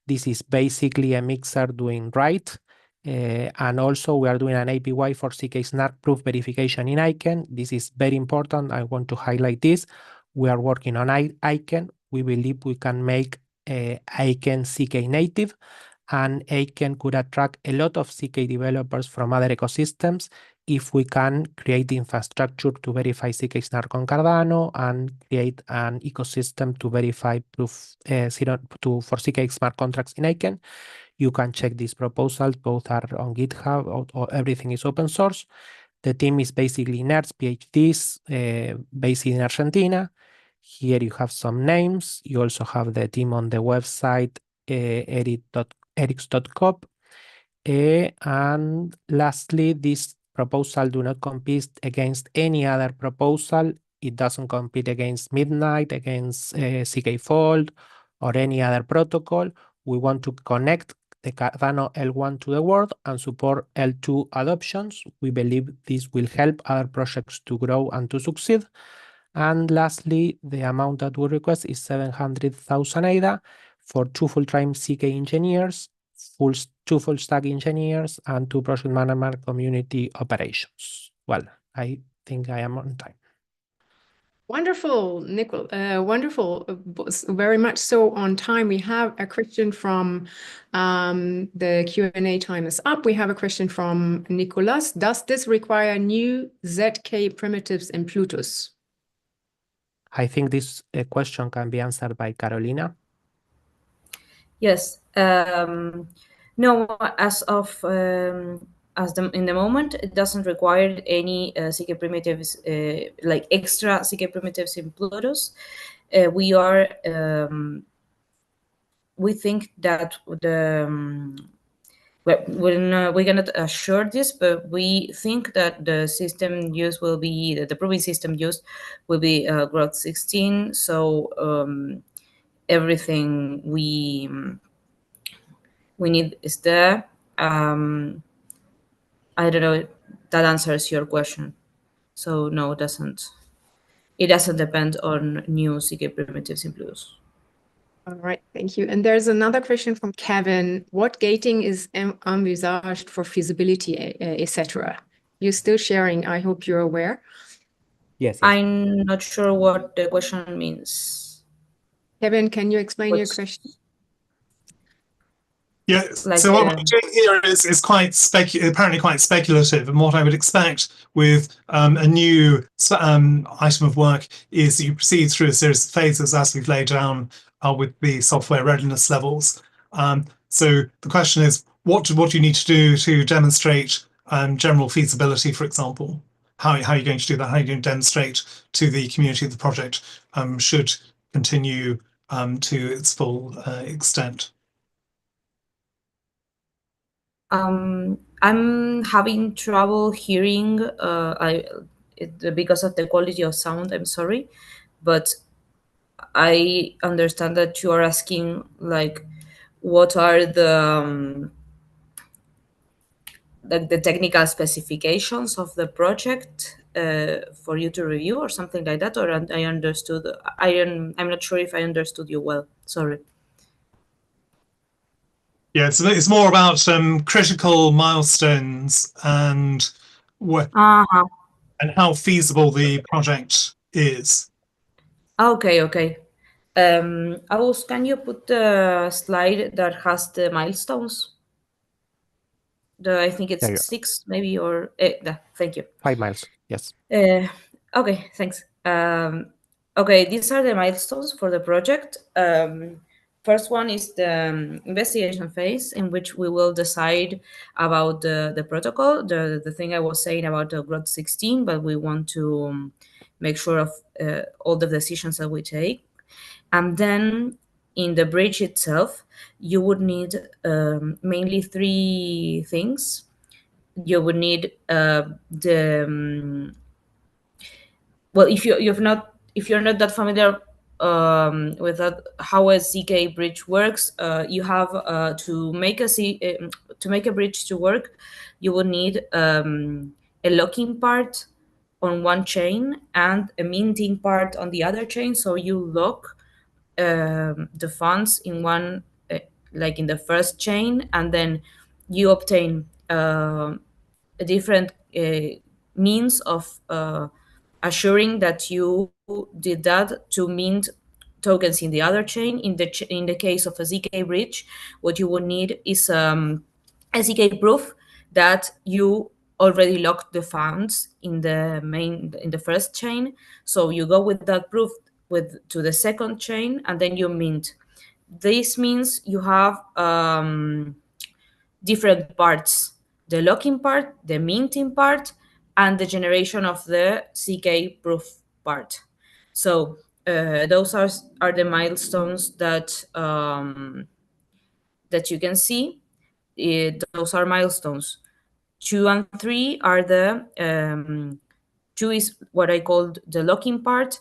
This is basically a mixer doing right. And also we are doing an API for CK Snark proof verification in Aiken. This is very important. I want to highlight this. We are working on Aiken. We believe we can make Aiken CK native, and Aiken could attract a lot of CK developers from other ecosystems if we can create the infrastructure to verify CK Snark on Cardano and create an ecosystem to verify proof for CK smart contracts in Aiken. You can check these proposals. Both are on GitHub. Or everything is open source. The team is basically nerds, PhDs, based in Argentina. Here you have some names. You also have the team on the website, erics.com. And lastly, this proposal do not compete against any other proposal. It doesn't compete against Midnight, against CK Fold, or any other protocol. We want to connect the Cardano L1 to the world and support L2 adoptions. We believe this will help other projects to grow and to succeed. And lastly, the amount that we request is 700,000 ADA for 2 full-time CK engineers, 2 full-stack engineers, and 2 project management community operations. Well, I think I am on time. Wonderful, Nicol. Wonderful. Very much so on time. We have a question from the Q&A time is up. We have a question from Nicolas. Does this require new ZK primitives in Plutus? I think this question can be answered by Carolina. Yes. No, as of in the moment, it doesn't require any CK primitives, like extra CK primitives in Plutus. We think that we cannot assure this, but we think that the system used will be the proving system used will be Growth 16. So everything we need is there. I don't know if that answers your question. So no, it doesn't. It doesn't depend on new CK primitives in Plutus. All right, thank you. And there's another question from Kevin. What gating is envisaged for feasibility, etc.? You're still sharing. I hope you're aware. Yes. I'm not sure what the question means. Kevin, can you explain your question? Yeah, so what we're doing here is apparently quite speculative, and what I would expect with a new item of work is that you proceed through a series of phases as we've laid down with the software readiness levels. So the question is, what do you need to do to demonstrate general feasibility, for example? How are you going to do that? How are you going to demonstrate to the community the project should continue to its full extent? I'm having trouble hearing because of the quality of sound. I'm sorry, but I understand that you are asking like what are the technical specifications of the project for you to review or something like that, or I understood. I'm not sure if I understood you well. Sorry. Yeah, it's more about critical milestones and what and how feasible the project is. Okay. Agus, can you put the slide that has the milestones? I think it's 6 maybe, or thank you. 5 miles, yes. Okay, thanks. Okay, these are the milestones for the project. First one is the investigation phase, in which we will decide about the protocol, the thing I was saying about the Growth 16, but we want to make sure of all the decisions that we take. And then in the bridge itself, you would need mainly 3 things. You would need well, if you're not that familiar with how a CK bridge works, you have to make a bridge to work, you will need a locking part on one chain and a minting part on the other chain. So you lock the funds in one, like in the first chain, and then you obtain a different means of assuring that you did that to mint tokens in the other chain. In the case of a ZK bridge, what you would need is a ZK proof that you already locked the funds in the first chain. So you go with that proof to the second chain, and then you mint. This means you have different parts: the locking part, the minting part, and the generation of the CK proof part. So those are the milestones that that you can see. Those are milestones. 2 and 3 are the 2 is what I called the locking part.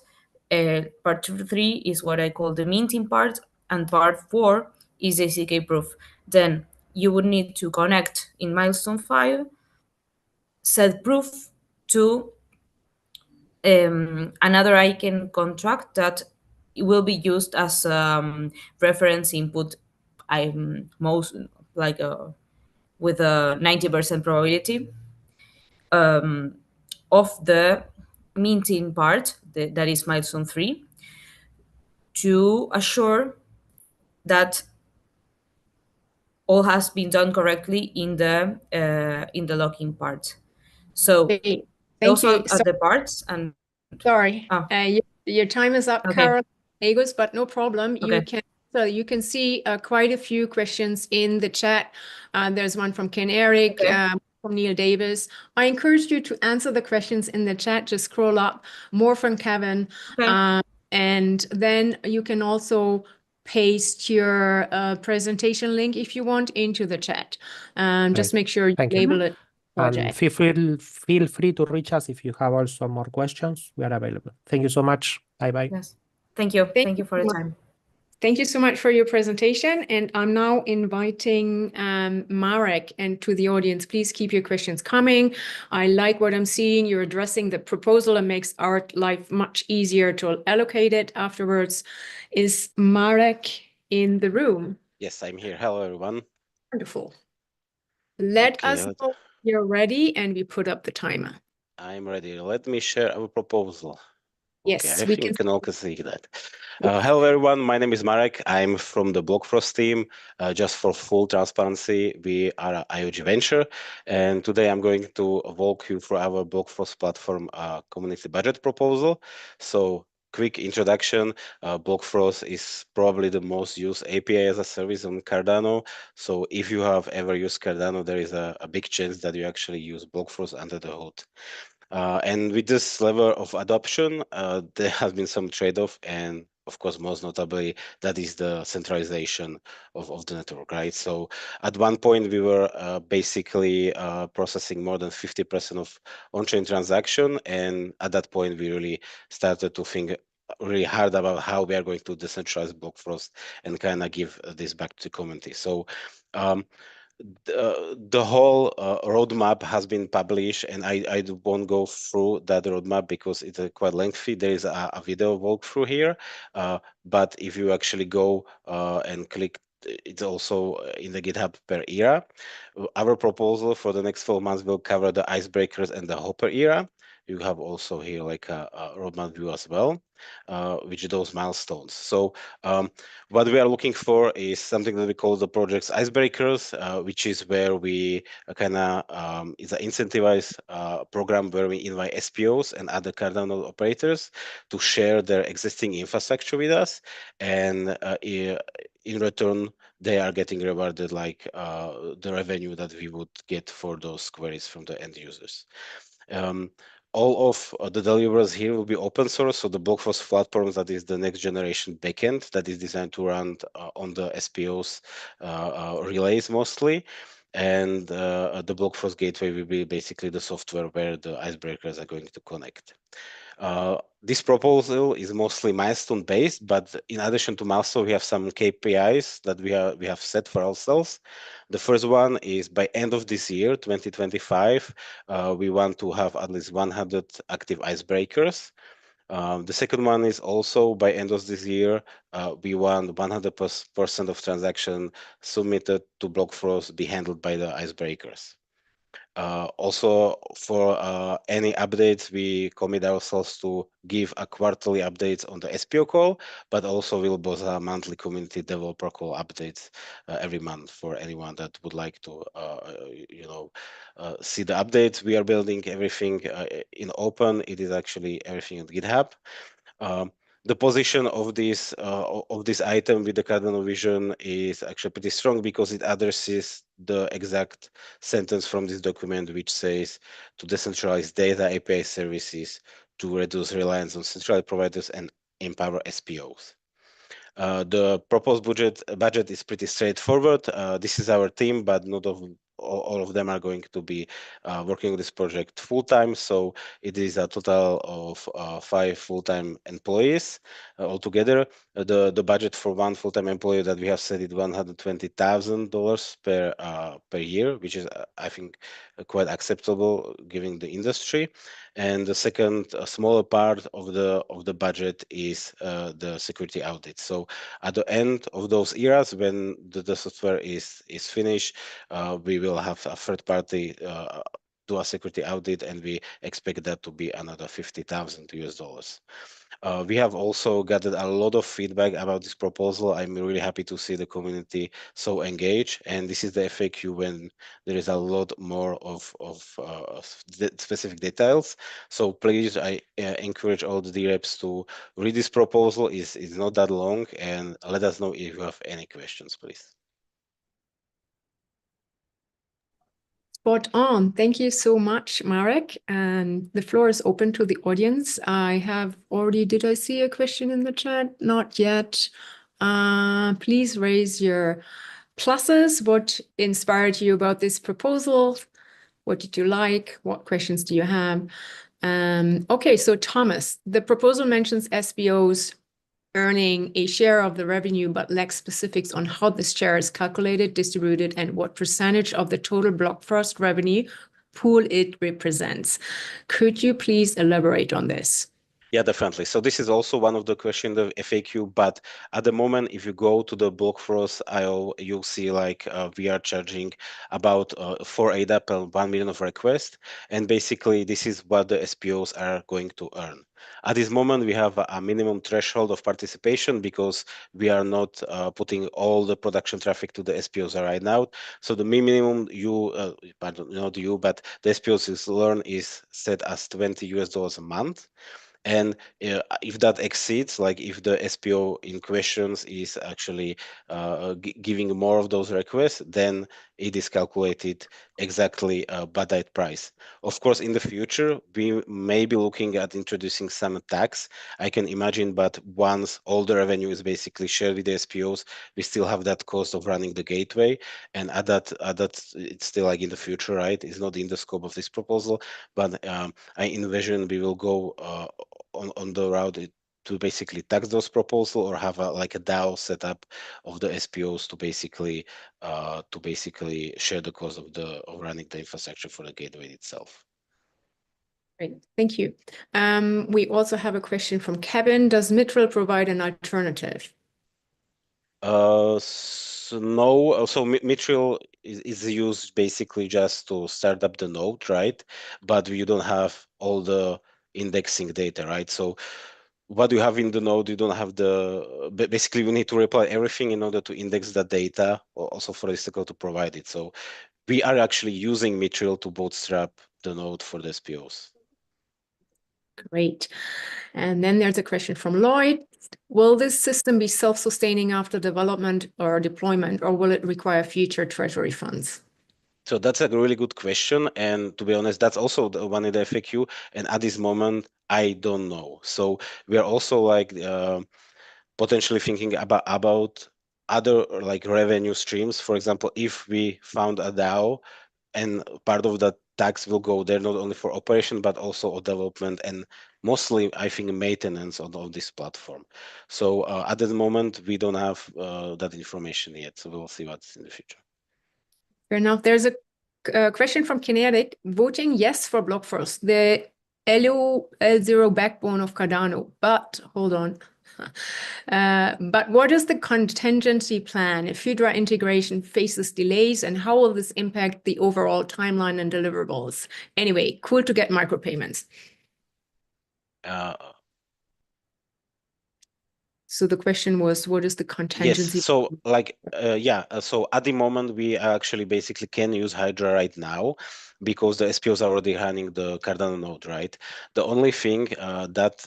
Part 3 is what I call the minting part, and part 4 is the CK proof. Then you would need to connect in milestone 5 set proof to another ICANN contract that will be used as reference input. I'm most like with a 90% probability of the minting part, that is milestone 3, to assure that all has been done correctly in the locking part. So Thank those you. are the parts. And Sorry, your time is up, Okay. Carol Agus, but no problem. You Okay. can so you can see quite a few questions in the chat. There's one from Ken Eric, Okay. from Neil Davis. I encourage you to answer the questions in the chat. Just scroll up. More from Kevin, Okay. and then you can also paste your presentation link if you want into the chat. Just Great. make sure you Thank you. label it And project. feel free to reach us if you have also more questions. We are available. Thank you so much. Bye-bye. Yes. Thank you. Thank you for the time. Thank you so much for your presentation. And I'm now inviting Marek and to the audience. Please keep your questions coming. I like what I'm seeing. You're addressing the proposal and makes our life much easier to allocate it afterwards. Is Marek in the room? Yes, I'm here. Hello, everyone. Wonderful. Let Okay, us know when you're ready and we put up the timer. I'm ready. Let me share our proposal. Okay, Yes, I we think we can. can all see that. Hello, everyone. My name is Marek. I'm from the Blockfrost team. Just for full transparency, we are an IOG venture, and today I'm going to walk you through our Blockfrost platform community budget proposal. So, quick introduction. Blockfrost is probably the most used API as a service on Cardano. So, if you have ever used Cardano, there is a big chance that you actually use Blockfrost under the hood. And with this level of adoption, there has been some trade-off, and of course, most notably, that is the centralization of the network, right? So at one point, we were basically processing more than 50% of on-chain transaction, and at that point, we really started to think really hard about how we are going to decentralize Blockfrost and kind of give this back to the community. So the whole roadmap has been published, and I won't go through that roadmap because it's quite lengthy. There is a video walkthrough here, but if you actually go and click, it's also in the GitHub per era. Our proposal for the next 12 months will cover the icebreakers and the hopper era. You have also here like a roadmap view as well, which those milestones. So what we are looking for is something that we call the project's icebreakers, which is where we kind of is an incentivized program where we invite SPOs and other Cardano operators to share their existing infrastructure with us, and in return they are getting rewarded like the revenue that we would get for those queries from the end users. All of the deliverables here will be open source. So the Blockfrost platform, that is the next generation backend that is designed to run on the SPOs relays mostly. And the Blockfrost gateway will be basically the software where the icebreakers are going to connect. This proposal is mostly milestone based, but in addition to milestone, we have some KPIs that we have set for ourselves. The first one is by end of this year, 2025, we want to have at least 100 active icebreakers. The second one is also by end of this year, we want 100% of transaction submitted to Blockfrost be handled by the icebreakers. Also, for any updates, we commit ourselves to give a quarterly updates on the SPO call, but also we'll both monthly community developer call updates every month for anyone that would like to, see the updates. We are building everything in open. It is actually everything on GitHub. The position of this item with the Cardano vision is actually pretty strong because it addresses the exact sentence from this document, which says to decentralize data API services, to reduce reliance on centralized providers, and empower SPOs. The proposed budget is pretty straightforward. This is our team, but not all of them are going to be working on this project full time. So it is a total of 5 full-time employees altogether. The budget for one full-time employee that we have set is $120,000 per year, which is I think quite acceptable given the industry. And the second smaller part of the budget is the security audit. So at the end of those eras, when the software is finished, we will have a third party do a security audit, and we expect that to be another $50,000. We have also gathered a lot of feedback about this proposal. I'm really happy to see the community so engaged, and this is the FAQ when there is a lot more of the specific details. So please, I encourage all the DReps to read this proposal. It's not that long, and let us know if you have any questions, please. Spot on. Thank you so much, Marek. And the floor is open to the audience. I have already, did I see a question in the chat? Not yet. Please raise your pluses. What inspired you about this proposal? What did you like? What questions do you have? Okay, so Thomas, the proposal mentions SBOs earning a share of the revenue, but lacks specifics on how this share is calculated, distributed, and what percentage of the total BlockFrost revenue pool it represents. Could you please elaborate on this? Yeah, definitely. So this is also one of the questions of FAQ, but at the moment, if you go to the BlockFrost IO, you'll see like we are charging about 4 ADA per 1 million of requests. And basically, this is what the SPOs are going to earn. At this moment, we have a minimum threshold of participation because we are not putting all the production traffic to the SPOs right now. So the minimum pardon, not you, but the SPOs is learn is set as $20 a month. And if that exceeds, like if the SPO in questions is actually giving more of those requests, then it is calculated exactly by that price. Of course, in the future, we may be looking at introducing some tax. I can imagine, but once all the revenue is basically shared with the SPOs, we still have that cost of running the gateway. And at that, it's still like in the future, right? It's not in the scope of this proposal, but I envision we will go on the route to basically tax those proposals or have like a DAO setup of the SPOs to basically share the cost of running the infrastructure for the gateway itself. Great, thank you. We also have a question from Kevin. Does Mithril provide an alternative? So no. So Mithril is used basically just to start up the node, right? But you don't have all the indexing data, right? So what you have in the node, you don't have basically you need to reply everything in order to index the data, or also for Istacle to provide it. So we are actually using Mithril to bootstrap the node for the SPOs. Great. And then there's a question from Lloyd. Will this system be self-sustaining after development or deployment, or will it require future treasury funds? So that's a really good question. And to be honest, that's also the one in the FAQ. And at this moment, I don't know. So we are also like potentially thinking about other like revenue streams. For example, if we found a DAO and part of that tax will go there, not only for operation, but also development and mostly, I think, maintenance on this platform. So at the moment, we don't have that information yet. So we'll see what's in the future. Fair enough. There's a question from Kinetic. Voting yes for BlockFrost, the L0 backbone of Cardano. But hold on. But what is the contingency plan if Hydra integration faces delays, and how will this impact the overall timeline and deliverables? Anyway, cool to get micropayments. So the question was, what is the contingency? Yes, so like, so at the moment, we actually basically can use Hydra right now. because the SPOs are already running the Cardano node, right? The only thing that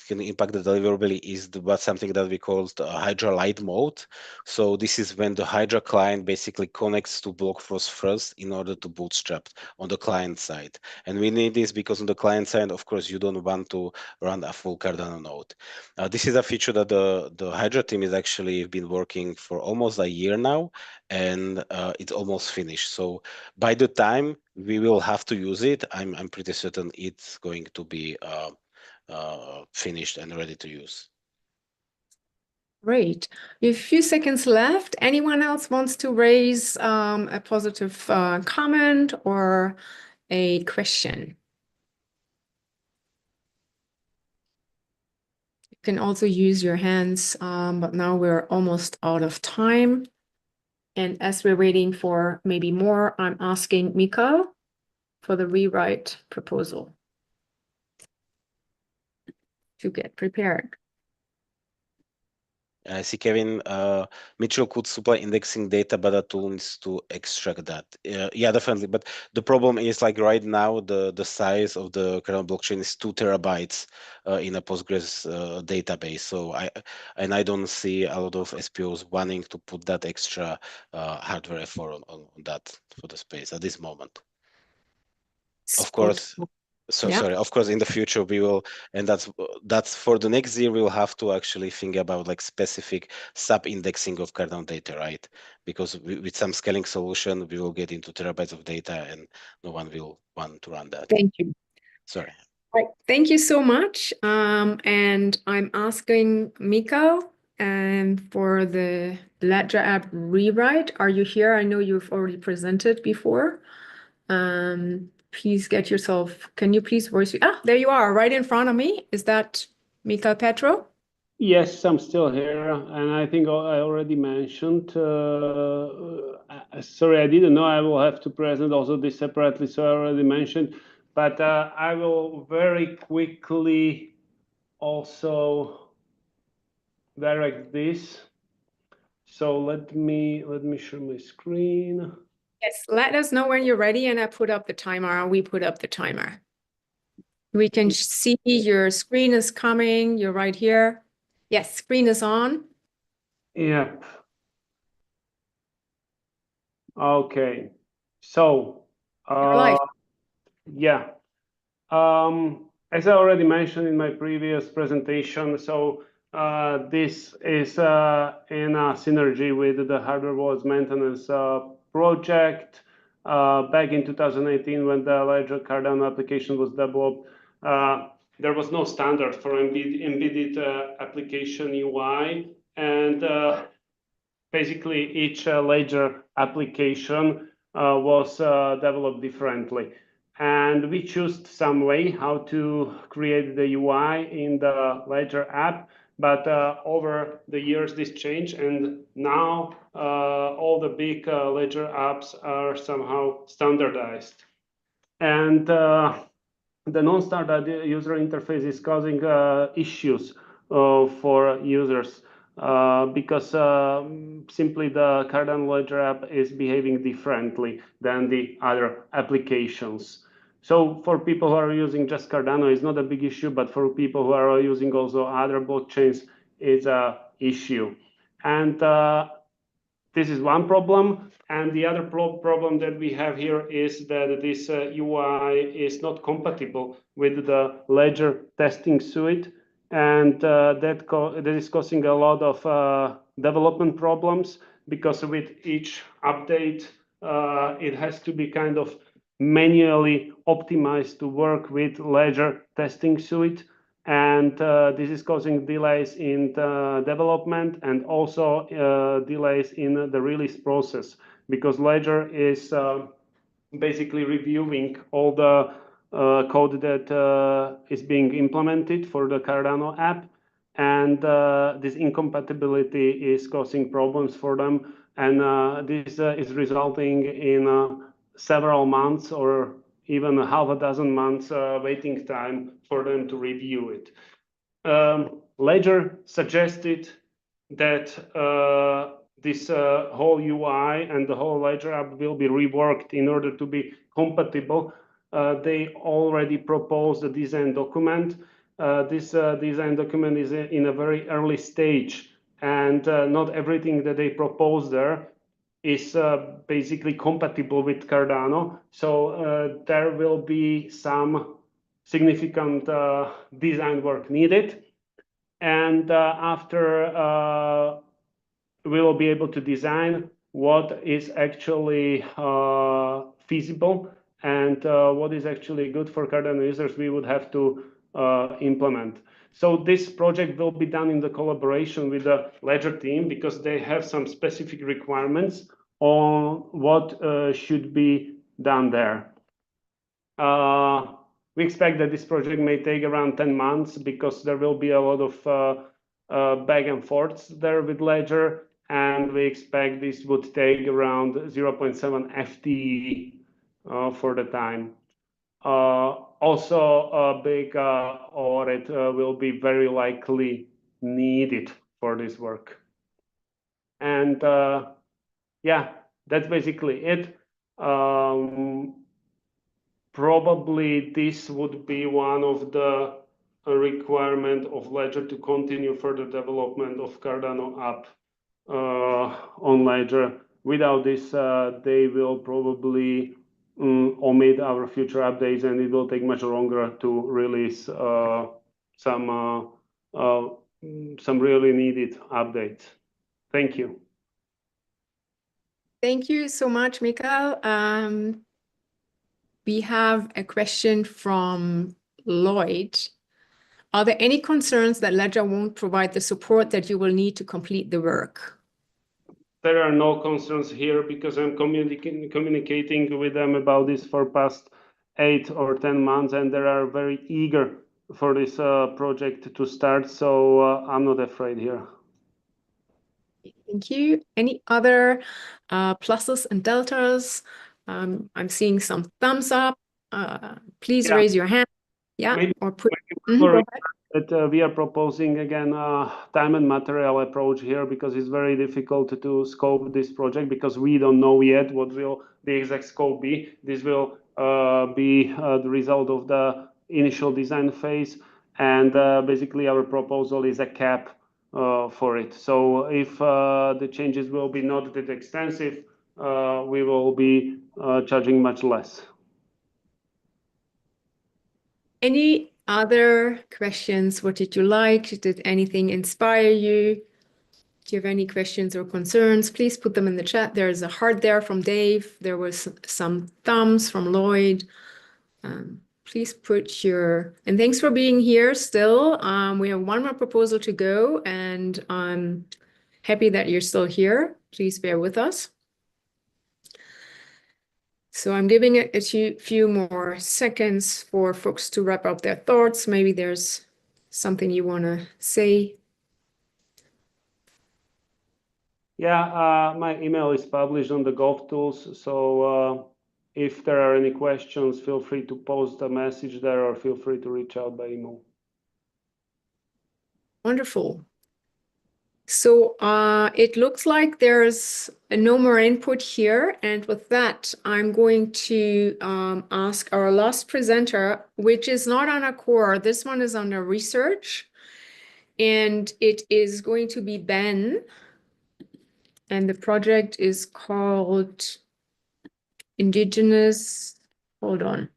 can impact the deliverability is something that we call the Hydra Light mode. So this is when the Hydra client basically connects to BlockFrost first in order to bootstrap on the client side. And we need this because on the client side, of course, you don't want to run a full Cardano node. This is a feature that the Hydra team is actually been working for almost a year now, and it's almost finished. So by the time we will have to use it, I'm pretty certain it's going to be finished and ready to use. Great. We have a few seconds left. Anyone else wants to raise a positive comment or a question? You can also use your hands, but now we're almost out of time. And as we're waiting for maybe more, I'm asking Mika for the rewrite proposal to get prepared. I see Kevin, Mitchell could supply indexing data, but a tool needs to extract that. Yeah, definitely. But the problem is like right now, the size of the current blockchain is 2 terabytes in a Postgres database. So I don't see a lot of SPOs wanting to put that extra hardware effort on that for the space at this moment. Of course. So Yeah. sorry. Of course, in the future we will, and that's for the next year. We'll have to actually think about like specific sub-indexing of Cardano data, right? Because with some scaling solution, we will get into terabytes of data, and no one will want to run that. Thank you. Sorry. Right. Thank you so much. And I'm asking Mika for the Ledger app rewrite. Are you here? I know you've already presented before. Please get yourself, can you please voice, there you are, right in front of me. Is that Mika Petro? Yes, I'm still here, and I think I already mentioned. Sorry, I didn't know I will have to present also this separately, so I already mentioned. But I will very quickly also direct this. So let me share my screen. Yes, let us know when you're ready, and I put up the timer. We put up the timer. We can see your screen is coming. You're right here. Yes, screen is on. Yep. Okay. So, You're live. yeah. As I already mentioned in my previous presentation, so this is in a synergy with the hardware wallets maintenance project. Back in 2018, when the Ledger Cardano application was developed, there was no standard for embedded application UI, and basically each Ledger application was developed differently. And we chose some way how to create the UI in the Ledger app, but over the years this changed, and now all the big Ledger apps are somehow standardized. And the non-standard user interface is causing issues for users because simply the Cardano Ledger app is behaving differently than the other applications. So for people who are using just Cardano, it's not a big issue, but for people who are using also other blockchains, it's an issue. And this is one problem. And the other problem that we have here is that this UI is not compatible with the Ledger testing suite. And that is causing a lot of development problems, because with each update, it has to be kind of manually optimized to work with Ledger testing suite. And this is causing delays in the development and also delays in the release process, because Ledger is basically reviewing all the code that is being implemented for the Cardano app. And this incompatibility is causing problems for them. And this is resulting in several months or even half a dozen months waiting time for them to review it. Ledger suggested that this whole UI and the whole Ledger app will be reworked in order to be compatible. They already proposed a design document. This design document is in a very early stage, and not everything that they propose there is basically compatible with Cardano. So there will be some significant design work needed. And after we will be able to design what is actually feasible and what is actually good for Cardano users, we would have to implement. So this project will be done in the collaboration with the Ledger team because they have some specific requirements on what should be done there. We expect that this project may take around 10 months because there will be a lot of back and forths there with Ledger, and we expect this would take around 0.7 FTE for the time. Also, a big audit will be very likely needed for this work. And yeah, that's basically it. Probably this would be one of the requirement of Ledger to continue further development of Cardano app on Ledger. Without this, they will probably omit our future updates, and it will take much longer to release some really needed updates. Thank you. Thank you so much, Mikael. We have a question from Lloyd. Are there any concerns that Ledger won't provide the support that you will need to complete the work? There are no concerns here because I'm communicating with them about this for past 8 or 10 months, and they are very eager for this project to start. So I'm not afraid here. Thank you. Any other pluses and deltas? I'm seeing some thumbs up. Please raise your hand. Yeah, Maybe or put. That we are proposing again time and material approach here because it's very difficult to scope this project because we don't know yet what will the exact scope be. This will be the result of the initial design phase, and basically our proposal is a cap for it. So if the changes will be not that extensive, we will be charging much less. Any other questions? What did you like? Did anything inspire you? Do you have any questions or concerns? Please put them in the chat. There's a heart there from Dave. There was some thumbs from Lloyd. Please put your, and thanks for being here still. We have one more proposal to go, and I'm happy that you're still here. Please bear with us. So I'm giving it a few more seconds for folks to wrap up their thoughts. Maybe there's something you want to say. Yeah, my email is published on the Golf Tools. So if there are any questions, feel free to post a message there or feel free to reach out by email. Wonderful. So it looks like there's no more input here. And with that, I'm going to ask our last presenter, which is not on a core. This one is under research. And it is going to be Ben. And the project is called Indigenous, hold on.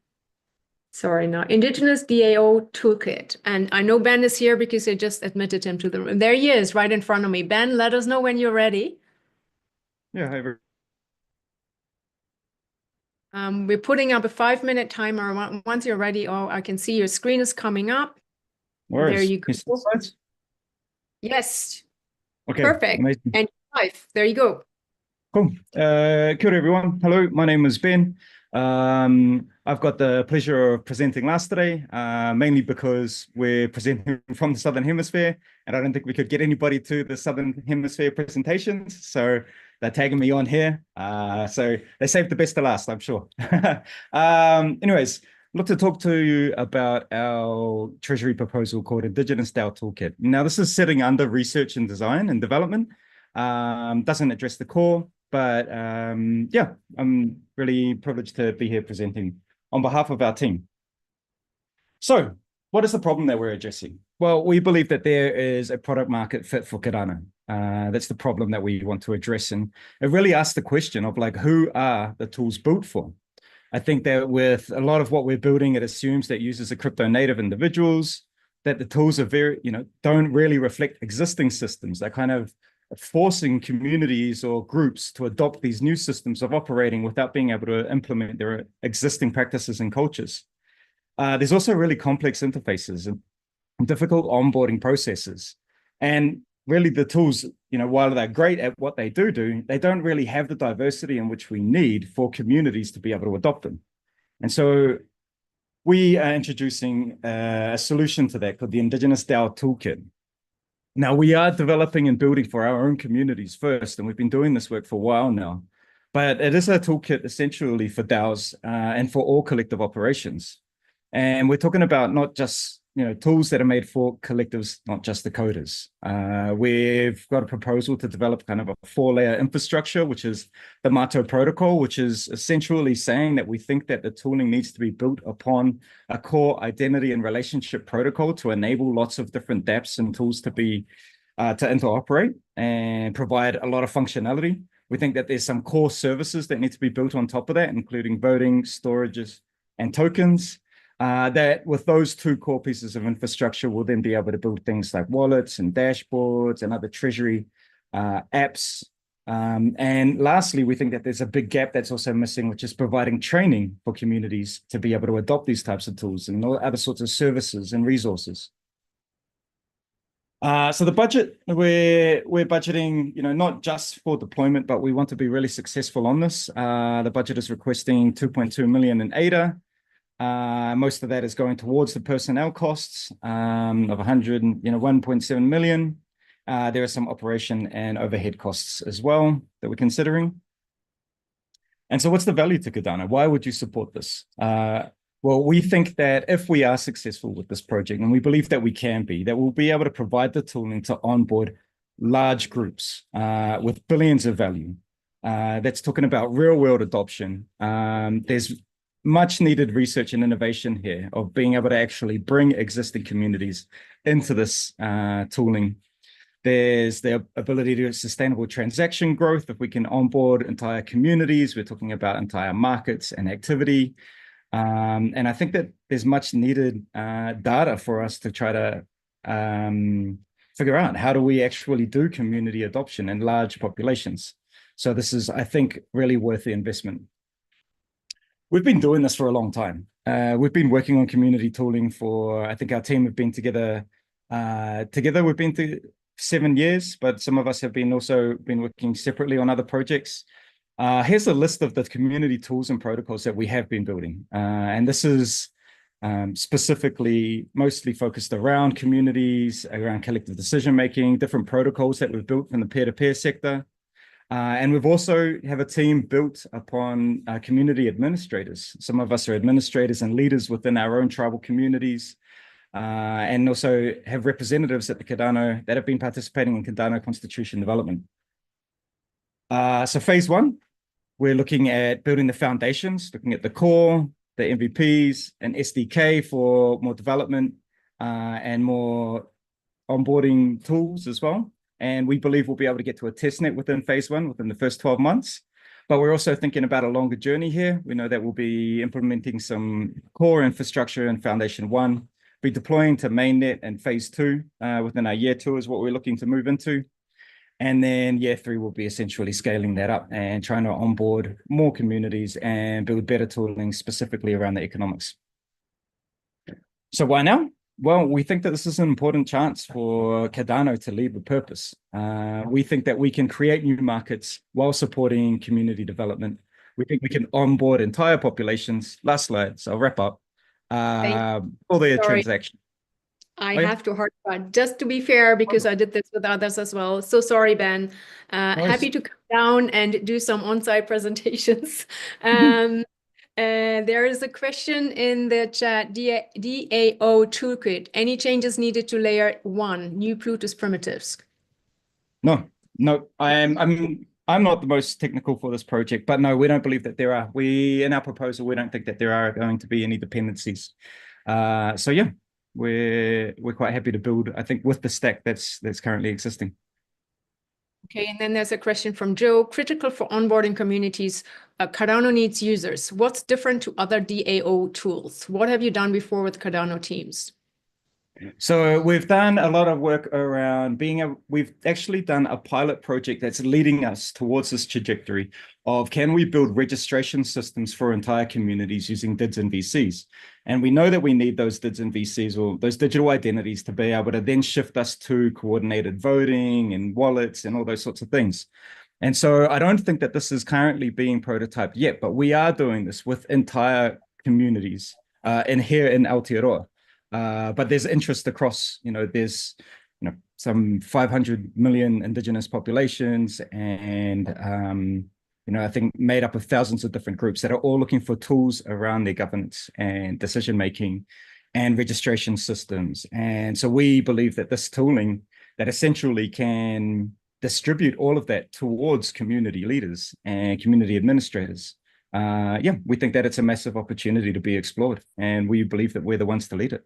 Sorry, now Indigenous DAO Toolkit. And I know Ben is here because I just admitted him to the room. There he is, right in front of me. Ben, let us know when you're ready. Yeah, hi. We're putting up a 5-minute timer. Once you're ready, oh, I can see your screen is coming up. There you go. Yes. Okay. Perfect. Amazing. And live. There you go. Cool. Kia ora, everyone. Hello, my name is Ben. I've got the pleasure of presenting last today, mainly because we're presenting from the Southern Hemisphere, and I don't think we could get anybody to the Southern Hemisphere presentations, so they're tagging me on here. So they saved the best to last, I'm sure. Anyways, I'd love to talk to you about our Treasury proposal called Indigenous DAO Toolkit. Now, this is sitting under research and design and development. Doesn't address the core, but yeah, I'm really privileged to be here presenting on behalf of our team. So what is the problem that we're addressing? Well, we believe that there is a product market fit for Cardano. That's the problem that we want to address. And it really asks the question of like, who are the tools built for? I think that with a lot of what we're building, it assumes that users are crypto native individuals, that the tools are very, don't really reflect existing systems. They're kind of forcing communities or groups to adopt these new systems of operating without being able to implement their existing practices and cultures. There's also really complex interfaces and difficult onboarding processes. And really the tools, while they're great at what they do, they don't really have the diversity in which we need for communities to be able to adopt them. And so we are introducing a solution to that called the Indigenous DAO Toolkit. Now, we are developing and building for our own communities first, and we've been doing this work for a while now. But it is a toolkit essentially for DAOs and for all collective operations. And we're talking about not just tools that are made for collectives, not just the coders. We've got a proposal to develop kind of a 4-layer infrastructure, which is the Mato protocol, which is essentially saying that we think that the tooling needs to be built upon a core identity and relationship protocol to enable lots of different dApps and tools to be to interoperate and provide a lot of functionality. We think that there's some core services that need to be built on top of that, including voting, storages, and tokens. That with those 2 core pieces of infrastructure, we'll then be able to build things like wallets and dashboards and other treasury apps. And lastly, we think that there's a big gap that's also missing, which is providing training for communities to be able to adopt these types of tools and all other sorts of services and resources. So the budget, we're budgeting, not just for deployment, but we want to be really successful on this. The budget is requesting 2.2 million in ADA. Most of that is going towards the personnel costs of 1.7 million. There are some operation and overhead costs as well that we're considering. And so what's the value to Cardano? Why would you support this? Well, we think that if we are successful with this project, and we believe that we can be, that we'll be able to provide the tooling to onboard large groups with billions of value. That's talking about real world adoption. There's much needed research and innovation here of being able to actually bring existing communities into this tooling. There's the ability to do sustainable transaction growth. If we can onboard entire communities, we're talking about entire markets and activity. And I think that there's much needed data for us to try to figure out how do we actually do community adoption in large populations. So this is, I think, really worth the investment. We've been doing this for a long time. We've been working on community tooling for, I think our team have been together, we've been through 7 years, but some of us have also been working separately on other projects. Here's a list of the community tools and protocols that we have been building. And this is specifically mostly focused around communities, around collective decision-making, different protocols that we've built from the peer-to-peer sector. And we've also have a team built upon community administrators. Some of us are administrators and leaders within our own tribal communities, and also have representatives at the Cardano that have been participating in Cardano constitution development. So phase 1, we're looking at building the foundations, looking at the core, the MVPs, and SDK for more development and more onboarding tools as well. And we believe we'll be able to get to a testnet within phase 1, within the first 12 months. But we're also thinking about a longer journey here. We know that we'll be implementing some core infrastructure in Foundation 1, be deploying to mainnet and phase 2 within our year 2 is what we're looking to move into. And then year 3 will be essentially scaling that up and trying to onboard more communities and build better tooling specifically around the economics. So why now? Well, we think that this is an important chance for Cardano to lead with purpose. We think that we can create new markets while supporting community development. We think we can onboard entire populations. Last slide, so I'll wrap up. For their transaction. I have to hard cut, just to be fair, because I did this with others as well. So sorry, Ben. Happy to come down and do some on-site presentations. There is a question in the chat, DAO toolkit. Any changes needed to layer 1, new Plutus primitives? No, No, I'm not the most technical for this project, but no, we don't believe that there are. In our proposal, we don't think that there are going to be any dependencies. So yeah, we're quite happy to build, I think, with the stack that's currently existing. Okay, and then there's a question from Joe. Critical for onboarding communities, Cardano needs users. What's different to other DAO tools? What have you done before with Cardano teams? So we've done a lot of work around we've actually done a pilot project that's leading us towards this trajectory of, can we build registration systems for entire communities using DIDs and VCs? And we know that we need those DIDs and VCs, or those digital identities, to be able to then shift us to coordinated voting and wallets and all those sorts of things. And so I don't think that this is currently being prototyped yet, but we are doing this with entire communities and here in Aotearoa. But there's interest across, there's, some 500 million indigenous populations, and, I think made up of thousands of different groups that are all looking for tools around their governance and decision-making and registration systems. And so we believe that this tooling that essentially can distribute all of that towards community leaders and community administrators. We think that it's a massive opportunity to be explored, and we believe that we're the ones to lead it.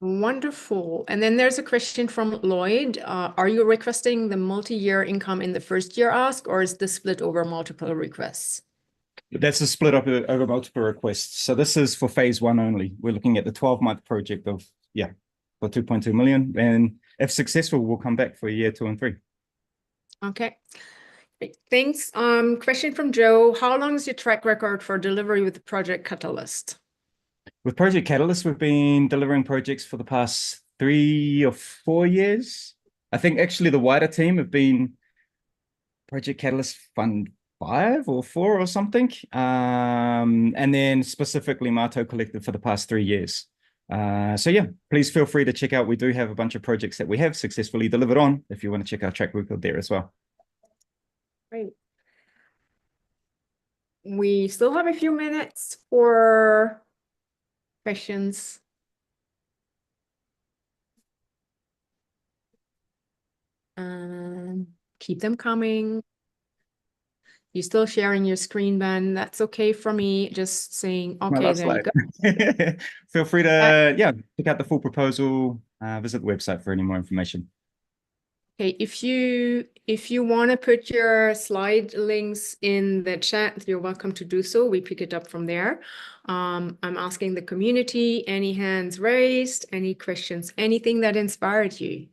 Wonderful. And then there's a question from Lloyd. Are you requesting the multi-year income in the first year ask, or is this split over multiple requests? That's a split up over multiple requests. So this is for phase 1 only. We're looking at the 12-month project of, for 2.2 million. And if successful, we'll come back for year 2 and 3. Okay. Great. Thanks. Question from Joe. How long is your track record for delivery with Project Catalyst? With Project Catalyst, we've been delivering projects for the past 3 or 4 years. I think actually the wider team have been Project Catalyst Fund 5 or 4 or something. And then specifically Mato Collective for the past 3 years. So yeah, please feel free to check out. We do have a bunch of projects that we have successfully delivered on, if you want to check our track record there as well. Great. We still have a few minutes for questions. Keep them coming. You're still sharing your screen, Ben. That's okay for me. Just saying, okay, there you go. Feel free to, check out the full proposal, visit the website for any more information. Okay, if you want to put your slide links in the chat, you're welcome to do so. We pick it up from there. I'm asking the community, any hands raised, any questions, anything that inspired you?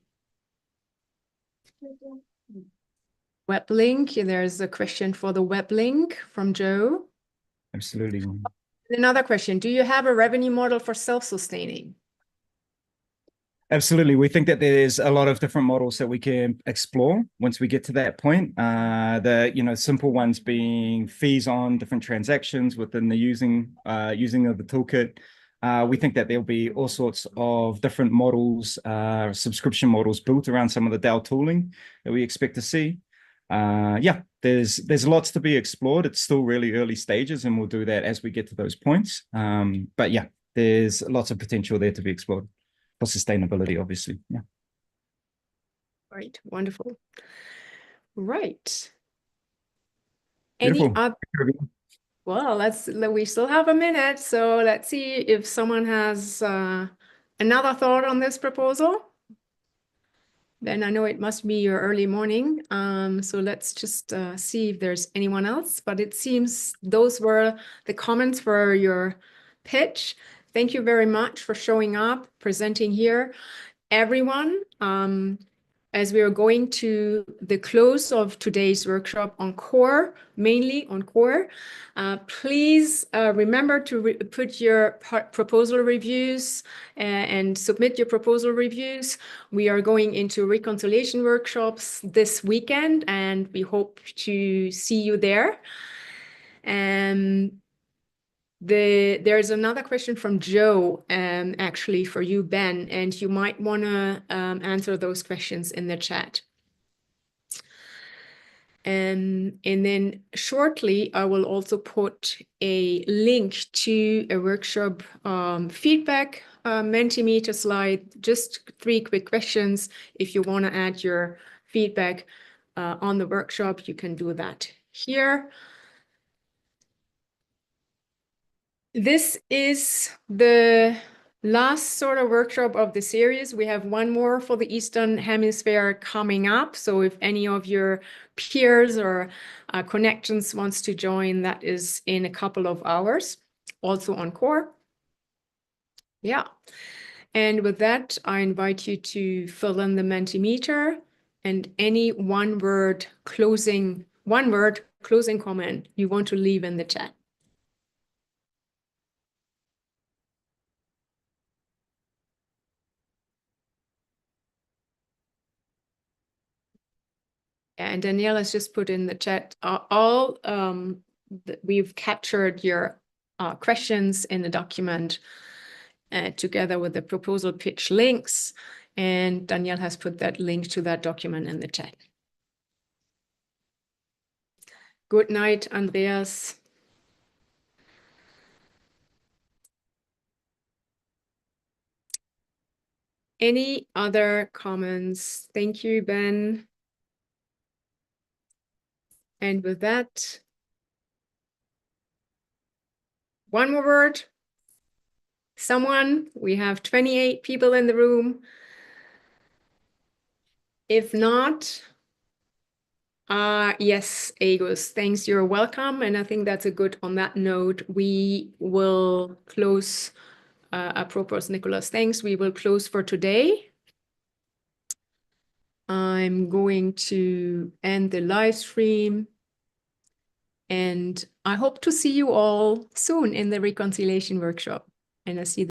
Web link, there's a question for the web link from Joe. Absolutely. Another question, do you have a revenue model for self-sustaining? Absolutely. We think that there's a lot of different models that we can explore once we get to that point. The simple ones being fees on different transactions within the using of the toolkit. We think that there'll be all sorts of different models, subscription models built around some of the DAO tooling that we expect to see. There's lots to be explored. It's still really early stages, and we'll do that as we get to those points. But yeah, there's lots of potential there to be explored. For sustainability, obviously. Yeah. Right. Wonderful. Right. Beautiful. Any other? Well, we still have a minute, so let's see if someone has another thought on this proposal. Then I know it must be your early morning. So let's just see if there's anyone else. But it seems those were the comments for your pitch. Thank you very much for showing up, presenting here. Everyone, as we are going to the close of today's workshop on core, mainly on core, please remember to put your proposal reviews and submit your proposal reviews. We are going into reconciliation workshops this weekend, and we hope to see you there. There's another question from Joe, actually for you, Ben, and you might want to answer those questions in the chat. And then shortly, I will also put a link to a workshop feedback Mentimeter slide, just 3 quick questions if you want to add your feedback on the workshop, you can do that here. This is the last sort of workshop of the series. We have one more for the Eastern Hemisphere coming up. So if any of your peers or connections wants to join, that is in a couple of hours, also on core. Yeah. And with that, I invite you to fill in the Mentimeter and any one word closing comment you want to leave in the chat. And Danielle has just put in the chat, we've captured your questions in the document together with the proposal pitch links. And Danielle has put that link to that document in the chat. Good night, Andreas. Any other comments? Thank you, Ben. And with that, one more word. Someone, we have 28 people in the room. If not, yes, Agus, thanks, you're welcome. And I think that's a good, on that note, we will close, apropos Nicholas, thanks, we will close for today. I'm going to end the live stream. And I hope to see you all soon in the reconciliation workshop. And I see